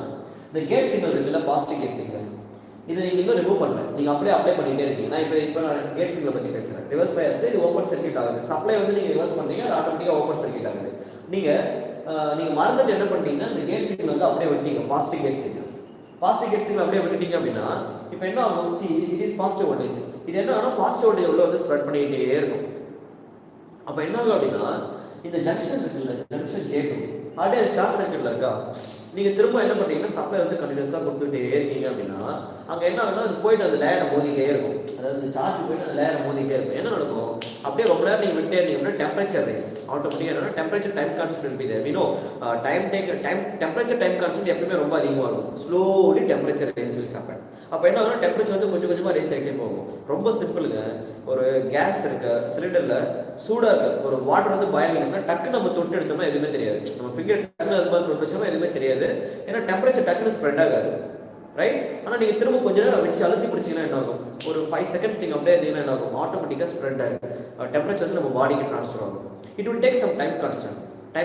இந்த கேட் சிக்னல் இருக்குல்ல பாசிட்டிவ் கேட் சிக்னல் இதை நீங்க இன்னும் ரிமூவ் பண்ணல நீங்க அப்படியே அப்ளை பண்ணிட்டே இருக்கீங்க நான் இப்போ நான் கேட் சிக்னல் பத்தி பேசுறேன் ரிவர்ஸ் பயாஸ் இது ஓபன் சர்க்யூட் ஆகுது சப்ளை வந்து நீங்க ரிவர்ஸ் பண்றீங்க அது ஆட்டோமேட்டிக்கா ஓபன் சர்க்யூட் ஆகுது நீங்க மறந்துட்டு என்ன பண்ணிட்டீங்கன்னா இந்த கேட் சிக்னல் வந்து அப்படியே விட்டீங்க பாசிட்டிவ் கேட் சிக்னல் அப்படியே விட்டுட்டீங்க அப்படின்னா இப்போ என்ன ஆகும் see it is positive voltage இது என்ன ஆகும் பாசிட்டிவ் வோல்டேஜ் உள்ள வந்து ஸ்ப்ரெட் பண்ணிட்டே இருக்கும் அப்ப என்ன ஆகும் அப்படின்னா இந்த ஜங்ஷன் இருக்குல்ல ஜங்ஷன் J2 அப்படியே ஷார்ட் சர்க்யூட்ல இருக்கா நீங்க திரும்ப என்ன பண்றீங்கன்னா சப்ளை வந்து கண்டினியூஸா கொடுத்துட்டே இருக்கீங்க அப்படின்னா அங்க என்ன ஆகும்னா அது போயிட்டு அந்த லேயரை மோதிட்டே இருக்கும் அதாவது இந்த சார்ஜ் போயிட்டு அந்த லேயரை மோதிட்டே இருக்கும் என்ன நடக்கும் அப்படியே ரொம்ப நேரம் நீங்க விட்டே இருந்தீங்கன்னா டெம்பரேச்சர் ரைஸ் ஆட்டோமேட்டிக்கா என்ன temperature time constant be there we know temperature time constant எப்பவுமே ரொம்ப அதிகமா இருக்கும் slowly temperature rice will happen அப்ப என்ன ஆகும்னா டெம்பரேச்சர் வந்து கொஞ்சம் கொஞ்சமா ரைஸ் ஆகிட்டே போகும் ரொம்ப சிம்பிளுங்க ஒரு கேஸ் இருக்கு சிலிண்டர்ல சூடா இருக்கு ஒரு வாட்டர் வந்து பாயில் பண்ணா டக்கு நம்ம தொட்டு எடுத்தோம்னா எதுவுமே தெரியாது நம்ம ஃபிங்கர் டக்குனு அது மாதிரி தொட்டு வச்சோம்னா எதுவுமே தெரியாது ஏன்னா டெம்பரேச்சர் டக்குனு ஸ்ப்ரெட் ஆகாது ரைட் ஆனா நீங்க திரும்ப கொஞ்ச நேரம் வச்சு அழுத்தி பிடிச்சீங்கன்னா என்ன ஆகும் ஒரு 5 செகண்ட்ஸ் நீங்க அப்படியே இருந்தீங்கன்னா என்ன ஆகும் ஆட்டோமேட்டிக்கா ஸ்ப்ரெட் ஆகும் டெம்பரேச்சர் வந்து நம்ம பாடிக்கு ட்ரான்ஸ்ஃபர் ஆகும் it will take some time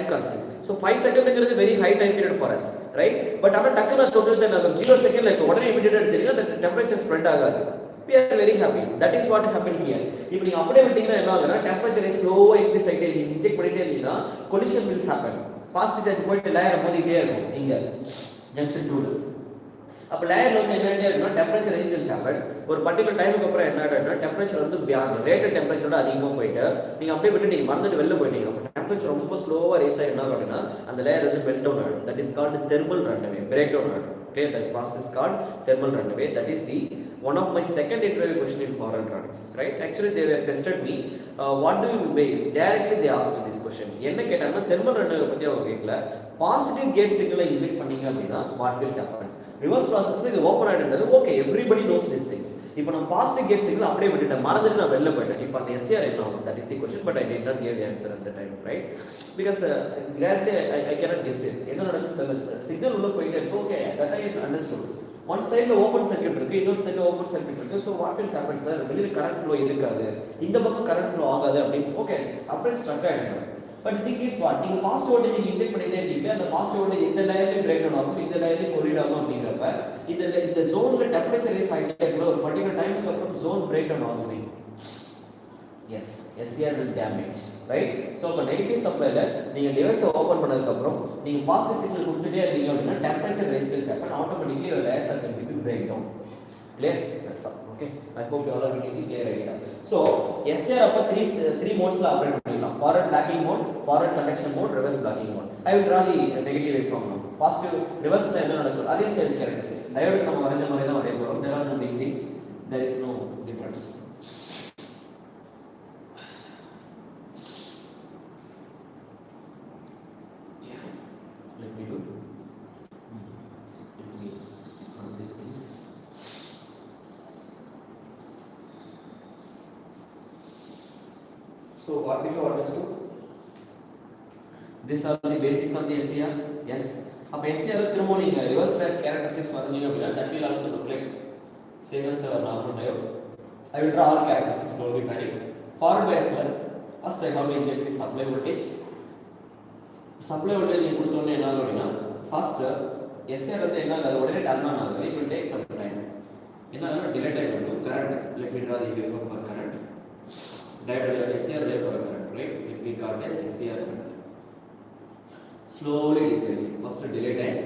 constant so 5 செகண்ட்ங்கிறது very high time period for us right but ஆனா டக்குனு தொட்டுட்டு நம்ம 0 செகண்ட்ல இப்போ உடனே இமிடியேட்டா எடுத்தீங்கன்னா the temperature spread ஆகாது we are very happy that is what happened here இப்போ நீங்க அப்படியே விட்டீங்கன்னா என்ன ஆகும்னா டெம்பரேச்சர் ஸ்லோவா இன்க்ரீஸ் ஆயிட்டே இன்ஜெக்ட் பண்ணிட்டே இருந்தீங்கன்னா collision will happen positive charge போயிட்டு லேயர் மோதிட்டே இருக்கும் இங்க ஜங்ஷன் 2 அப்ப லேயர்ல வந்து என்ன ஆகும்னா டெம்பரேச்சர் ரைஸ் will happen ஒரு பர்టిక్యులர் டைமுக்கு அப்புறம் என்ன ஆகும்னா டெம்பரேச்சர் வந்து ரேட்டட் டெம்பரேச்சரோட அதிகமா போயிட்டு நீங்க அப்படியே விட்டு நீங்க மறந்துட்டு வெளில போயிட்டீங்க டெம்பரேச்சர் ரொம்ப ஸ்லோவா ரைஸ் ஆகி என்ன ஆகும்னா அந்த லேயர் வந்து மெல்ட் டவுன் ஆகும் that is called thermal runaway break down ஆகும் okay that process called thermal runaway that is the one of my second interview question in power electronics right actually they were tested me what do you mean directly they asked this question என்ன கேட்டாங்கன்னா thermal runaway பத்தி அவங்க கேட்கல positive gate சிக்னலை inject பண்ணீங்க அப்படின்னா what will happen reverse process இது open ஆயிடுறது okay everybody knows these things இப்போ நான் பாசிட்டிவ் கேட் சிக்னல் அப்படியே விட்டுட்டேன் மறந்துட்டு நான் வெளில போயிட்டேன் இப்போ அந்த SR என்ன ஆகும் that is the question but I did not give the answer at the time right because directly I cannot guess it என்ன நடக்குது சிக்னல் உள்ள போயிட்டே இருக்கு okay that I understood one side open circuit இருக்கு இன்னொரு சைடுல ஓபன் சர்க்யூட் இருக்கு so what will happen sir வெளியில கரண்ட் flow இருக்காது இந்த பக்கம் கரண்ட் flow ஆகாது அப்படி ஓகே அப்படியே ஸ்ட்ரக் ஆயிடும் but thing is what நீங்க பாசிட்டிவ் வோல்டேஜ் இன்ஜெக்ட் பண்ணிட்டே இருக்கீங்க அந்த பாசிட்டிவ் வோல்டேஜ் இந்த லேயர்ல பிரேக் டவுன் ஆகும் இந்த லேயர்ல கொலிட் ஆகும் அப்படிங்கறப்ப இந்த ஜோன்ல டெம்பரேச்சர் ரைஸ் ஆயிட்டே இருக்கு ஒரு பர்టిక్యులர் டைமுக்கு அப்புறம் ஜோன் பிரேக் டவுன் ஆகும் Yes, SCR will damage, right? So இப்போ நெகட்டிவ் சப்ளைல நீங்க டிவைஸை ஓபன் பண்ணதுக்கு அப்புறம் நீங்க பாசிட்டிவ் சிக்னல் கொடுத்துட்டே இருக்கீங்க அப்படின்னா temperature rice will happen, automatically your diode circuit will break down. Clear? That's all. Okay, I hope you all are getting the clear idea. So SCR அப்ப three modes ல operate பண்ணிக்கலாம். Forward blocking mode, forward conduction mode, reverse blocking mode. I will draw the negative waveform now. Positive reverse ல என்ன நடக்கும் அதே same characteristics. Diode நம்ம வரைஞ்ச மாதிரி தான் வரைய போறோம். There are no big things, there is no difference. So what we have understood? These are the basics of the SCR. Yes. अब SCR திரும்ப நீங்க reverse bias characteristics வரைஞ்சீங்க அப்படின்னா that will also look like same as our normal diode. I will draw all characteristics, don't be panic. Forward bias one, first I have to inject the supply voltage. Supply voltage நீங்க கொடுத்தோனே என்ன ஆகும் அப்படின்னா first SCR வந்து என்ன ஆகுது உடனே turn on ஆகுது. It will take some time. என்ன ஆகும் delay time வந்து current. Let me draw the waveform for current. Diode SCR wave current, right? It we call as SCR current. Slowly decreasing. First delay time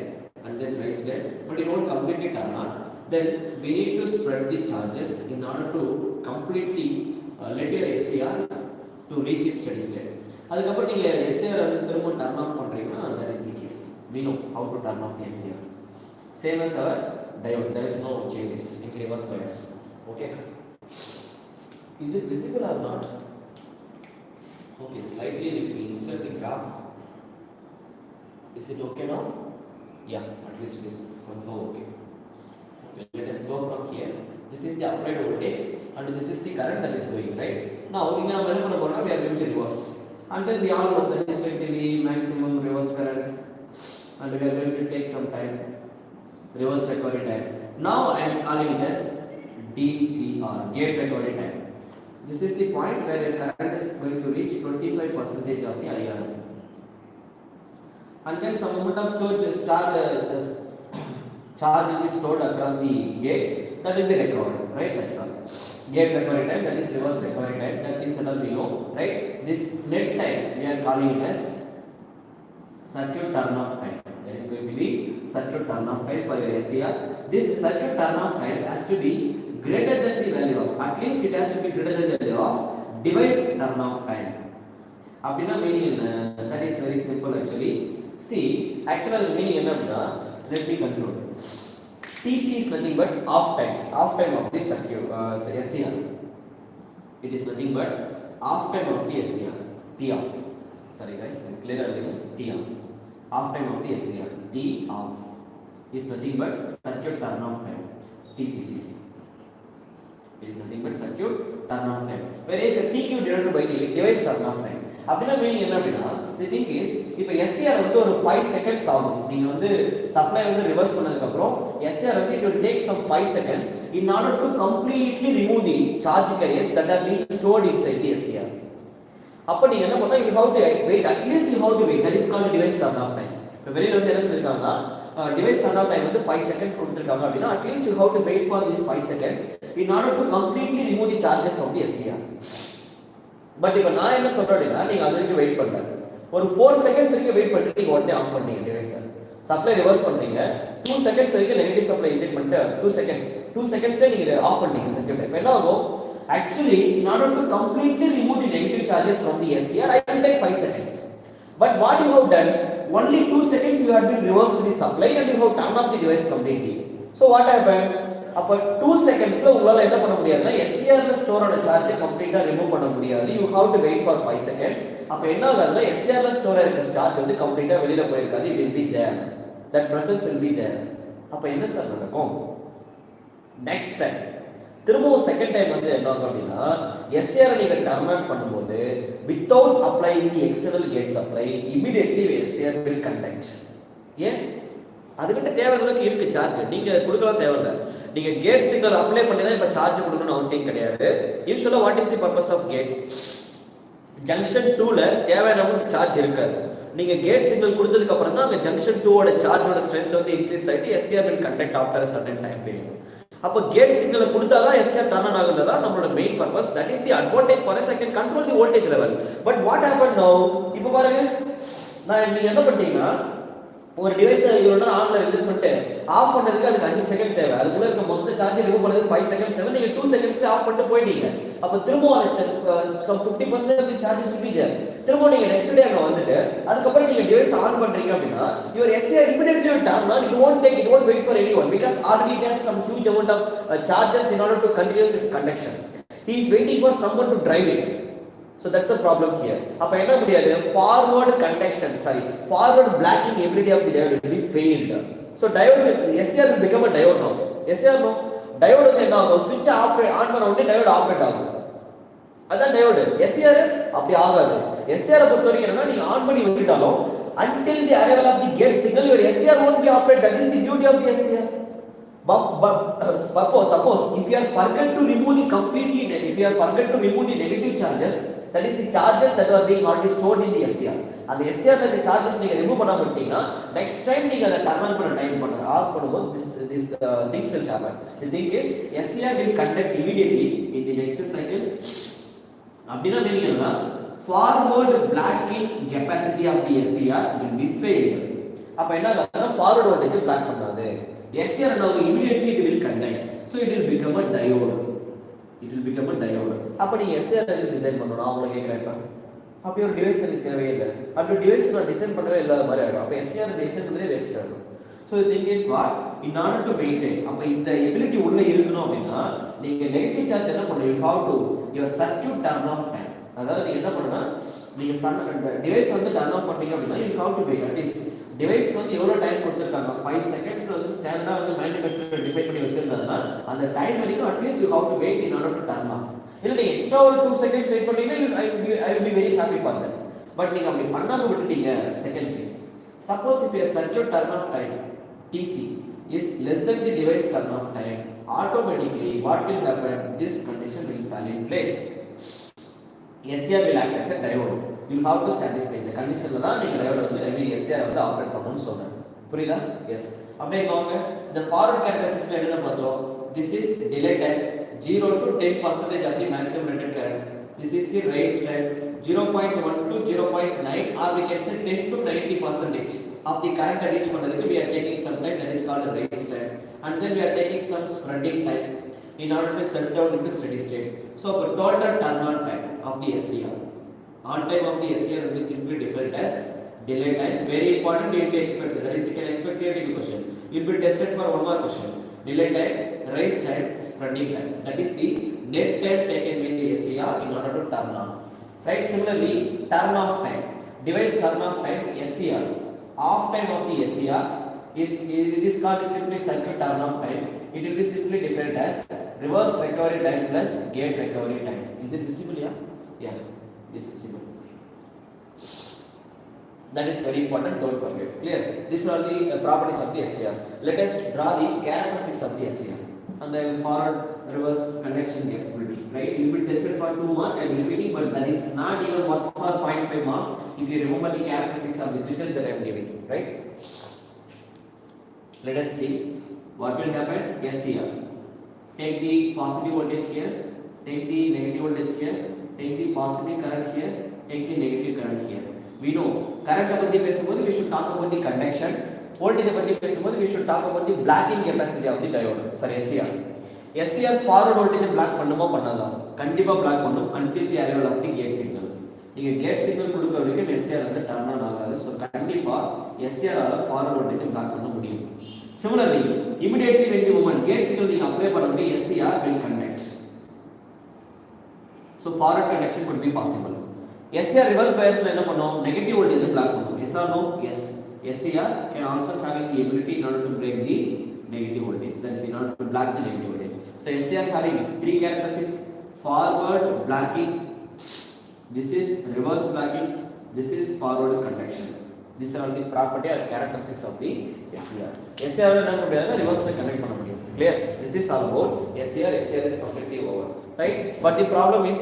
and then rise time, but it won't completely turn on. Then we need to spread the charges in order to completely let your SCR to reach its steady state. அதுக்கப்புறம் நீங்க SCR வந்து திரும்ப turn off பண்றீங்கன்னா that is the case. We know how to turn off the SCR. Same as our diode, there is no changes in reverse bias. Okay. Is it visible or not? Okay, slightly let me insert the graph. Is it okay now? Yeah, at least it is somehow okay. Okay, let us go from here. This is the applied voltage and this is the current that is going, right? Now, we are going to reverse. And then we all know that is going to be maximum reverse current and we are going to take some time, reverse recovery time. Now, I am calling it as DGR, gate recovery time. This is the point where the current is going to reach 25% of the IR. And then some amount of charge will be stored across the gate, that will be recovered, right? That's all. Gate recovery time, that is reverse recovery time, that things all we know, right? This net time we are calling it as circuit turn off time. That is going to be circuit turn off time for your SCR. This circuit turn off time has to be greater than the value of, at least it has to be greater than the value of device turn off time. அப்படினா meaning என்ன? That is very simple actually. See, actual meaning enna appadina, let me conclude. TC is nothing but off time of the circuit, SCR. It is nothing but off time of the SCR, T off. Sorry guys, I'm clear again. T off time of the SCR, T off is nothing but circuit turn off time, TC. It is nothing but circuit turn off time, whereas TQ divided by the device turn off time. அப்படினா meaning என்ன அப்படினா, the thing is இப்போ SCR வந்து ஒரு 5 seconds ஆகும். நீங்க வந்து supply வந்து ரிவர்ஸ் பண்ணதுக்கு அப்புறம் SCR வந்து it will take some 5 seconds in order to completely remove the charge carriers that are being stored inside the SCR. அப்ப நீங்க என்ன பண்ணா, you have to wait, at least you have to wait, that is called device turn off time. இப்போ வெளியில வந்து என்ன சொல்லிருக்காங்கன்னா, device turn off time வந்து 5 seconds கொடுத்திருக்காங்க அப்படினா at least you have to wait for these 5 seconds in order to completely remove the charges from the SCR. But இப்போ நான் என்ன சொல்றேன்னா, நீங்க அது வரைக்கும் வெயிட் பண்ணல, ஒரு 4 செகண்ட்ஸ் வரைக்கும் வெயிட் பண்ணிட்டு நீங்க உடனே ஆஃப் பண்ணீங்க டிவைஸை, சப்ளை ரிவர்ஸ் பண்றீங்க, 2 செகண்ட்ஸ் வரைக்கும் நெகட்டிவ் சப்ளை இன்ஜெக்ட் பண்ணிட்டு 2 செகண்ட்ஸ்ல நீங்க ஆஃப் பண்ணீங்க சர்க்யூட். இப்போ என்ன ஆகும், actually in order to completely remove the negative charges from the SCR I will take 5 seconds, but what you have done, only 2 seconds you have been reversed the supply and you have turned off the device completely. So what happened, அப்ப 2 செகண்ட்ஸ்ல உங்களால என்ன பண்ண முடியாதுன்னா SCR ல ஸ்டோரோட சார்ஜை கம்ப்ளீட்டா remove பண்ண முடியாது. you have to wait for 5 seconds. அப்ப என்ன ஆகுதுன்னா SCR ல ஸ்டோர் ஆயிருக்க சார்ஜ் வந்து கம்ப்ளீட்டா வெளியில போயிருக்காது, it will be there, that presence will be there. அப்ப என்ன சார் நடக்கும், next time திரும்ப செகண்ட் டைம் வந்து என்ன ஆகும் அப்படின்னா, SCR நீங்க டர்ன் ஆன் பண்ணும்போது without applying the external gate supply immediately SCR will conduct. ஏன் அதுக்கிட்ட தேவைகளுக்கு இருக்கு சார்ஜ், நீங்க கொடுக்கலாம் தேவையில்லை, நீங்க கேட் சிக்னல் அப்ளை பண்ணி தான் இப்ப சார்ஜ் கொடுக்கணும்னு அவசியம் கிடையாது. யூசுவலா what is the purpose of gate, junction 2 ல தேவையான அளவுக்கு சார்ஜ் இருக்காது, நீங்க கேட் சிக்னல் கொடுத்ததுக்கு அப்புறம் தான் அந்த ஜங்ஷன் 2 ஓட சார்ஜோட ஸ்ட்ரெngth வந்து இன்கிரீஸ் ஆயிட்டு SCR will conduct after a certain time period. அப்போ கேட் சிக்னல் கொடுத்தாதான் எஸ்ஆர் டர்ன் ஆன் ஆகுன்றதா நம்மளோட main purpose. That is the advantage for us. I can control the voltage level. But what happen now? இப்போ பாருங்க, நீங்க என்ன பண்ணீங்கன்னா ஒரு டிவைஸ் இவ்வளோ ஆன்ல இருக்குன்னு சொல்லிட்டு ஆஃப் பண்ணதுக்கு அதுக்கு 5 செகண்ட் தேவை. அதுக்குள்ள இருக்க மொத்த சார்ஜ் ரிமூவ் பண்ணதுக்கு 5 செகண்ட்ஸ் தேவை. நீங்க 2 செகண்ட்ஸ் ஆஃப் பண்ணிட்டு போயிட்டீங்க. அப்போ திரும்ப some 50% of the charges will be there. திரும்ப நீங்க நெக்ஸ்ட் டே அங்க வந்துட்டு அதுக்கப்புறம் நீங்க டிவைஸ் ஆன் பண்றீங்க அப்படின்னா your SCR immediately will turn on. It won't wait for anyone because already it has some huge amount of charges in order to continue its conduction. He is waiting for someone to drive it. So that's the problem here. அப்ப என்ன முடியாது, forward blocking ability of the diode will be failed. So SCR will become a diode now. SCR no, diode வந்து என்ன ஆகும், switch on பண்ண உடனே diode operate ஆகும். அதான் diode. SCR அப்படி ஆகாது. SCR பொறுத்தவரைக்கும் என்னன்னா நீங்க ஆன் பண்ணி விட்டுட்டாலும் until the arrival of the gate signal your SCR won't be operated. That is the duty of the SCR. But suppose if you are forget to remove the negative charges, that is the charges that are being already stored in the SCR. And the SCR that the charges நீங்க remove பண்ணாம விட்டீங்கன்னா next time நீங்க அதை turn on பண்ண time பண்ண of பண்ணும்போது this things will happen. The thing is SCR will conduct immediately in the next cycle. அப்படினா meaning என்னன்னா forward blocking capacity of the SCR will be failed. அப்ப என்ன ஆகுதுன்னா forward voltage block பண்ணாது. SCR now immediately it will conduct. So it will become a diode. அப்ப நீங்க SCR design பண்ணனும். நான் உங்களுக்கு கேக்குறேன், அப்ப ஒரு டிவைஸ் எனக்கு தேவையில்லை. அப்ப டிவைஸ் நான் டிசைன் பண்ணவே இல்லாத மாதிரி ஆயிடும். அப்ப SCR டிசைன் பண்ணவே வேஸ்ட் ஆகும். So the thing is what, in order to maintain, அப்ப இந்த எபிலிட்டி உள்ள இருக்கணும் அப்படின்னா நீங்க நெகட்டிவ் சார்ஜ் என்ன பண்ணணும், you have to your circuit turn off time. அதாவது நீங்க என்ன பண்ணனும்னா நீங்க டிவைஸ் வந்து டர்ன் ஆஃப் பண்ணீங்க அப்படின்னா you have to wait. At least device வந்து எவ்வளவு டைம் கொடுத்திருக்காங்க, 5 செகண்ட்ஸ்ல வந்து ஸ்டாண்டர்டா வந்து மேனுஃபேக்சரர் டிஃபைன் பண்ணி வச்சிருந்தாங்கன்னா அந்த டைம் வரைக்கும் at least you have to wait in order to turn off. இல்ல நீங்க எக்ஸ்ட்ரா ஒரு 2 செகண்ட்ஸ் வெயிட் பண்ணீங்கன்னா I will be very happy for that. But நீங்க அப்படி பண்ணாம விட்டுட்டீங்க. Second case, suppose if your circuit turn off time TC is less than the device turn off time, automatically what will happen, this condition will fall in place. SCR will act as a diode. You have to satisfy the condition la neenga diode வந்து SCR வந்து operate பண்ணனும்னு சொல்றேன். புரியுதா? S. அப்படியே வாங்க, the forward characteristics ல என்ன பார்த்தோம், this is delay time 0 to 10% of the maximum rated current. This is the raise time 0.1 to 0.9 or we can say 10 to 90% of the current reach பண்ணதுக்கு we are taking some time, that is called raise time, and then we are taking some spreading time in order to set down into steady state. So the total turn on time of the SCR, on time of the SCR will be simply defined as delay time. Very important, you will be expected, that is you can expect theoretical question, you will be tested for one more question. Delay time, raise time, spreading time, that is the net time taken with the SCR in order to turn on. Right? Similarly, turn off time, device turn off time SCR, off time of the SCR is called simply circuit turn off time. It will be simply defined as reverse recovery time plus gate recovery time. Is it visible here? Yeah, this is visible. That is very important, don't forget. Clear? These are the properties of the SCR. Let us draw the characteristics of the SCR. And the forward reverse conduction capability, right? You will be tested for 2 mark, I am repeating, but that is not even worth for 0.5 mark if you remember the characteristics of the switches that I am giving, right? Let us see what will happen. SCR, take the positive voltage here, take the negative voltage here, take the positive current here, take the negative current here. We know current பத்தி பேசும்போது we should talk about the conduction, voltage பத்தி பேசும்போது we should talk about the blocking capacity of the diode. Sorry, SCR forward voltage block பண்ணுமா பண்ணாதா? கண்டிப்பா block பண்ணும் until the arrival of the gate signal. நீங்க gate signal கொடுக்க வரைக்கும் SCR வந்து turn on ஆகாது. So கண்டிப்பா SCR ஆல forward voltage block பண்ண முடியும். Similarly, immediately when the moment gate signal நீங்க அப்ளை பண்ணும்போது SCR will conduct. So forward conduction could be possible. SCR reverse bias ல என்ன பண்ணும், negative voltage block பண்ணும். Yes or no? Yes. SCR can also having the ability in order to break the negative voltage, that is in order to block the negative voltage. So SCR having 3 characteristics: forward blocking, this is reverse blocking, this is forward conduction. These are all the property or characteristics of the SCR. SCR என்ன பண்ண முடியாது, reverse ல connect பண்ண முடியும். Clear? This is all about SCR. SCR is completely over, right? But the problem is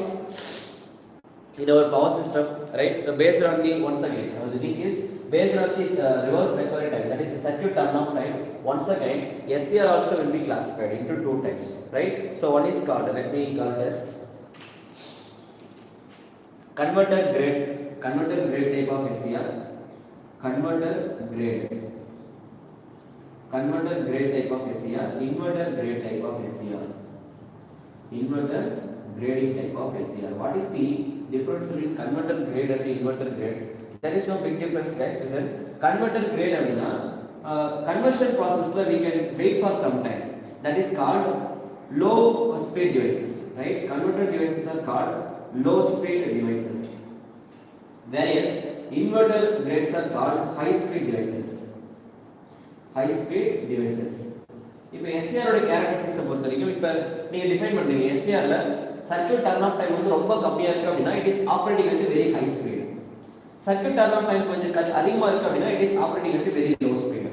in our power system, right? The based on the, once again, the thing is based on the reverse recovery time, that is the circuit turn off time. Once again, SCR also will be classified into two types, right? So one is called, let me call it as converter grade type of SCR, converter grade type of SCR, inverter grade type of SCR, inverter grading type of SCR. What is the difference between converter grade and inverter grade? There is no big difference, guys. Listen, converter grade abina conversion process la we can wait for some time. That is called low speed devices, right? Converter devices are called low speed devices, whereas inverter grades are called high speed devices. High speed devices. இப்போ SCR ஓட characteristics பொறுத்த வரைக்கும் இப்போ நீங்க define பண்றீங்க எஸ்சிஆர்ல circuit turn of time வந்து ரொம்ப கம்மியா இருக்கு அப்படினா it is operating at very high speed. Circuit turn of time கொஞ்சம் அதிகமா இருக்கு அப்படினா it is operating at very low speed.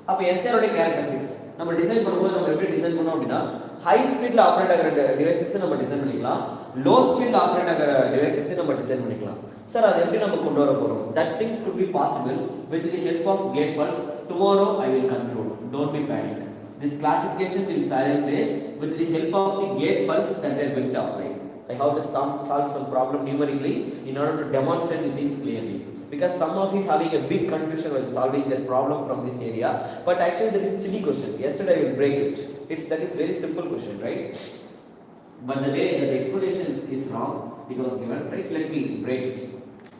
அப்ப எஸ்சிஆர் ஓட கேரக்டரிஸ்டிக்ஸ் நம்ம டிசைன் பண்ணும்போது நம்ம எப்படி டிசைன் பண்ணோம் அப்படினா ஹை ஸ்பீட்ல ஆபரேட் ஆகிற டிவைसेस நம்ம டிசைன் பண்ணிக்கலாம், லோ ஸ்பீட்ல ஆபரேட் ஆகிற டிவைसेस நம்ம டிசைன் பண்ணிக்கலாம். சார் அது எப்படி நம்ம கொண்டு வர போறோம்? That things could be possible with the help of gate pulse. Tomorrow I will conclude. Don't be panic. This classification will fall in place with the help of the gate pulse that we are going to apply. I have to solve some problem numerically in order to demonstrate the things clearly. Because some of you having a big confusion while solving that problem from this area, but actually there is silly question. Yesterday I will break it. That is very simple question, right? But the way the explanation is wrong, it was given, right? Let me break it.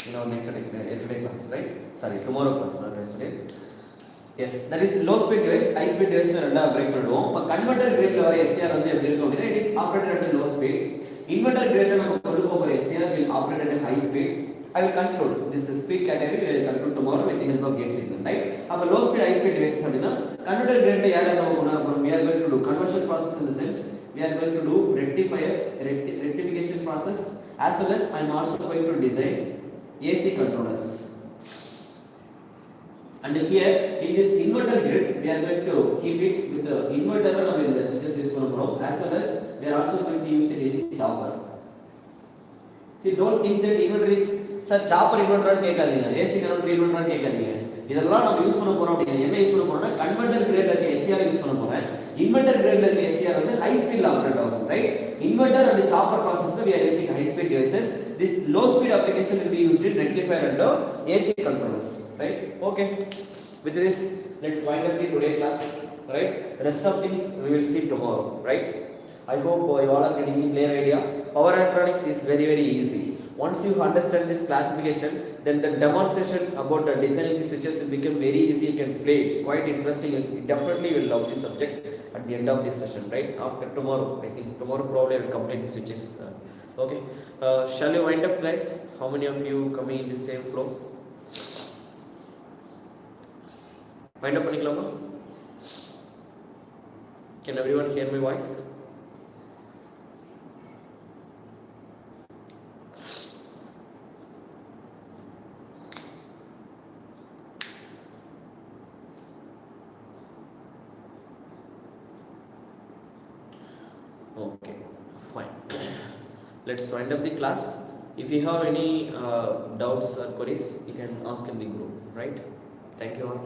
Yesterday class, right? Sorry, tomorrow class, not yesterday. Yes, that is low speed device, high speed device ரெண்டா break பண்ணுவோம். இப்ப converter grade ல வர SCR வந்து எப்படி இருக்கும் அப்படினா it is operated at low speed. Inverter grade ல நம்ம கொண்டு போற SCR will operate at high speed. I will conclude this speed category. We will conclude tomorrow with the help of gate signal, right? அப்ப low speed high speed devices அப்படினா converter grade ல யாரை நம்ம கொண்டு போறோம்? We are going to do conversion process in the sense we are going to do rectification process, as well as I am also going to design AC controllers. And here in this inverter grid we are going to keep it with the inverter and the switches use panna, as well as we are also going to use it in the chopper. See, don't think that inverter is sir chopper inverter nu kekadinga, AC converter inverter nu kekadinga. இதெல்லாம் நம்ம use பண்ண போறோம் அப்படினா என்ன use பண்ண போறோம்னா converter கிரேட்ல இருக்க SCR use பண்ண போறேன். இன்வெர்ட்டர் கிரேட்ல இருக்க SCR வந்து ஹை ஸ்பீட்ல ஆபரேட் ஆகும், right? Inverter and chopper processor we are using high speed devices. This low speed application will be used in rectifier and AC controllers, right? Okay, with this let's wind up the today class, right? Rest of things we will see tomorrow, right? I hope you all are getting a clear idea. Power electronics is very easy. Once you understand this classification, then the demonstration about designing the switches will become very easy. You can play, it's quite interesting, and you definitely will love this subject at the end of this session, right? After tomorrow, I think tomorrow probably I will complete the switches. Okay, shall we wind up, guys? How many of you coming in the same flow? Wind up panikalama? Can everyone hear my voice? Okay, fine. Let's wind up the class. If you have any doubts or queries, you can ask in the group, right? Thank you all.